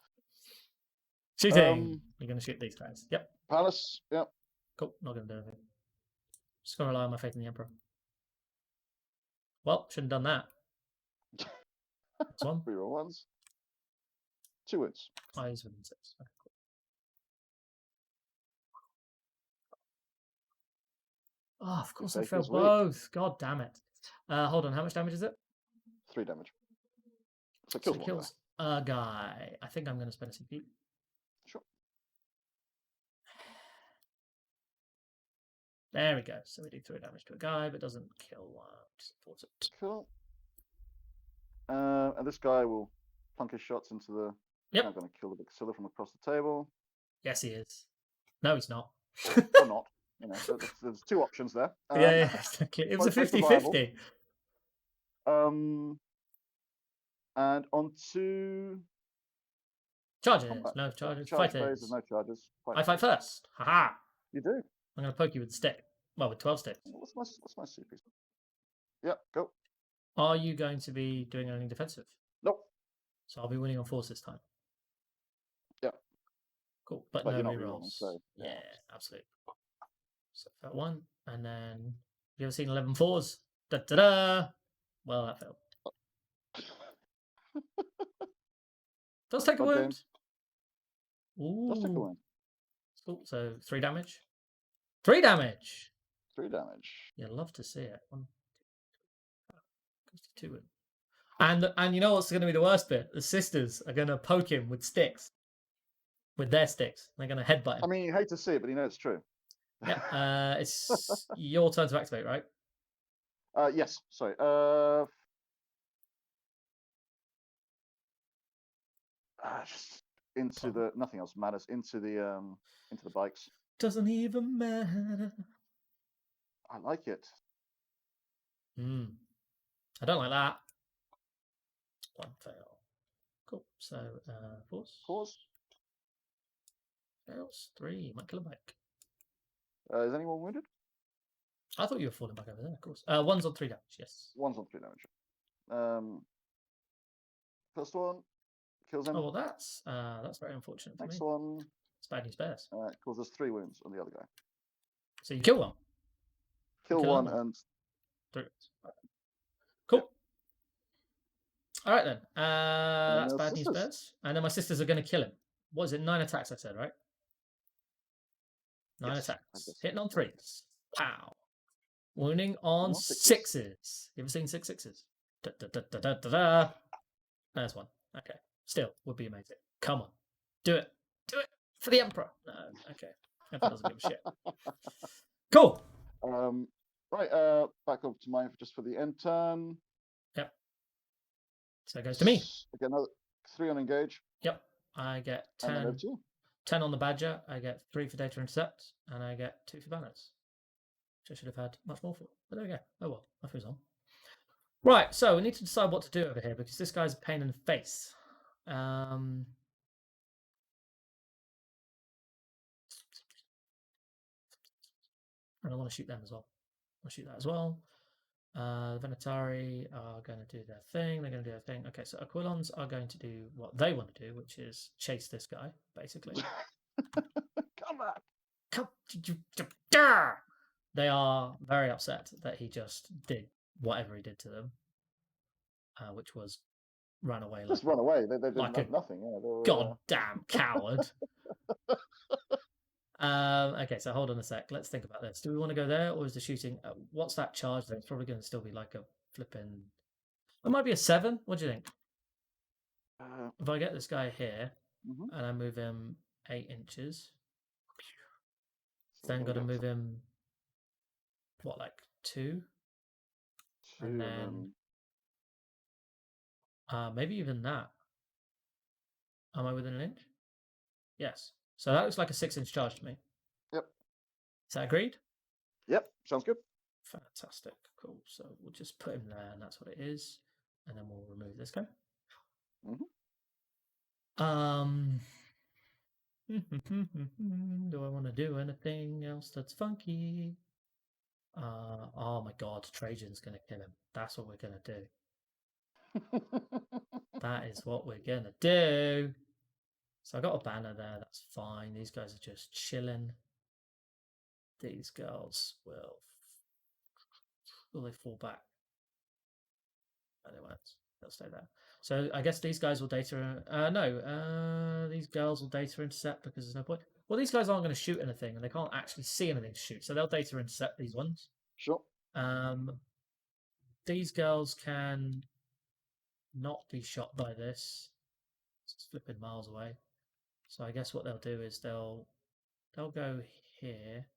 Shooting. You're going to shoot these guys. Yep. Palace. Yep. Cool. Not going to do anything. Just going to rely on my faith in the Emperor. Well, shouldn't have done that. That's one. 3 roll ones. 2 wins. Eyes within 6. Okay, cool. Oh, of course I failed both. God damn it. Hold on. How much damage is it? 3 damage. So it kills a guy. I think I'm going to spend a CP. Sure. There we go. So we do 3 damage to a guy, but doesn't kill one. Supports it. Cool. And this guy will plunk his shots into the. Yep. I'm going to kill the big Scylla from across the table. Yes, he is. No, he's not. Or not. You know, so there's 2 options there. Yeah, exactly. It was a 50-50. And on to charges. Combat. No charges. Charge Fighters. phases, no charges. I fight first. Haha. You do. I'm going to poke you with a stick. Well, with 12 sticks. What's my CP? Yeah, go. Are you going to be doing anything defensive? Nope. So I'll be winning on force this time. Yeah. Cool. But no rerolls. So, yeah, absolutely. So that one. And then, you ever seen 11 4s? Da-da-da! Well, that failed. Does take a wound. Ooh. Does take a wound. Cool. So 3 damage. 3 damage! 3 damage. You'd love to see it. 1, 2, 2. And you know what's going to be the worst bit? The sisters are going to poke him with sticks. With their sticks. They're going to headbutt him. I mean, you hate to see it, but you know it's true. Yeah. It's your turn to activate, right? Yes. Sorry. Just into the. Nothing else matters. Into the bikes. Doesn't even matter. I like it. I don't like that. 1 fail. Cool. So, force. Pause. Fails. 3. Might kill a bike. Is anyone wounded? I thought you were falling back over there, of course. 1's on 3 damage, yes. 1's on 3 damage. First one kills him. Oh, well, that's very unfortunate for Next me. one. It's bad news bears. Causes 3 wounds on the other guy. So you kill one. Kill one and 3. Cool. Yep. All right then. That's bad news bears. And then my sisters are going to kill him. What is it? 9 attacks, I said, right? 9 attacks. Hitting on 3s. Pow. Wounding on 6s. You ever seen 6 6s? There's one. Okay. Still, would be amazing. Come on. Do it. Do it for the Emperor. No, okay. Emperor doesn't give a shit. Cool. Right, back over to mine just for the end turn. Yep. So it goes to me. I get another 3 on engage. Yep. I get 10. And then over to you. 10 on the Badger. I get 3 for data intercept, and I get 2 for balance. Which I should have had much more for. But there we go. Oh well, life goes on. Right, so we need to decide what to do over here because this guy's a pain in the face. I don't want to shoot them as well. I'll shoot that as well. The Venatari are going to do their thing. They're going to do their thing. Okay, so Aquilons are going to do what they want to do, which is chase this guy, basically. Come on. Come. They are very upset that he just did whatever he did to them, which was run away. Just run away. They did like nothing. Yeah, they were, goddamn coward. Okay, so hold on a sec. Let's think about this. Do we want to go there, or is the shooting? What's that charge? Then it's probably going to still be like a flipping. It might be a 7. What do you think? If I get this guy here and I move him 8 inches, then got to move him. What, like 2? And then maybe even that. Am I within an inch? Yes. So that looks like a 6-inch charge to me. Yep. Is that agreed? Yep. Sounds good. Fantastic. Cool. So we'll just put him there, and that's what it is. And then we'll remove this guy. Do I want to do anything else that's funky? Oh my god, Trajan's going to kill him. That's what we're going to do. That is what we're going to do. So I got a banner there. That's fine. These guys are just chilling. These girls will they fall back? No, they won't. They'll stay there. So I guess these guys will data. These girls will data intercept because there's no point. Well, these guys aren't going to shoot anything, and they can't actually see anything to shoot, so they'll data intercept these ones. Sure. These girls can not be shot by this. It's flipping miles away. So I guess what they'll do is they'll go here,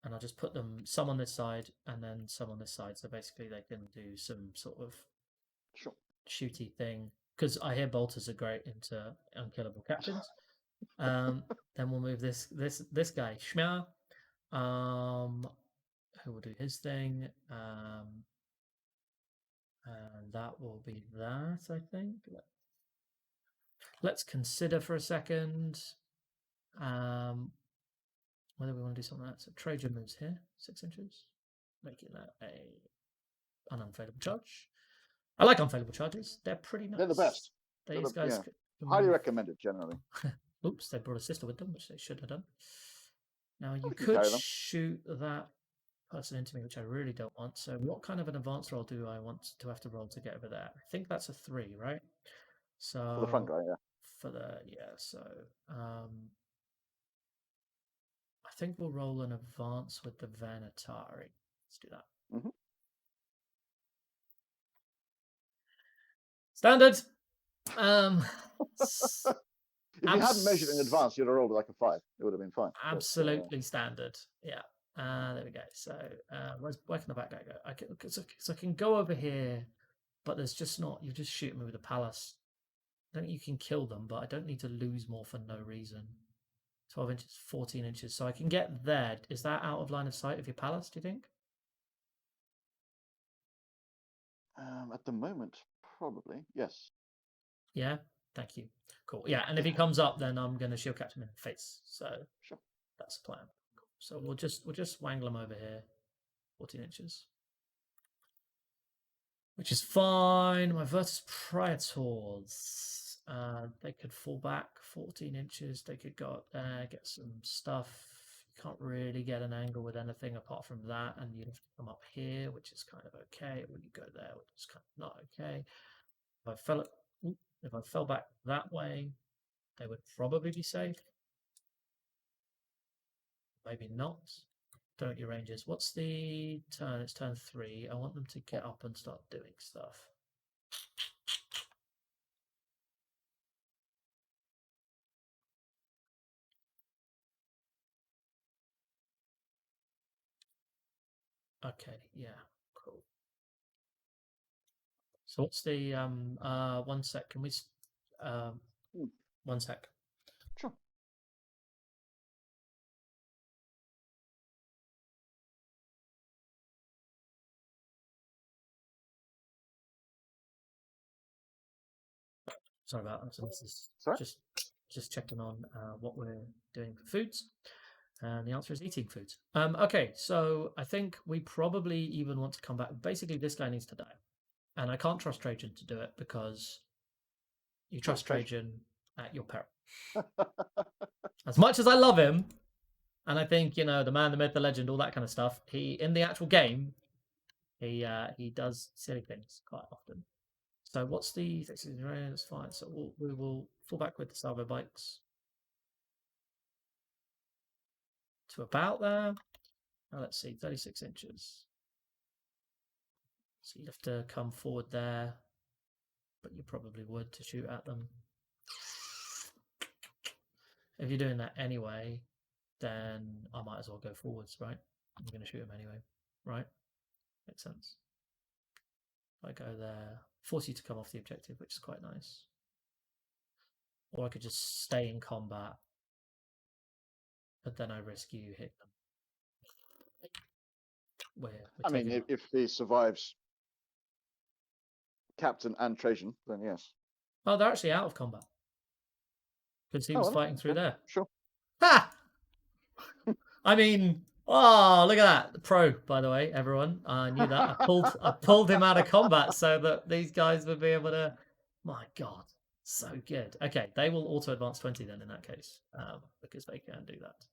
and I'll just put them some on this side and then some on this side. So basically, they can do some sort of shooty thing. Because I hear bolters are great into unkillable captains. Then we'll move this guy, Shmya, who will do his thing. And that will be that, I think. Let's consider for a second whether we want to do something like that. So Trajan moves here, 6 inches, making that an unfailable charge. I like unfailable charges. They're pretty nice. They're the best. These guys highly recommended generally. Oops, they brought a sister with them, which they should have done. Now you could shoot that person into me, which I really don't want. So what kind of an advance roll do I want to have to roll to get over there? I think that's a 3, right? So for the front guy, yeah. So I think we'll roll an advance with the Venatari. Let's do that. Standard. If you hadn't measured in advance, you'd have rolled like a 5. It would have been fine. Absolutely standard. Yeah. There we go. So where can the back guy go? I can go over here, but there's just not. You just shoot me with a palace. I don't think you can kill them, but I don't need to lose more for no reason. 12 inches, 14 inches. So I can get there. Is that out of line of sight of your palace, do you think? At the moment, probably. Yes. Yeah? Thank you. Cool. Yeah, and if he comes up, then I'm going to shield captain him in the face. So that's the plan. Cool. So we'll just wangle him over here. 14 inches. Which is fine. My Virtus Praetors, they could fall back 14 inches. They could go up there, get some stuff. You can't really get an angle with anything apart from that. And you'd have to come up here, which is kind of okay. When you go there, which is kind of not okay. If I fell back that way, they would probably be safe. Maybe not. Don't your Rangers. What's the turn? It's turn 3. I want them to get up and start doing stuff. Okay, yeah, cool. So what's the 1 sec? Can we 1 sec? Sure. Sorry about that. So this is Sorry? just checking on what we're doing for foods. And the answer is eating foods. Okay, so I think we probably even want to come back. Basically, this guy needs to die. And I can't trust Trajan to do it because you trust Trajan at your peril. As much as I love him, and I think, you know, the man, the myth, the legend, all that kind of stuff, he, in the actual game, he does silly things quite often. So what's the... That's fine. So we will fall back with the salvo bikes to about there. Now let's see, 36 inches. So you'd have to come forward there, but you probably would to shoot at them. If you're doing that anyway, then I might as well go forwards, right? I'm going to shoot him anyway, right? Makes sense. I go there, force you to come off the objective, which is quite nice. Or I could just stay in combat, but then I risk you hitting them. I mean, if he survives Captain and Trajan, then yes. Oh, they're actually out of combat because he was fighting through there. Sure. Ha! I mean, oh, look at that. The pro, by the way, everyone. I knew that. I pulled him out of combat so that these guys would be able to... My God, so good. Okay, they will auto-advance 20 then in that case, because they can do that.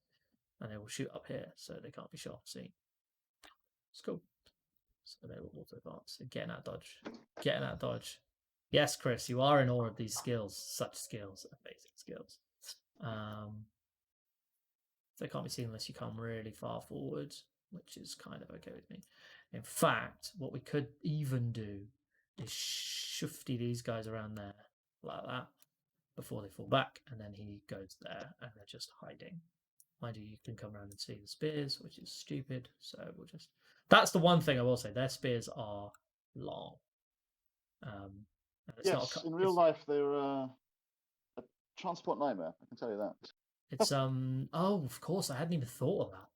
And they will shoot up here, so they can't be shot. See? It's cool. So they will auto-advance. Getting out dodge. Getting out dodge. Yes, Chris, you are in awe of these skills. Such skills. Amazing skills. They can't be seen unless you come really far forward, which is kind of okay with me. In fact, what we could even do is shifty these guys around there like that before they fall back, and then he goes there and they're just hiding. Mind you, you can come around and see the spears, which is stupid, so we'll just... That's the one thing I will say, their spears are long. Yes, in real life they're a transport nightmare, I can tell you that. It's oh, of course, I hadn't even thought of that.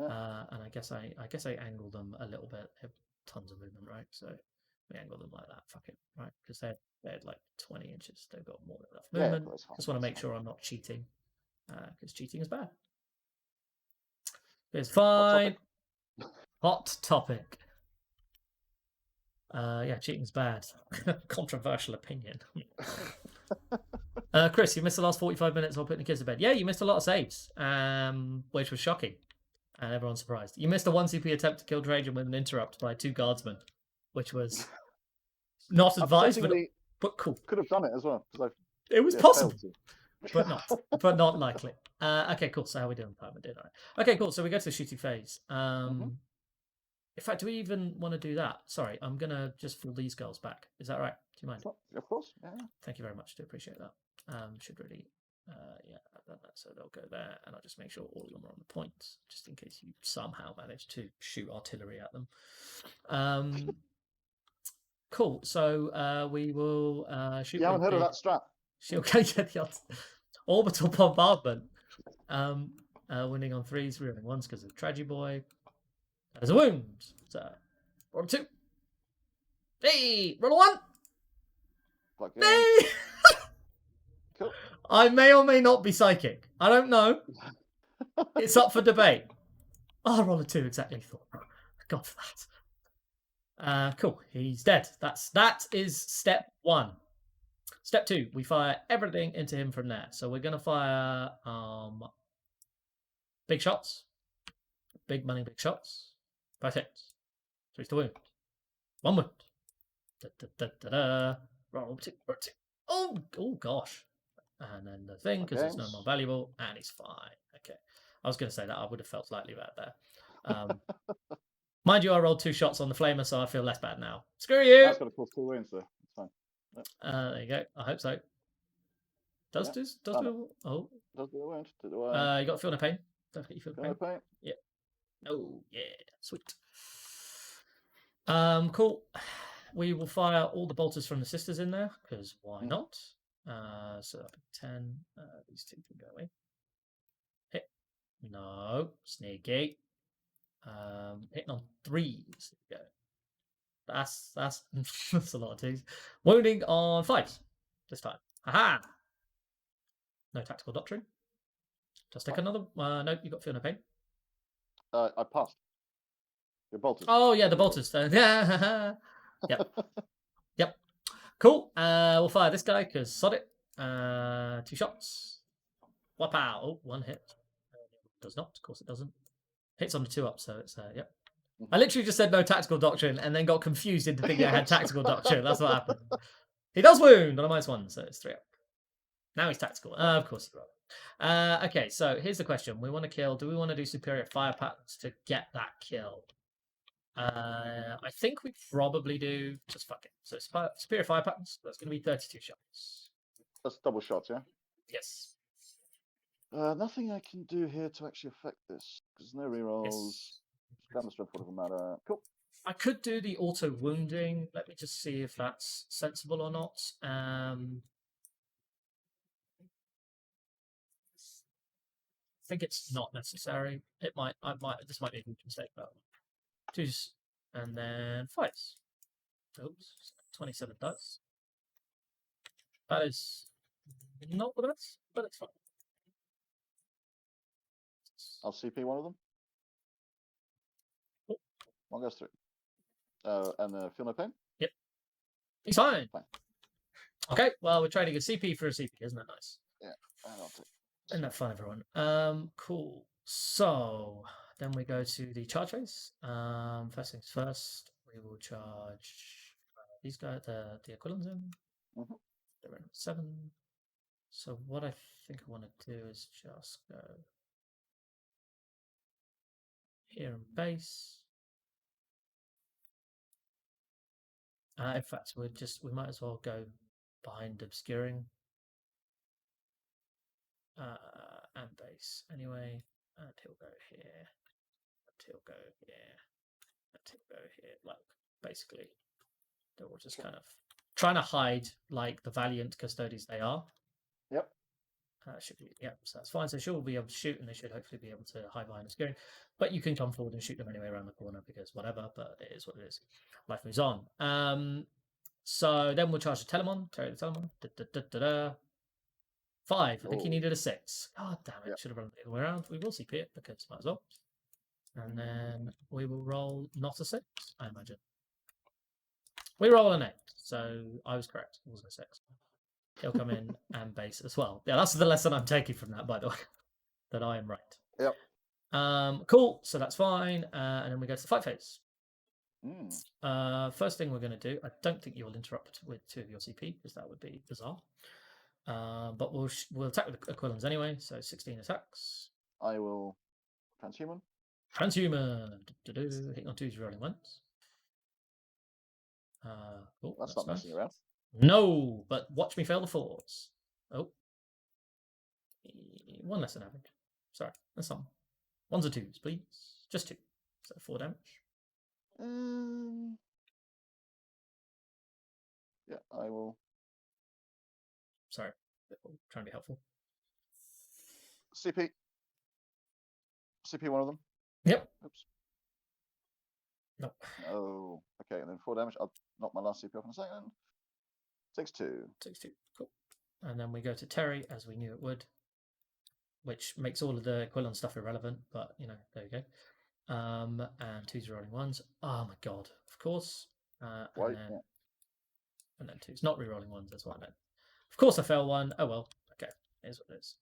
Yeah. And I guess I angled them a little bit. They have tons of movement, right? So we angled them like that. Fuck it, right? Because they had like 20 inches. They've got more than enough movement. Yeah, just want to make sure I'm not cheating, because cheating is bad. It's fine. Hot topic. Yeah, cheating's bad. Controversial opinion. Chris, you missed the last 45 minutes while putting the kids to bed. Yeah, you missed a lot of saves, which was shocking. And everyone's surprised. You missed a 1 CP attempt to kill Trajan with an interrupt by 2 guardsmen, which was not advised, but cool. Could have done it as well. It was possible, but not likely. Okay, cool. So how are we doing? We're doing all right. Okay, cool. So we go to the shooting phase. In fact, do we even want to do that? Sorry, I'm going to just fill these girls back. Is that right? Do you mind? Of course, yeah. Thank you very much. Do appreciate that. Should really, yeah, so they'll go there, and I'll just make sure all of them are on the points, just in case you somehow manage to shoot artillery at them. Cool. So we will shoot. You haven't heard of that strat? She'll go get the orbital bombardment. Winning on 3s, reeling 1s because of Tragedy Boy. There's a wound. So, roll 2. Hey, roll 1. Hey! Cool. I may or may not be psychic. I don't know. It's up for debate. Oh, roll a 2, exactly. God for that. Cool. He's dead. That is step 1. Step 2, we fire everything into him from there. So we're gonna fire big shots. Big money, big shots. 5 hits. 3 to wound. 1 wound. Roll 2. Oh gosh. And then the thing, because it's no more valuable, and he's fine. Okay. I was going to say that I would have felt slightly bad there. Mind you, I rolled 2 shots on the flamer, so I feel less bad now. Screw you! That's got to cause 2 wounds, though. It's fine. Yep. There you go. I hope so. Does Yep. do? Oh. Does do a wound. Do I? You got feel no pain. Don't forget you feel no pain. Yeah. Oh yeah, sweet. Cool. We will fire all the bolters from the sisters in there because why not? So that'll be 10. These 2 can go away. Hit. No, sneaky. Hitting on 3s. There you go. That's that's a lot of 2s. Wounding on 5s this time. Haha. No tactical doctrine. Just take another. No, you got feel no pain. I passed. Your bolters. Oh yeah, the bolters. Yeah. Yep. Yep. Cool. We'll fire this guy because sod it. 2 shots. Wapow. Oh, 1 hit. Does not. Of course it doesn't. Hits on the 2 up, so it's yep. I literally just said no tactical doctrine and then got confused into thinking I had tactical doctrine. That's what happened. He does wound on a -1, so it's 3 up. Now he's tactical. Of course he will. Okay, so here's the question. We want to kill. Do we want to do superior fire patterns to get that kill? I think we probably do. Just fuck it. So superior fire patterns. That's going to be 32 shots. That's double shots, yeah? Yes. Nothing I can do here to actually affect this. Because no rerolls. Yes. Damage strength doesn't matter. Cool. I could do the auto wounding. Let me just see if that's sensible or not. I think it's not necessary. This might be a huge mistake though. 2s and then 5s. Oops, 27 dice. That is not the best, but it's fine. I'll CP one of them. Oh. One goes through. And feel no pain? Yep. He's fine. Fine. Okay, well, we're trading a CP for a CP, isn't that nice? Yeah, I'll take. Isn't that fun, everyone? Cool. So then we go to the charge phase. First things first, we will charge these guys, the equivalents in. They're in 7. So what I think I want to do is just go here in base. In fact, we might as well go behind obscuring and base anyway, and he'll go here, and he'll go here, and he'll go here. Like basically, they're all just kind of trying to hide like the valiant Custodes they are. Yep. Should be, yep, so that's fine. So she'll be able to shoot, and they should hopefully be able to hide behind obscuring. But you can come forward and shoot them anyway around the corner because whatever. But it is what it is. Life moves on. So then we'll charge the Telemon. Terry the Telemon. 5. I think he needed a 6. God damn it! Yep. Should have run the other way around. We will CP it because might as well. And then we will roll not a 6, I imagine. We roll an 8, so I was correct. It wasn't a 6. He'll come in and base as well. Yeah, that's the lesson I'm taking from that, by the way. That I am right. Yep. Cool. So that's fine. And then we go to the fight phase. Mm. First thing we're going to do, I don't think you'll interrupt with 2 of your CP because that would be bizarre. But we'll attack with the equivalents anyway. So 16 attacks. I will transhuman. Transhuman. Hitting on 2s, rolling 1s. Cool, that's not messing around. No, but watch me fail the 4s. Oh. 1 less than average. Sorry, that's some. 1s or 2s, please. Just 2. So 4 damage. Yeah, I will. Sorry, trying to be helpful. CP one of them. Yep. Oops. No. Oh, okay, and then 4 damage. I'll knock my last CP off in a second. 6-2. 6-2. Cool. And then we go to Terry, as we knew it would, which makes all of the equivalent stuff irrelevant, but, you know, there you go. And 2s rolling 1s. Oh, my God. Of course. Right, and then 2s. Not re-rolling 1s, that's what I meant. Of course I fail 1. Oh, well. Okay. Here's what it is.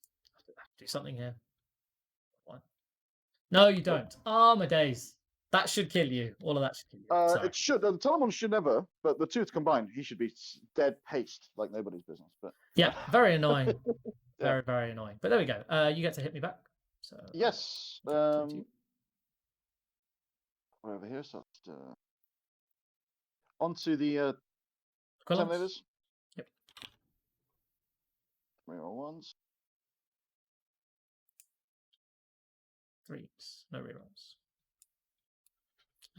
I have to do something here. 1. No, you don't. Oh, my days. That should kill you. All of that should kill you. It should. The Telemon should never, but the 2 combined, he should be dead paced like nobody's business. But yeah, very annoying. Very, very annoying. But there we go. You get to hit me back. So yes. we're over here, so onto the Terminators. Yep. Reroll ones. 3s, no rerolls.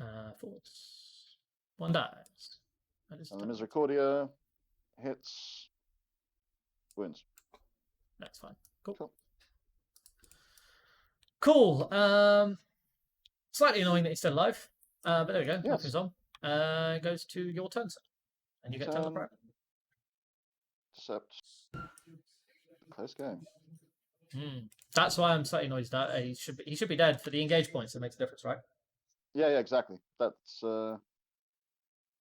4s, 1 dies. That is And the done. Misericordia hits, wounds. That's fine. Cool. Cool. Cool. Slightly annoying that he's still alive. But there we go. Yes. Nothing's on. Goes to your turn, sir. And you get 10 private. Except close game. That's why I'm slightly annoyed that he should be dead for the engage points. That makes a difference, right? Yeah, exactly. That's Oh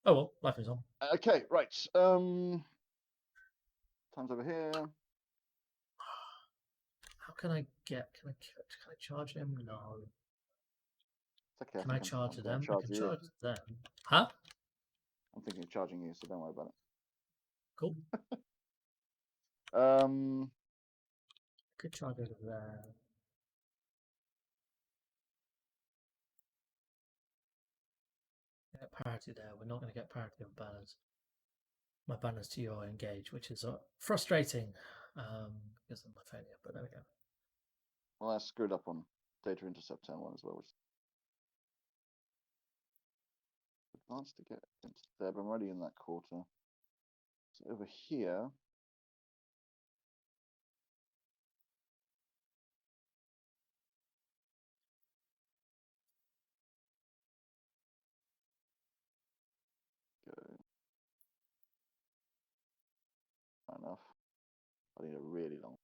well, life is on. okay, right. Time's over here. How can I get? Can I charge him? No. It's okay. Can I charge them? I can you. charge them. Huh? I'm thinking of charging you, so don't worry about it. Cool. Could charge over there. Get parity there. We're not going to get parity on banners. My banners to your engage, which is frustrating because of my failure. But there we go. Well, I screwed up on data intercept turn 1 as well, which advanced to get into there, but I'm already in that quarter. So over here. Go. Enough. I need a really long.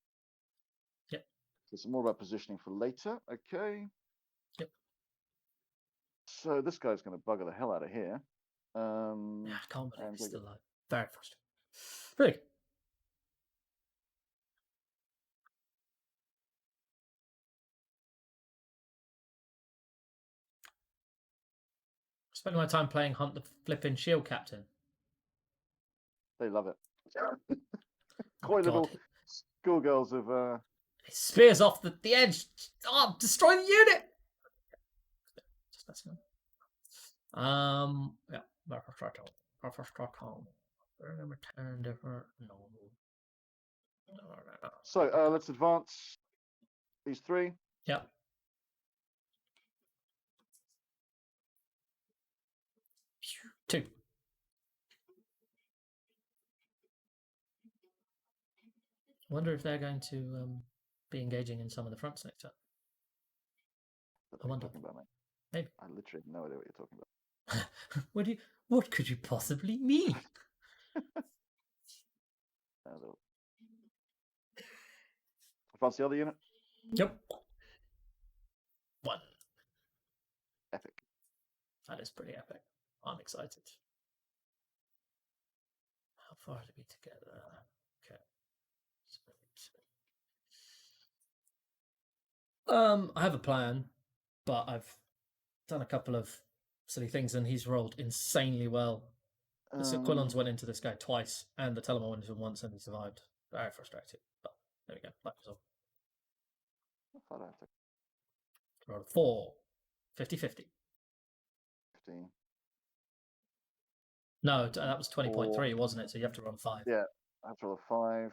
Yep. So it's more about positioning for later. Okay. Yep. So this guy's going to bugger the hell out of here. Yeah, I can't believe he's still alive. Very frustrating. Really? Spending my time playing Hunt the Flippin' Shield Captain. They love it. Quite little schoolgirls of It spears off the edge. Oh, destroy the unit. Just messing up. Yeah. Return different. No. So let's advance these 3. Yep. Two. I wonder if they're going to be engaging in some of the fronts next turn. I wonder. About, mate? Maybe. I literally have no idea what you're talking about. What could you possibly mean? Advance the other unit. Yep. 1. Epic. That is pretty epic. I'm excited. How far to be together? Okay. I have a plan, but I've done a couple of silly things, and he's rolled insanely well. The Quillons went into this guy twice, and the Telemon went into him once, and he survived. Very frustrated, but there we go. Life is on. Roll 4. 50-50. 15. No, that was 20.3, wasn't it? So you have to roll 5. Yeah, I have to roll a 5.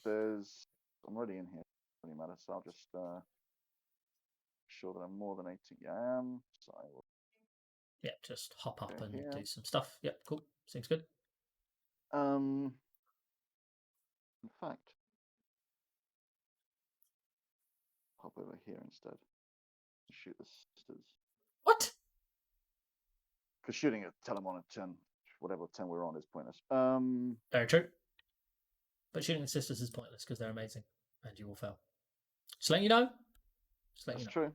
I'm already in here. It doesn't matter. So I'll just sure that I'm more than 80. Yeah, I am. So I will. Yeah, just hop up and do some stuff. Yep, cool. Seems good. In fact, hop over here instead. Shoot the sisters. What? Because shooting a Telemon at 10, whatever 10 we're on, is pointless. Very true. But shooting the sisters is pointless because they're amazing, and you will fail. Just letting you know. That's true.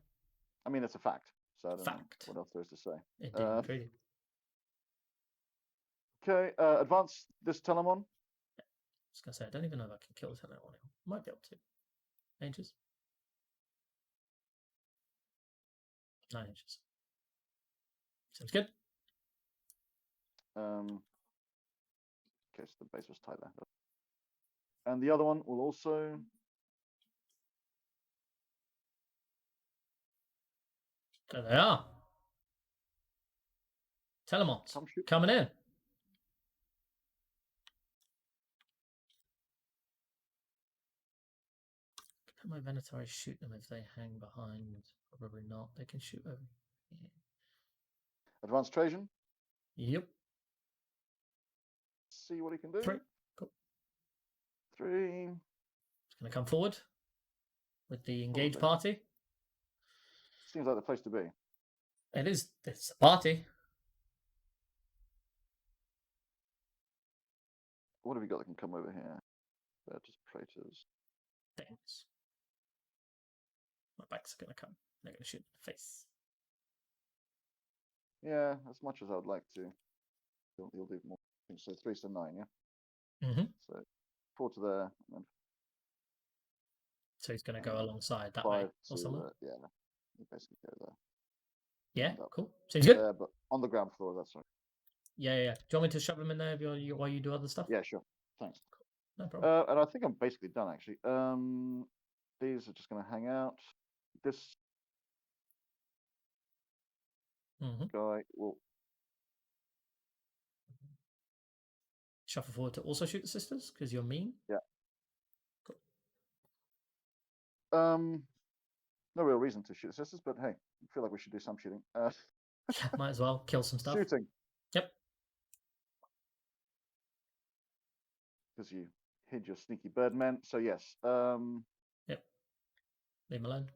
I mean, it's a fact. So I don't know what else there is to say. Indeed. Okay, advance this Telemon. Yeah. I was going to say, I don't even know if I can kill the Telemon. Might be able to. Inches. 9 inches. Sounds good. Okay, so the base was tight there. And the other one will also. There they are. Telemons Come shoot. coming in. Can my Venatori shoot them if they hang behind? Probably not. They can shoot over here. Advanced Trajan. Yep. See what he can do. 3. Cool. 3. It's going to come forward with the engaged party. Seems like the place to be. It is. It's a party. What have we got that can come over here? They're just traitors. Things. My backs are going to come. They're going to shoot in the face. Yeah, as much as I would like to. He'll do more. So 3 to 9, yeah? Mm-hmm. So 4 to there. And then so he's going to go alongside that 5 way. to, Or something. yeah, he basically go there. Yeah, cool. Seems good. There, but on the ground floor, that's right. Yeah. Do you want me to shove them in there while you do other stuff? Yeah, sure. Thanks. Cool. No problem. And I think I'm basically done, actually. These are just going to hang out. This guy will shuffle forward to also shoot the sisters because you're mean. Yeah. Cool. No real reason to shoot the sisters, but hey, I feel like we should do some shooting. Yeah, might as well kill some stuff. Shooting. Yep. Because you hid your sneaky birdmen. So yes. Yep. Leave him alone.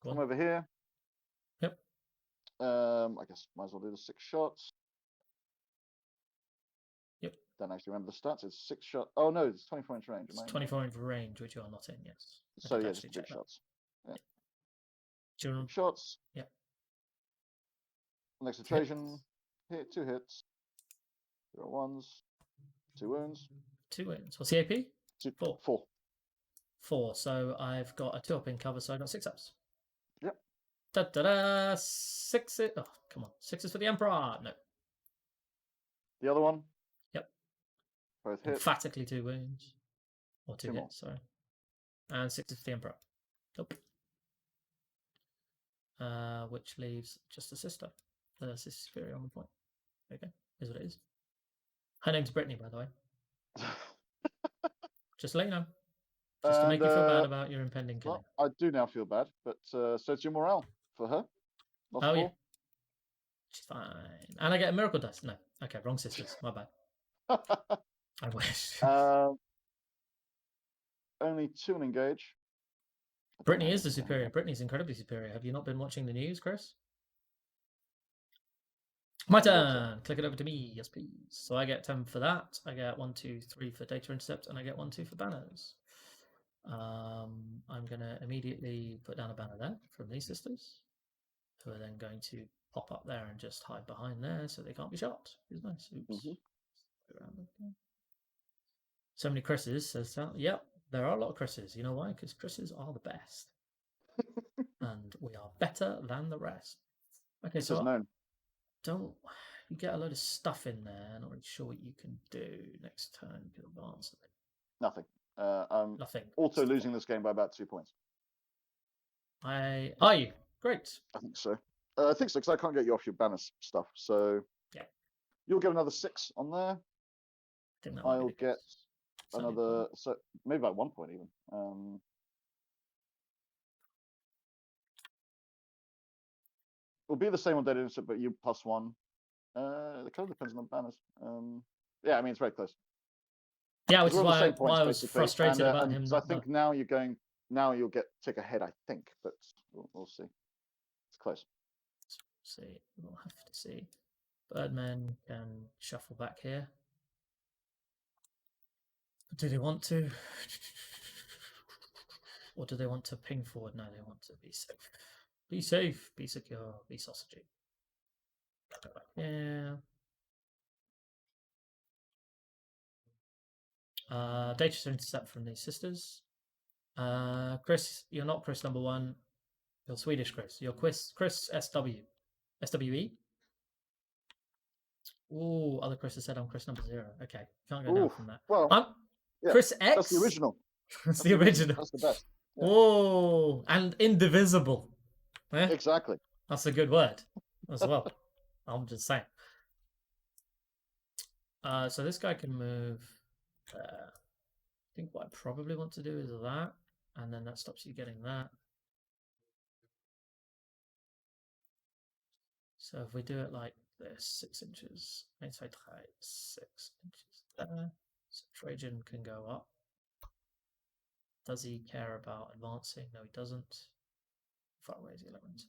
Come over here. Yep. I guess might as well do the 6 shots. Yep. Don't actually remember the stats. It's 6 shots. Oh no, it's 24-inch range. It's 24-inch range, which you are not in. Yes. So yeah, just 6 shots. Yeah. Children. Shots. Yep. Next to Trajan. Hit 2 hits. 0 ones. 2 wounds. 2 wounds. What's the AP? 4. 4. So I've got a 2-up in cover, so I got 6 ups. Yep. Da-da-da! 6. Oh, come on. 6s for the Emperor. No. The other one. Yep. Both hit. Emphatically 2 wounds. Or 2 2 hits, sorry. And 6s for the Emperor. Nope. Which leaves just a sister. The sister superior on the point. Okay. Is what it is. Her name's Brittany, by the way. Just to let you know. Just to make you feel bad about your impending killing. Well, I do now feel bad, but so it's your morale for her. Lost 4. Yeah. She's fine. And I get a miracle dice. No. Okay, wrong sisters. My bad. I wish. Only 2 and engage. Brittany is the superior. Brittany's incredibly superior. Have you not been watching the news, Chris? My turn. Click it over to me. Yes, please. So I get 10 for that. I get 1, 2, 3 for data intercept, and I get 1, 2 for banners. I'm going to immediately put down a banner there from these sisters, who are then going to pop up there and just hide behind there so they can't be shot. It's nice. Oops. So many Chris's, says that. Yep, there are a lot of Chris's. You know why? Because Chris's are the best. And we are better than the rest. Okay, so don't you get a load of stuff in there? Not really sure what you can do next turn. You can advance. Nothing. I'm Nothing. Also losing this game by about 2 points. Are you? Great. I think so. I think so because I can't get you off your banner stuff. So yeah, you'll get another 6 on there. I'll get another, so maybe by 1 point even. It'll be the same on data intercept, but you +1. It kind of depends on the banners. Yeah, I mean it's very close. Yeah, which is why I was frustrated about him. So I think now you'll take a head, I think, but we'll see. It's close. See, we'll have to see. Birdmen can shuffle back here. Do they want to? Or do they want to ping forward? No, they want to be safe. Be safe, be secure, be sausagey. Yeah. Data intercept from these sisters. Chris, you're not Chris number 1. You're Swedish Chris. You're Chris SW. SWE? Ooh, other Chris has said I'm Chris number 0. Okay, can't go down from that. Well, yeah, Chris X? That's the original. That's the original. That's the best. Yeah. Oh, and indivisible. Exactly. That's a good word as well. I'm just saying. So this guy can move there. I think what I probably want to do is that, and then that stops you getting that. So if we do it like this, 6 inches, 6 inches there. So Trajan can go up. Does he care about advancing? No, he doesn't. Far away is the 11th.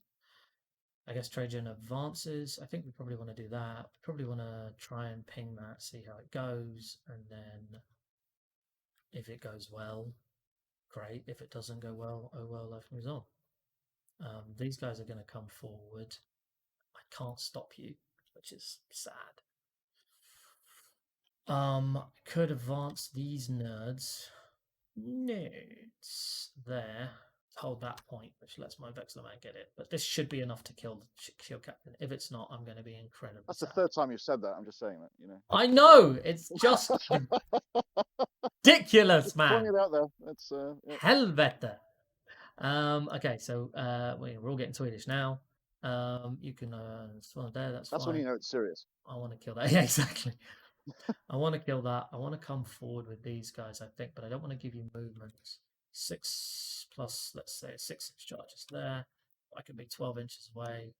I guess Trajan advances. I think we probably want to do that. We probably want to try and ping that, see how it goes, and then if it goes well, great. If it doesn't go well, oh well, life moves on. These guys are going to come forward. I can't stop you, which is sad. Could advance these nerds there. Hold that point, which lets my Vexler man get it. But this should be enough to kill the shield captain. If it's not, I'm going to be incredibly That's sad. the third time you've said that. I'm just saying that, you know. I know it's just ridiculous, man. Putting it out there. It's yeah. Helvete. Okay, so we're all getting Swedish now. You can there. That's fine. When you know it's serious. I want to kill that. Yeah, exactly. I want to kill that. I want to come forward with these guys, I think, but I don't want to give you movements. 6 plus, let's say, 6 inch charges there. I can be 12 inches away.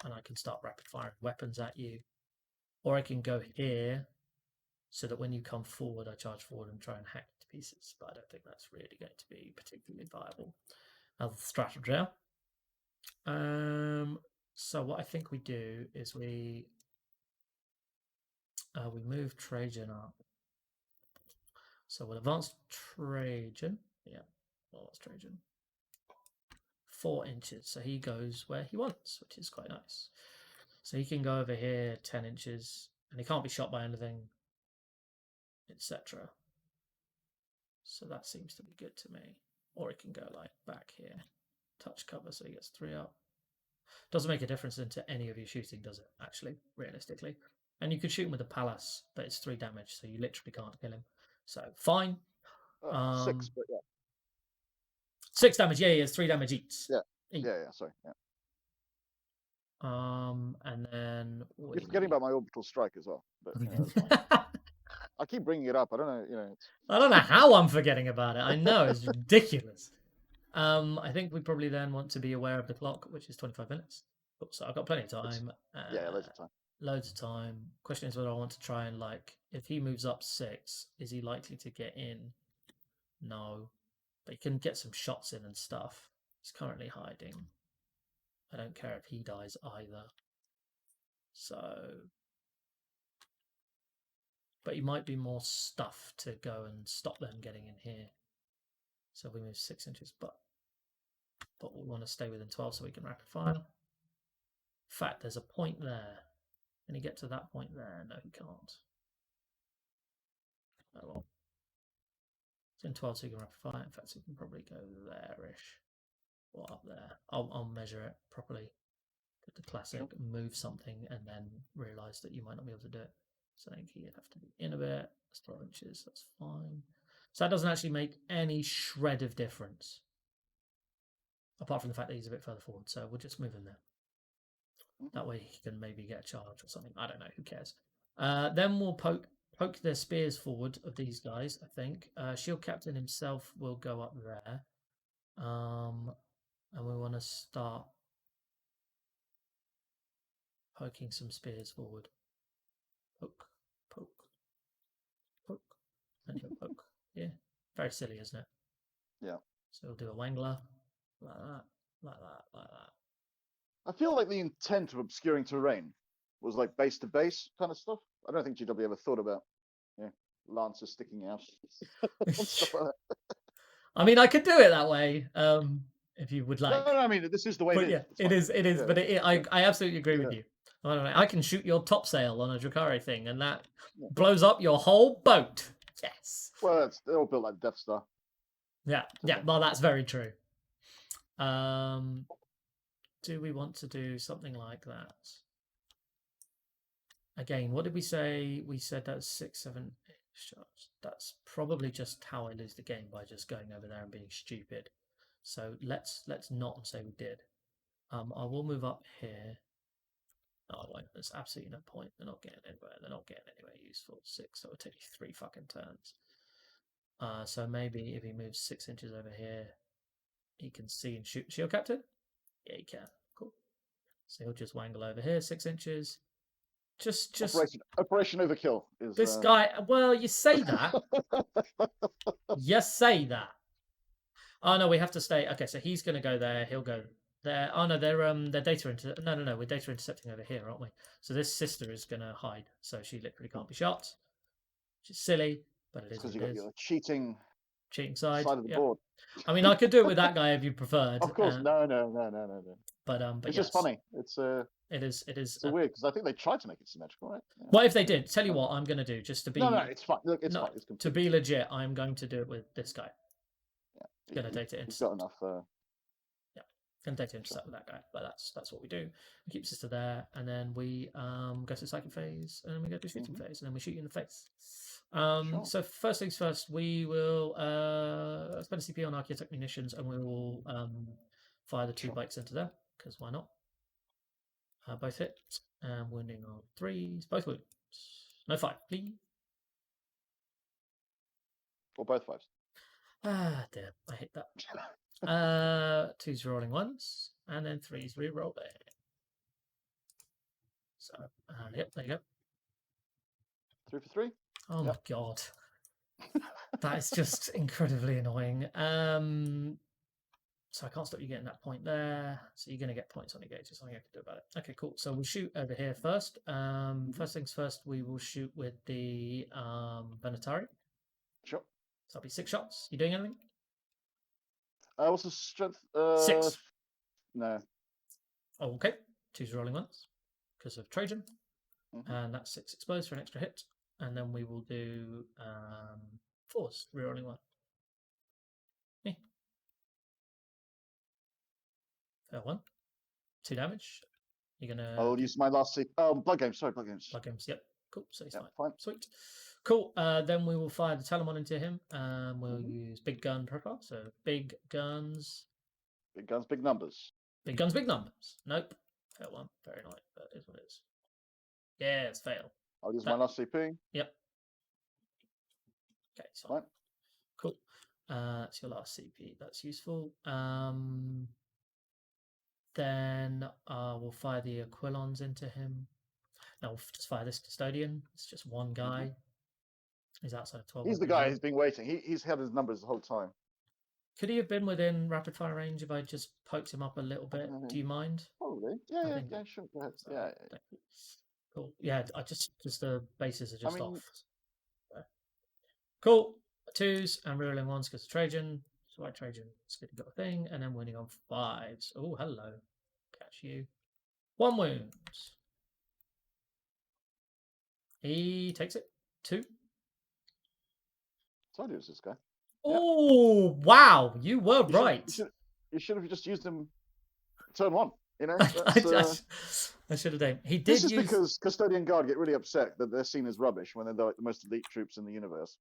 And I can start rapid firing weapons at you. Or I can go here so that when you come forward, I charge forward and try and hack you to pieces. But I don't think that's really going to be particularly viable as a strategy. So what I think we do is we move Trajan up. So we'll advance Trajan. Yeah, well, that's Trajan. 4 inches. So he goes where he wants, which is quite nice. So he can go over here 10 inches, and he can't be shot by anything, etc. So that seems to be good to me. Or he can go like back here, touch cover, so he gets 3 up. Doesn't make a difference into any of your shooting, does it? Actually, realistically. And you could shoot him with a palace, but it's 3 damage, so you literally can't kill him. So fine. 6, but yeah. 6 damage. Yeah, it's 3 damage each. Yeah. Sorry. Yeah. And then you're forgetting about my orbital strike as well. But I keep bringing it up. I don't know. You know. I don't know how I'm forgetting about it. I know it's ridiculous. I think we probably then want to be aware of the clock, which is 25 minutes. So I've got plenty of time. Loads of time. Loads of time. Question is whether I want to try and if he moves up 6, is he likely to get in? No, but he can get some shots in and stuff. He's currently hiding. I don't care if he dies either. So, but he might be more stuff to go and stop them getting in here. So we move 6 inches, but we want to stay within 12 so we can rapid fire. In fact, there's a point there. Can he get to that point there? No, he can't. Oh well. It's in 12 so you can rapid fire. In fact, you can probably go there-ish. Or up there. I'll measure it properly. Get the classic, move something, and then realise that you might not be able to do it. So I think he'd have to be in a bit. That's 12 inches, that's fine. So that doesn't actually make any shred of difference. Apart from the fact that he's a bit further forward. So we'll just move him there. That way he can maybe get a charge or something. I don't know, who cares? Then we'll poke their spears forward of these guys, I think. Shield Captain himself will go up there. And we want to start poking some spears forward. Poke, poke, poke, and he'll poke. Yeah, very silly, isn't it? Yeah. So we'll do a wangler, like that, like that, like that. I feel like the intent of obscuring terrain was like base to base kind of stuff. I don't think GW ever thought about, lances sticking out. I mean, I could do it that way. If you would like. No, I mean, this is the way but it is. Yeah, it is. Yeah. But I absolutely agree with you. I can shoot your topsail on a Drakari thing, and that blows up your whole boat. Yes. Well, they're all built like Death Star. Yeah. Well, that's very true. Do we want to do something like that? Again, what did we say? We said that's 6, 7 shots. That's probably just how I lose the game, by just going over there and being stupid. So let's not say we did. I will move up here. Oh, wait, there's absolutely no point. They're not getting anywhere. They're not getting anywhere useful. 6, that would take you 3 fucking turns. So maybe if he moves 6 inches over here, he can see and shoot shield captain? Yeah, he can. Cool. So he'll just wangle over here 6 inches. Just Operation Overkill is this guy. Well, you say that. You say that. Oh no, we have to stay. Okay, so he's going to go there. He'll go there. Oh no, they're data inter. No. We're data intercepting over here, aren't we? So this sister is going to hide. So she literally can't be shot. Which is silly, but it is because what you it got is. your cheating side of the board. I mean, I could do it with that guy if you preferred. Of course, no. But it's yes, just funny. It's it is. It's weird because I think they tried to make it symmetrical, right? Yeah. What if they did? Tell you what, I'm going to do just to be. No, it's fine. Look, it's fine. It's to be legit, I'm going to do it with this guy. Yeah, Going to data intercept. He's got enough. Yeah, going to data intercept with that guy. But that's what we do. We keep sister there, and then we go to psychic phase, and then we go to shooting phase, and then we shoot you in the face. Sure. So first things first, we will spend a CP on architect munitions, and we will fire the 2 bikes into there, because why not? Both hit, and wounding on 3s, both wounds. No 5, please. Or both 5s. Ah, dear, I hate that. 2s rolling 1s, and then 3s re-rolling. So, yep, there you go. 3 for 3. Oh my god. That is just incredibly annoying. So I can't stop you getting that point there. So you're going to get points on your gauge. There's something I can do about it. Okay, cool. So we'll shoot over here first. First things first, we will shoot with the Venatari. Sure. So that'll be 6 shots. You doing anything? What's the strength? 6. No. Oh, okay. 2s rolling 1s because of Trojan. And that's 6 exposed for an extra hit. And then we will do 4s, rerolling 1. Me. Fail 1. 2 damage. You're gonna. I'll use my last seat. Oh, blood games. Sorry, blood games. Blood games. Yep. Cool. So he's fine. Sweet. Cool. Then we will fire the Telemon into him. We'll use big gun profile. So big guns. Big guns, big numbers. Big guns, big numbers. Nope. Fail 1. Very annoying, but it is what it is. Yeah, it's fail. I'll use my last CP. Yep. Okay, it's fine. Cool. That's your last CP. That's useful. Then we'll fire the Aquilons into him. Now we'll just fire this Custodian. It's just one guy. He's outside of 12. He's the guy who's been waiting. He's had his numbers the whole time. Could he have been within rapid fire range if I just poked him up a little bit? Do you mind? Probably. Yeah, sure. Go ahead. So, yeah. Cool. Yeah, I just because the bases are just off. So. Cool. 2s and rerolling 1s because Trajan. So white Trajan. It's good. Got a thing, and then winning on 5s. Oh, hello. Catch you. 1 wound. He takes it. 2. Told you it was this guy. Oh, wow. You were right. You should have just used him turn 1. You know, I should have done. He did. This is because Custodian Guard get really upset that they're seen as rubbish when they're like the most elite troops in the universe.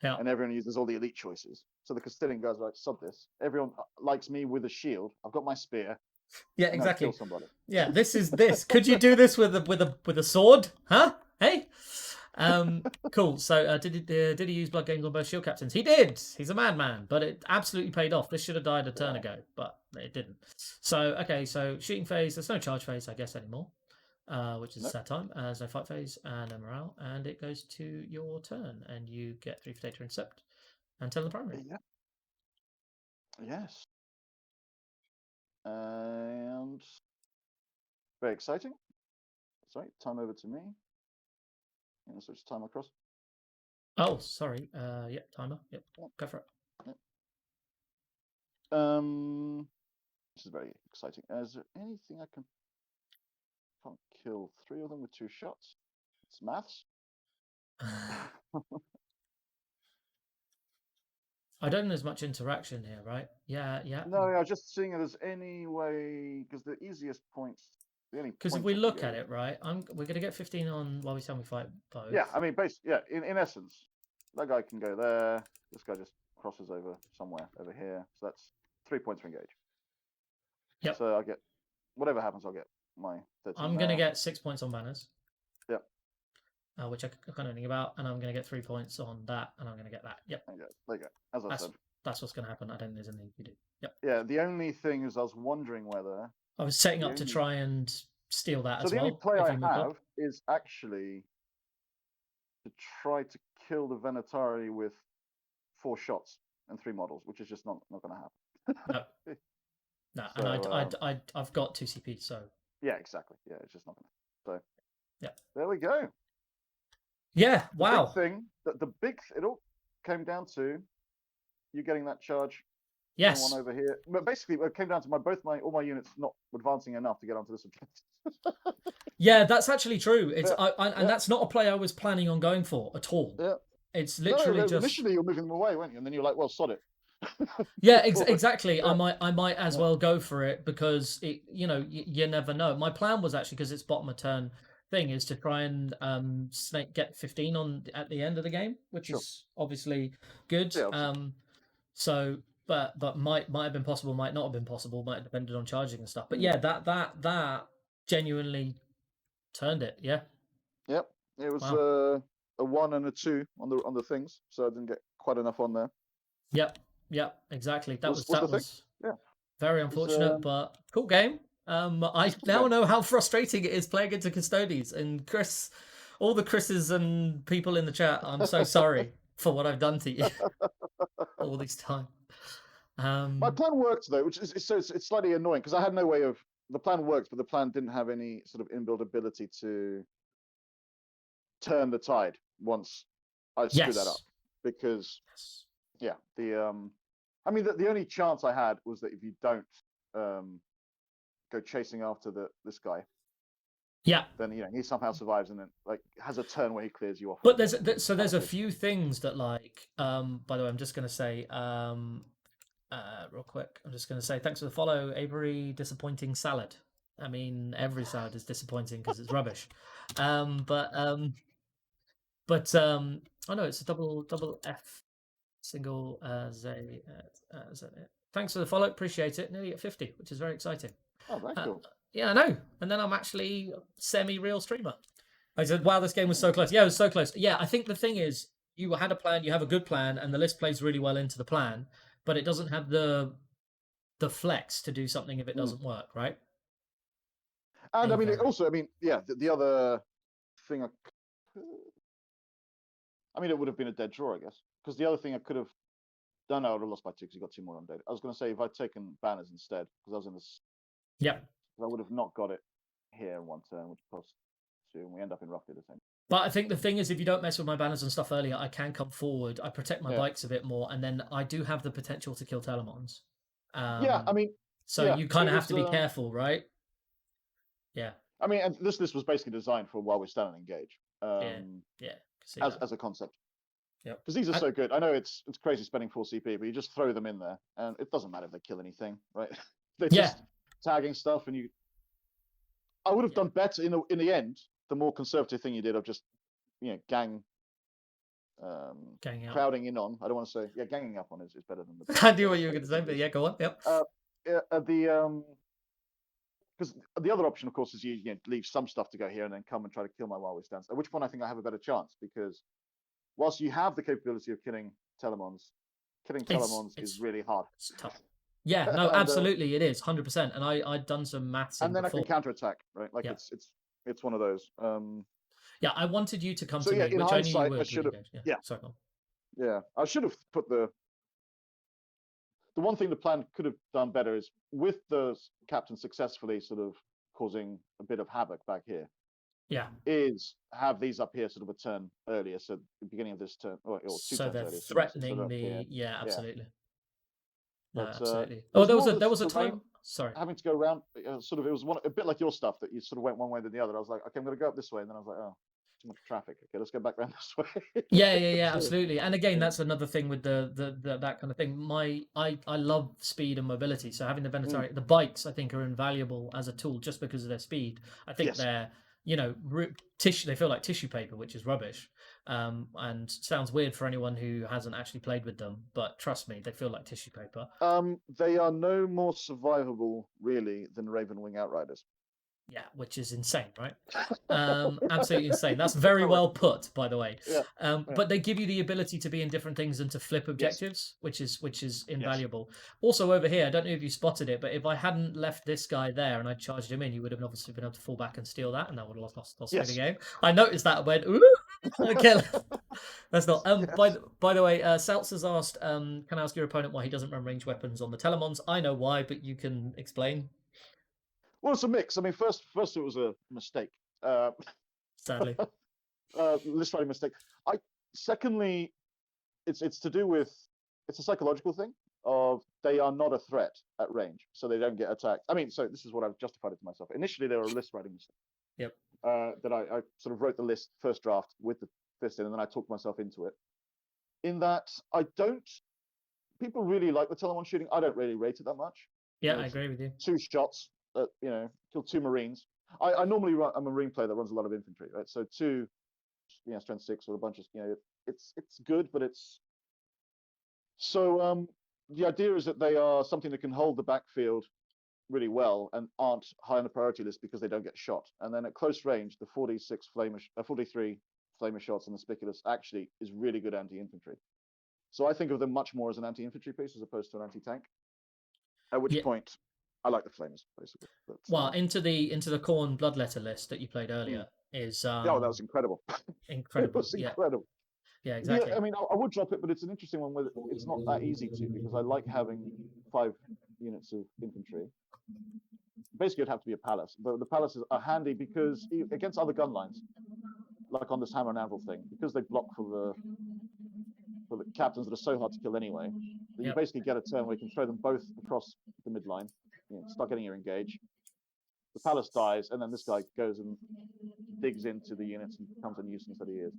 Yeah. And everyone uses all the elite choices. So the Custodian Guards are like, sod this. Everyone likes me with a shield. I've got my spear. Yeah, exactly. Kill somebody. Yeah, this is this. Could you do this with a sword? Huh? Hey. Cool. So did he use blood games on both shield captains? He did. He's a madman, but it absolutely paid off. This should have died a turn ago, but it didn't. So okay, so shooting phase. There's no charge phase, I guess, anymore, which is a sad time. There's no fight phase and no morale, and it goes to your turn, and you get 3 for data intercept and tell the primary. Yeah. Yes. And very exciting. Sorry, time over to me. And switch time across. Oh, sorry. Yep, timer. Yep, go for it. Yep. This is very exciting. Is there anything I can't kill 3 of them with 2 shots? It's maths. I don't think there's much interaction here, right? Yeah. No, I was just seeing if there's any way, because the easiest points, because if we look at it, right, we're going to get 15 on while we tell me fight both. Yeah, I mean, basically, yeah, in essence, that guy can go there. This guy just crosses over somewhere over here. So that's 3 points for engage. Yep. So I get whatever happens, I'll get my 13. I'm going to get 6 points on banners. Yep. Which I kind of think about, and I'm going to get 3 points on that, and I'm going to get that. Yep. There you go. As I said. That's what's going to happen. I don't think there's anything you do. Yep. Yeah, the only thing is I was wondering whether... I was setting up to try and steal that as well. So the only play I have is actually to try to kill the Venatari with 4 shots and 3 models, which is just not going to happen. No, so, and I've got 2 CP, so... Yeah, exactly. Yeah, it's just not going to... So, yeah. There we go. Yeah, wow. The big thing, it all came down to you getting that charge. Yes. One over here, but basically it came down to all my units not advancing enough to get onto this objective. Yeah, that's actually true. It's and that's not a play I was planning on going for at all. Yeah. It's literally just initially you're moving them away, weren't you? And then you're like, well, sod it. Yeah, exactly. Yeah. I might as well go for it because it, you never know. My plan was actually, because it's bottom of turn thing, is to try and snake get 15 on at the end of the game, which is obviously good. Yeah, obviously. So, but might have been possible, might not have been possible, might have depended on charging and stuff. But yeah, that genuinely turned it. Yeah. Yep. It was a 1 and a 2 on the things, so I didn't get quite enough on there. Yep, exactly. That was yeah, very unfortunate, but cool game. I now know how frustrating it is playing into Custodes, and Chris, all the Chris's and people in the chat, I'm so sorry for what I've done to you all this time. My plan worked though, which is it's slightly annoying because I had no way of. The plan worked, but the plan didn't have any sort of inbuilt ability to turn the tide once I screwed that up. Because yeah, I mean the only chance I had was that if you don't go chasing after this guy, then he somehow survives and then has a turn where he clears you off. But there's a few things that by the way, I'm just going to say real quick, I'm just going to say thanks for the follow, Avery. Disappointing salad. I mean, every salad is disappointing because it's rubbish. But oh no, it's a double F single Z. Thanks for the follow, appreciate it. Nearly at 50, which is very exciting. Oh, very cool. Yeah, I know. And then I'm actually semi-real streamer. I said, wow, this game was so close. Yeah, it was so close. Yeah, I think the thing is, you had a plan, you have a good plan, and the list plays really well into the plan, but it doesn't have the flex to do something if it doesn't work, right? And I mean, the other thing it would have been a dead draw, I guess, because the other thing I could have done, I would have lost by 2 because you got 2 more on data. I was going to say if I'd taken banners instead, because I was in this. Yeah. I would have not got it here in 1 turn, which cost 2, and we end up in roughly the same. But I think the thing is, if you don't mess with my banners and stuff earlier, I can come forward. I protect my bikes a bit more, and then I do have the potential to kill Telemons. So you kind of have to be careful, right? Yeah. I mean, and this was basically designed for while we stand and engage. As a concept. Yeah. Because these are so good. I know it's crazy spending 4 CP, but you just throw them in there, and it doesn't matter if they kill anything, right? They're just tagging stuff, and I would have done better in the end. The more conservative thing you did of just, gang crowding in on. I don't want to say ganging up on is better than the. I knew what you were going to say, but yeah, go on. Yep. Because the other option, of course, is you leave some stuff to go here and then come and try to kill my while we stand. At which point I think I have a better chance because whilst you have the capability of killing Telemons is really hard. It's tough. Yeah, no, absolutely, it is 100%. And I'd done some maths. And then before. I can counterattack, right? It's one of those. Yeah, I wanted you to come to me, which I knew you would. I should have. Sorry. Yeah, I should have put the one thing the plan could have done better is with the captain successfully sort of causing a bit of havoc back here. Yeah, is have these up here sort of a turn earlier, so the beginning of this turn or 2 so turns they're earlier, threatening me. Yeah, absolutely. No, absolutely. There was a time. Sorry, having to go around. Sort of, it was a bit like your stuff that you sort of went one way then the other. I was like, okay, I'm going to go up this way, and then I was like, oh, too much traffic. Okay, let's go back around this way. yeah, absolutely. And again, that's another thing with the that kind of thing. I love speed and mobility, so having the Venatari, the bikes, I think, are invaluable as a tool just because of their speed. I think they're tissue. They feel like tissue paper, which is rubbish, and sounds weird for anyone who hasn't actually played with them. But trust me, they feel like tissue paper. They are no more survivable, really, than Ravenwing Outriders. Yeah, which is insane, right? Absolutely insane. That's very well put, by the way. Yeah. But they give you the ability to be in different things and to flip objectives, which is invaluable. Also over here, I don't know if you spotted it, but if I hadn't left this guy there and I charged him in, you would have obviously been able to fall back and steal that, and that would have lost me the game. I noticed that and went, ooh, okay. That's not. By the way, Saltz has asked, can I ask your opponent why he doesn't run ranged weapons on the Telemons? I know why, but you can explain. Well, it's a mix. I mean, first it was a mistake. Sadly. List writing mistake. Secondly, it's to do with, it's a psychological thing of they are not a threat at range, so they don't get attacked. I mean, so this is what I've justified it to myself. Initially, they were a list writing mistake. Yep. That I sort of wrote the list first draft with the fist in, and then I talked myself into it. In that people really like the Telemon shooting. I don't really rate it that much. Yeah, I agree with you. 2 shots that kill 2 Marines. I'm a Marine player that runs a lot of infantry, right? So 2, strength 6 or a bunch of, it's good, but it's so the idea is that they are something that can hold the backfield really well and aren't high on the priority list because they don't get shot. And then at close range, the 43 flamer shots and the spiculous actually is really good anti-infantry. So I think of them much more as an anti-infantry piece as opposed to an anti-tank. At which point, I like the flamers basically. Well, into the Khorne Bloodletter list that you played earlier is that was incredible. Incredible. It was incredible. Yeah, exactly. I mean, I would drop it, but it's an interesting one where it's not that easy to, because I like having 5 units of infantry. Basically, it'd have to be a palace, but the palaces are handy because against other gun lines, like on this hammer and anvil thing, because they block for the captains that are so hard to kill anyway, that you basically get a turn where you can throw them both across the midline, start getting your engage. The palace dies, and then this guy goes and digs into the units and becomes a nuisance that he is.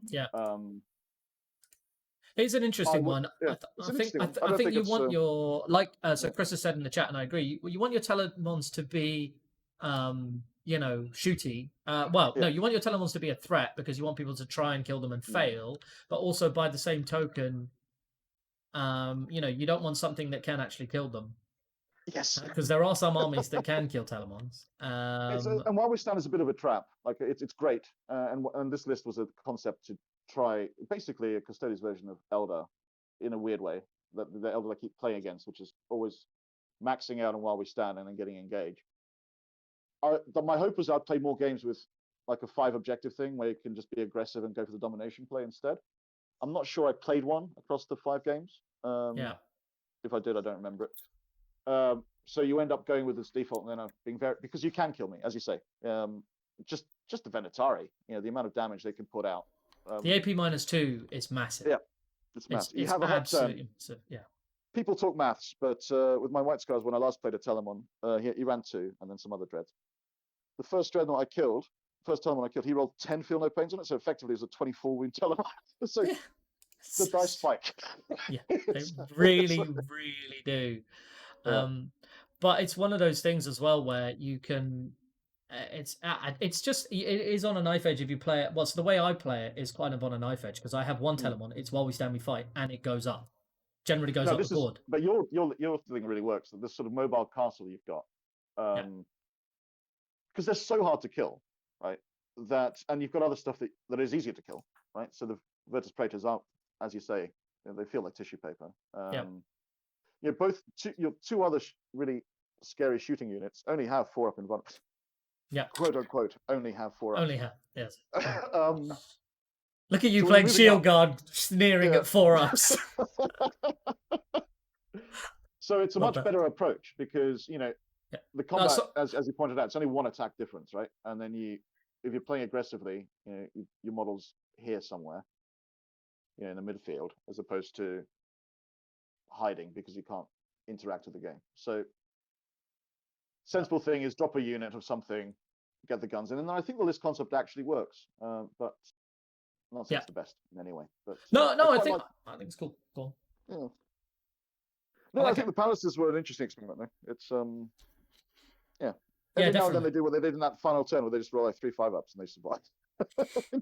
Yeah. It's an interesting one. Yeah, I think you want your, like, so Chris has said in the chat, and I agree. You want your Telemons to be, shooty. No, you want your Telemons to be a threat because you want people to try and kill them and fail. But also, by the same token, you don't want something that can actually kill them. Yes, because there are some armies that can kill Telemons. And while we stand as a bit of a trap, like it's great. And this list was a concept to try basically a Custodes version of Eldar in a weird way that the Eldar I keep playing against, which is always maxing out on while we stand and then getting engaged. My hope was I'd play more games with like a 5 objective thing where you can just be aggressive and go for the domination play instead. I'm not sure I played one across the 5 games. If I did, I don't remember it. So you end up going with this default, and then being because you can kill me, as you say. Just the Venatari, the amount of damage they can put out. The AP -2 is massive. Yeah, it's massive. You have a hot turn. Yeah. People talk maths, but with my White Scars, when I last played a Telemon, he ran 2 and then some other dreads. The first Dreadnought I killed, he rolled 10 feel no pains on it, so effectively it was a 24 wound Telemon. So the dice spike. Yeah, they really, really do. But it's one of those things as well where you can. It's just it is on a knife edge if you play it. Well, so the way I play it is kind of on a knife edge because I have one Telemon. It's while we stand we fight, and it goes up. Generally goes up the board. But your thing really works. This sort of mobile castle you've got, because they're so hard to kill, right? And you've got other stuff that is easier to kill, right? So the Virtus Praetors are, as you say, they feel like tissue paper. Your 2 other really scary shooting units only have 4-up invulnerable. Yeah. Quote unquote, only have 4-up. Only have, yes. Look at you playing Shield Guard, sneering at 4-ups. So it's a much better approach because, the combat, as you pointed out, it's only 1 attack difference, right? And then if you're playing aggressively, your model's here somewhere, in the midfield, as opposed to hiding because you can't interact with the game. So sensible thing is drop a unit of something, get the guns in, and I think the list concept actually works. But I'm not saying it's the best in any way. But I think it's cool. Go on. Yeah. No, I think the palaces were an interesting experiment though. It's every now and then definitely. they do what they did in that final turn, where they just roll like 3 5-ups and they survive.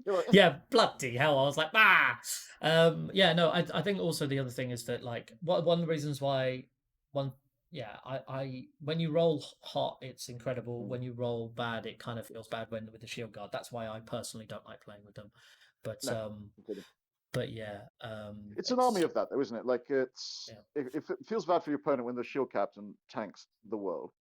Like, Yeah, bloody hell! I was like, yeah, no. I think also the other thing is that like one of the reasons why one yeah I when you roll hot it's incredible. When you roll bad it kind of feels bad when with the shield guard. That's why I personally don't like playing with them. But no, completely. but yeah, It's an army of that, though, isn't it? Like it's yeah. if it feels bad for your opponent when the shield captain tanks the world,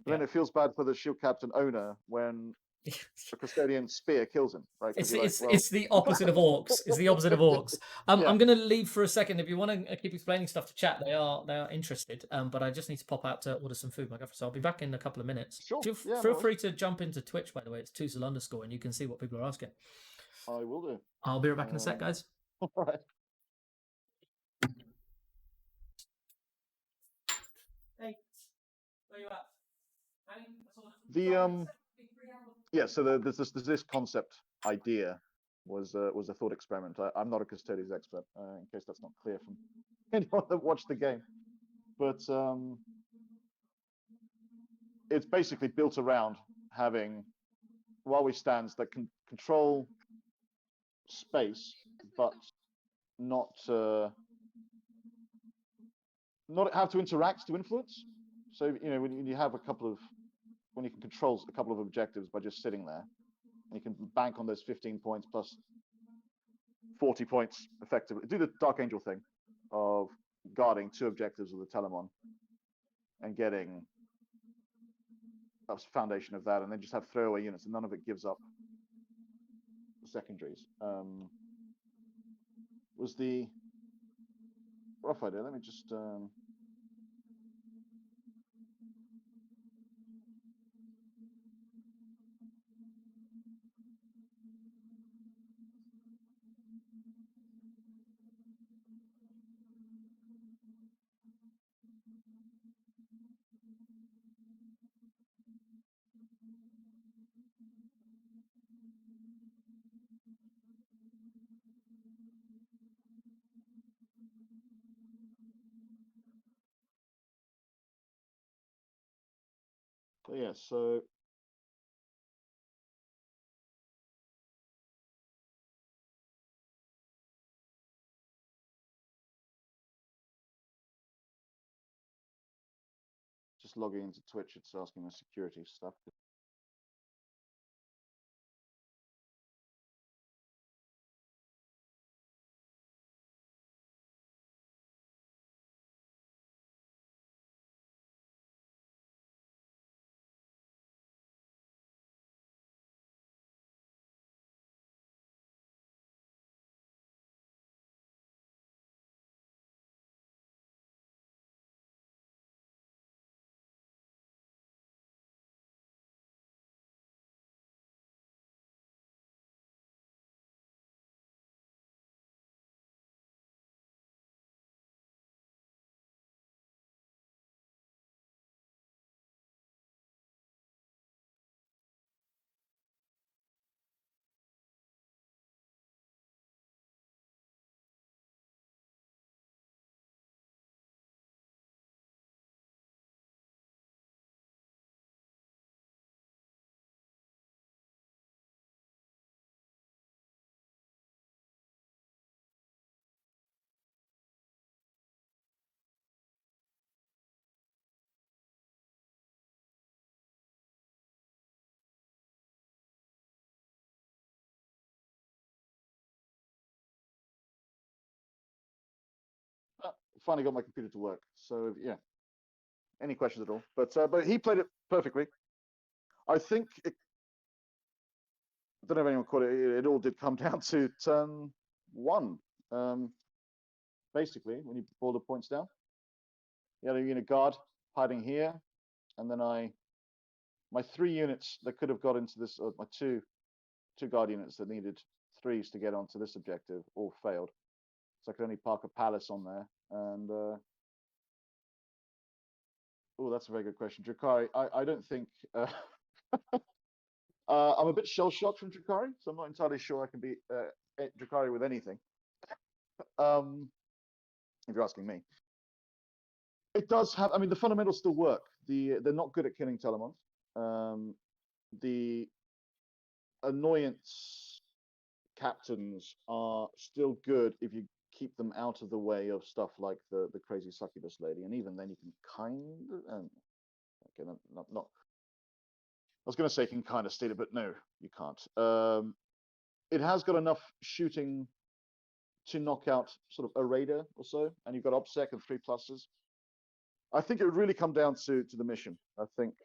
but Yeah. then it feels bad for the shield captain owner when a custodian spear kills him, right? Because you're like, well, It's the opposite of orcs. It's the opposite of orcs. yeah, I'm going to leave for a second. If you want to keep explaining stuff to chat, they are interested. But I just need to pop out to order some food, my girlfriend. So I'll be back in a couple of minutes. sure, yeah, no Feel worries. free to jump into Twitch, by the way. It's Tousle_, and you can see what people are asking. I will do. I'll be right back in a sec, guys. All right. Hey, where you at? The yeah, so there's this concept idea was a thought experiment. I'm not a Custodes expert, in case that's not clear from anyone that watched the game, but it's basically built around having Huawei stands that can control space, but not not have to interact to influence. So when you have when you can control a couple of objectives by just sitting there, and you can bank on those 15 points plus 40 points effectively. Do the Dark Angel thing of guarding 2 objectives with the Telemon and getting a foundation of that, and then just have throwaway units, and none of it gives up the secondaries. Was the rough idea. Let me just so yeah, so just logging into Twitch, it's asking me security stuff. Finally got my computer to work. So yeah, any questions at all? But he played it perfectly. I think I don't know if anyone caught it. It all did come down to turn 1. Basically, when you pull the points down, you had a unit guard hiding here, and then my 3 units that could have got into this, my two guard units that needed 3s to get onto this objective, all failed. So I could only park a palace on there, and oh, that's a very good question, Drakari. I don't think. I'm a bit shell shocked from Drakari, so I'm not entirely sure I can beat Drakari with anything. If you're asking me, it does have. I mean, the fundamentals still work. They're not good at killing Telemons. The annoyance captains are still good if you keep them out of the way of stuff like the crazy succubus lady, and even then you can kind of okay, not. I was going to say you can kind of steal it, but no, you can't. It has got enough shooting to knock out sort of a raider or so, and you've got OPSEC and 3+. I think it would really come down to the mission. I think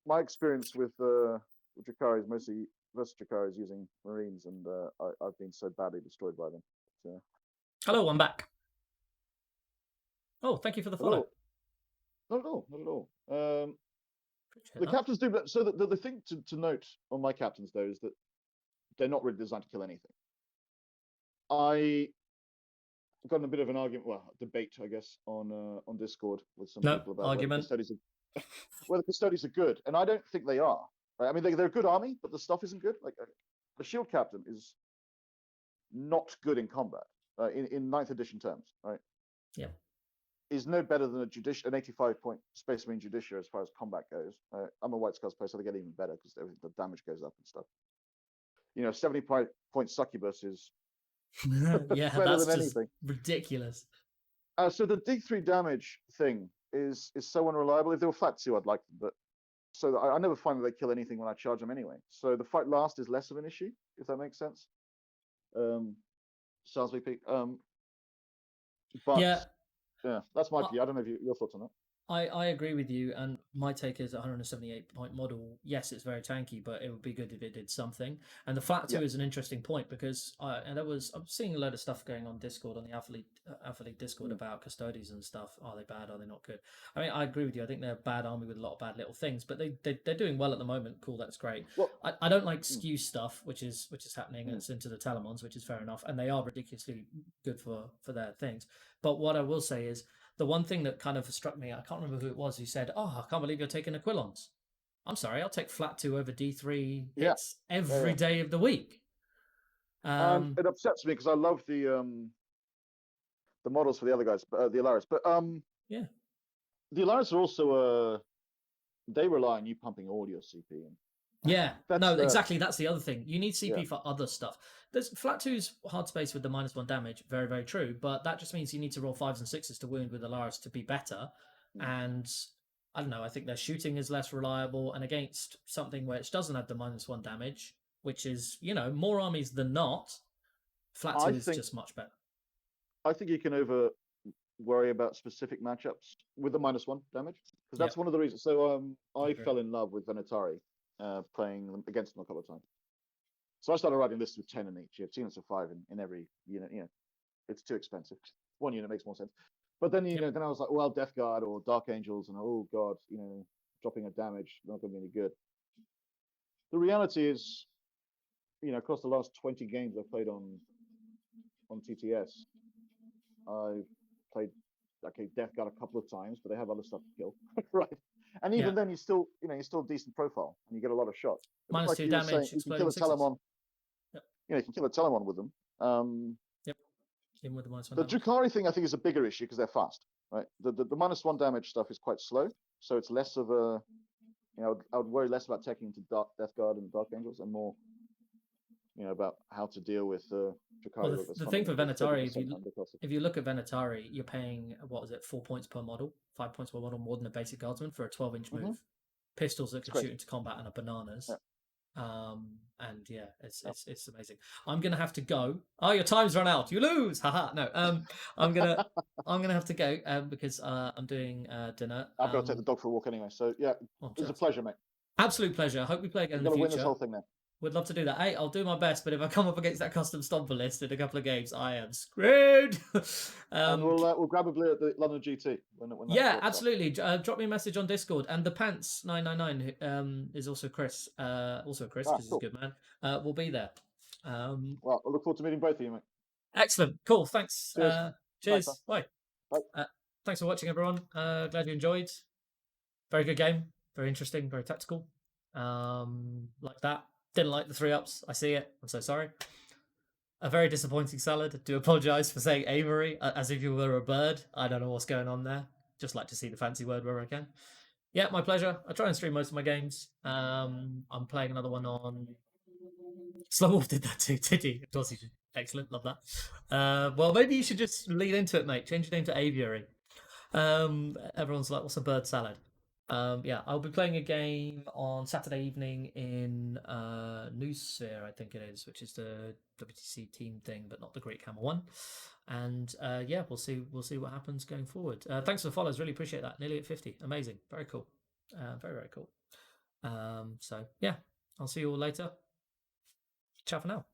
my experience with Drakkari is mostly versus Drakkari is using Marines, and I've been so badly destroyed by them. So, hello, I'm back. Oh, thank you for the follow. Not at all. Not at all. The captains do, but so the thing to note on my captains though is that they're not really designed to kill anything. I got in a bit of an argument, well, debate, I guess, on Discord with some people about argument. Whether Custodes are good, and I don't think they are. Right? I mean, they're a good army, but the stuff isn't good. Like the shield captain is not good in combat in 9th edition terms, right? Yeah. Is no better than an 85-point Space Marine Judicia as far as combat goes. I'm a White Scars player, so they get even better because the damage goes up and stuff. 70-point Succubus is yeah, better that's than just anything. Ridiculous. So the D3 damage thing is so unreliable. If they were flat 2, I'd like them, but so I never find that they kill anything when I charge them anyway. So the fight last is less of an issue, if that makes sense. Sounds VP. But yeah, that's my view. I don't know if your thoughts on that. I agree with you, and my take is 178-point model. Yes, it's very tanky, but it would be good if it did something. And the flat 2 is an interesting point because I'm seeing a load of stuff going on Discord, on the Alpha League Discord about Custodes and stuff. Are they bad? Are they not good? I mean, I agree with you. I think they're a bad army with a lot of bad little things, but they're doing well at the moment. Cool, that's great. Well, I don't like skew stuff, which is happening, and it's into the Telemons, which is fair enough, and they are ridiculously good for their things. But what I will say is, the one thing that kind of struck me, I can't remember who it was, who said, "Oh, I can't believe you're taking Aquilons." I'm sorry, I'll take flat 2 over D3 hits every day of the week. And it upsets me because I love the models for the other guys, the Alaris. But yeah, the Alaris are also they rely on you pumping all your CP in. Yeah, exactly. That's the other thing. You need CP for other stuff. There's flat 2's hard space with the -1 damage. Very, very true. But that just means you need to roll 5s and 6s to wound with Alaris to be better. And I don't know. I think their shooting is less reliable. And against something which doesn't have the -1 damage, which is more armies than not, flat 2 is just much better. I think you can over worry about specific matchups with the -1 damage because that's one of the reasons. So I fell in love with Venatari. Playing them against them a couple of times. So I started writing lists with 10 in each. You have 2 units of 5 in every unit. It's too expensive. 1 unit makes more sense. But then then I was like, well, Death Guard or Dark Angels, and oh god, dropping a damage not going to be any good. The reality is, across the last 20 games I've played on TTS, I've played Death Guard a couple of times, but they have other stuff to kill, right? And even then, you're still a decent profile, and you get a lot of shots. -2 damage. You can kill a Telemon. You can kill a Telemon with them. Even with the -1 the Drakkari thing, I think, is a bigger issue because they're fast, right? The -1 damage stuff is quite slow, so it's less of a. I would worry less about taking into Death Guard and Dark Angels, and more, about how to deal with Drakkari. Well, the thing for Venatari, if you look at Venatari, you're paying 4 points per model, 5 points per model more than a basic guardsman for a 12-inch move. Pistols that can shoot into combat and are bananas. And it's amazing. I'm gonna have to go. Oh, your time's run out. You lose. Haha. No. I'm gonna have to go because I'm doing dinner. I've got to take the dog for a walk anyway. So yeah, it was a pleasure, mate. Absolute pleasure. I hope we play again in the future. Win this whole thing now. Would love to do that. Hey, I'll do my best, but if I come up against that custom stomper list in a couple of games, I am screwed. And we'll grab a beer at the London GT when absolutely. Drop me a message on Discord. And the Pants 999 is also Chris. Also Chris, because he's a good man. We'll be there. Well, I look forward to meeting both of you, mate. Excellent. Cool. Thanks. Cheers. Bye. Bye. Thanks for watching, everyone. Glad you enjoyed. Very good game. Very interesting. Very tactical. Like that. Didn't like the 3-ups. I see it. I'm so sorry. A very disappointing salad. Do apologise for saying Avery as if you were a bird. I don't know what's going on there. Just like to see the fancy word where I can. Yeah, my pleasure. I try and stream most of my games. I'm playing another one on. Slow Wolf did that too, did he? Of course he did. Excellent, love that. Well, maybe you should just lead into it, mate. Change your name to Aviary. Everyone's like, "What's a bird salad?" Yeah, I'll be playing a game on Saturday evening in Noosphere, I think it is, which is the WTC team thing, but not the Great Camel one. And yeah, we'll see what happens going forward. Thanks for the follows, really appreciate that. Nearly at 50, amazing, very cool, very cool. So yeah, I'll see you all later. Ciao for now.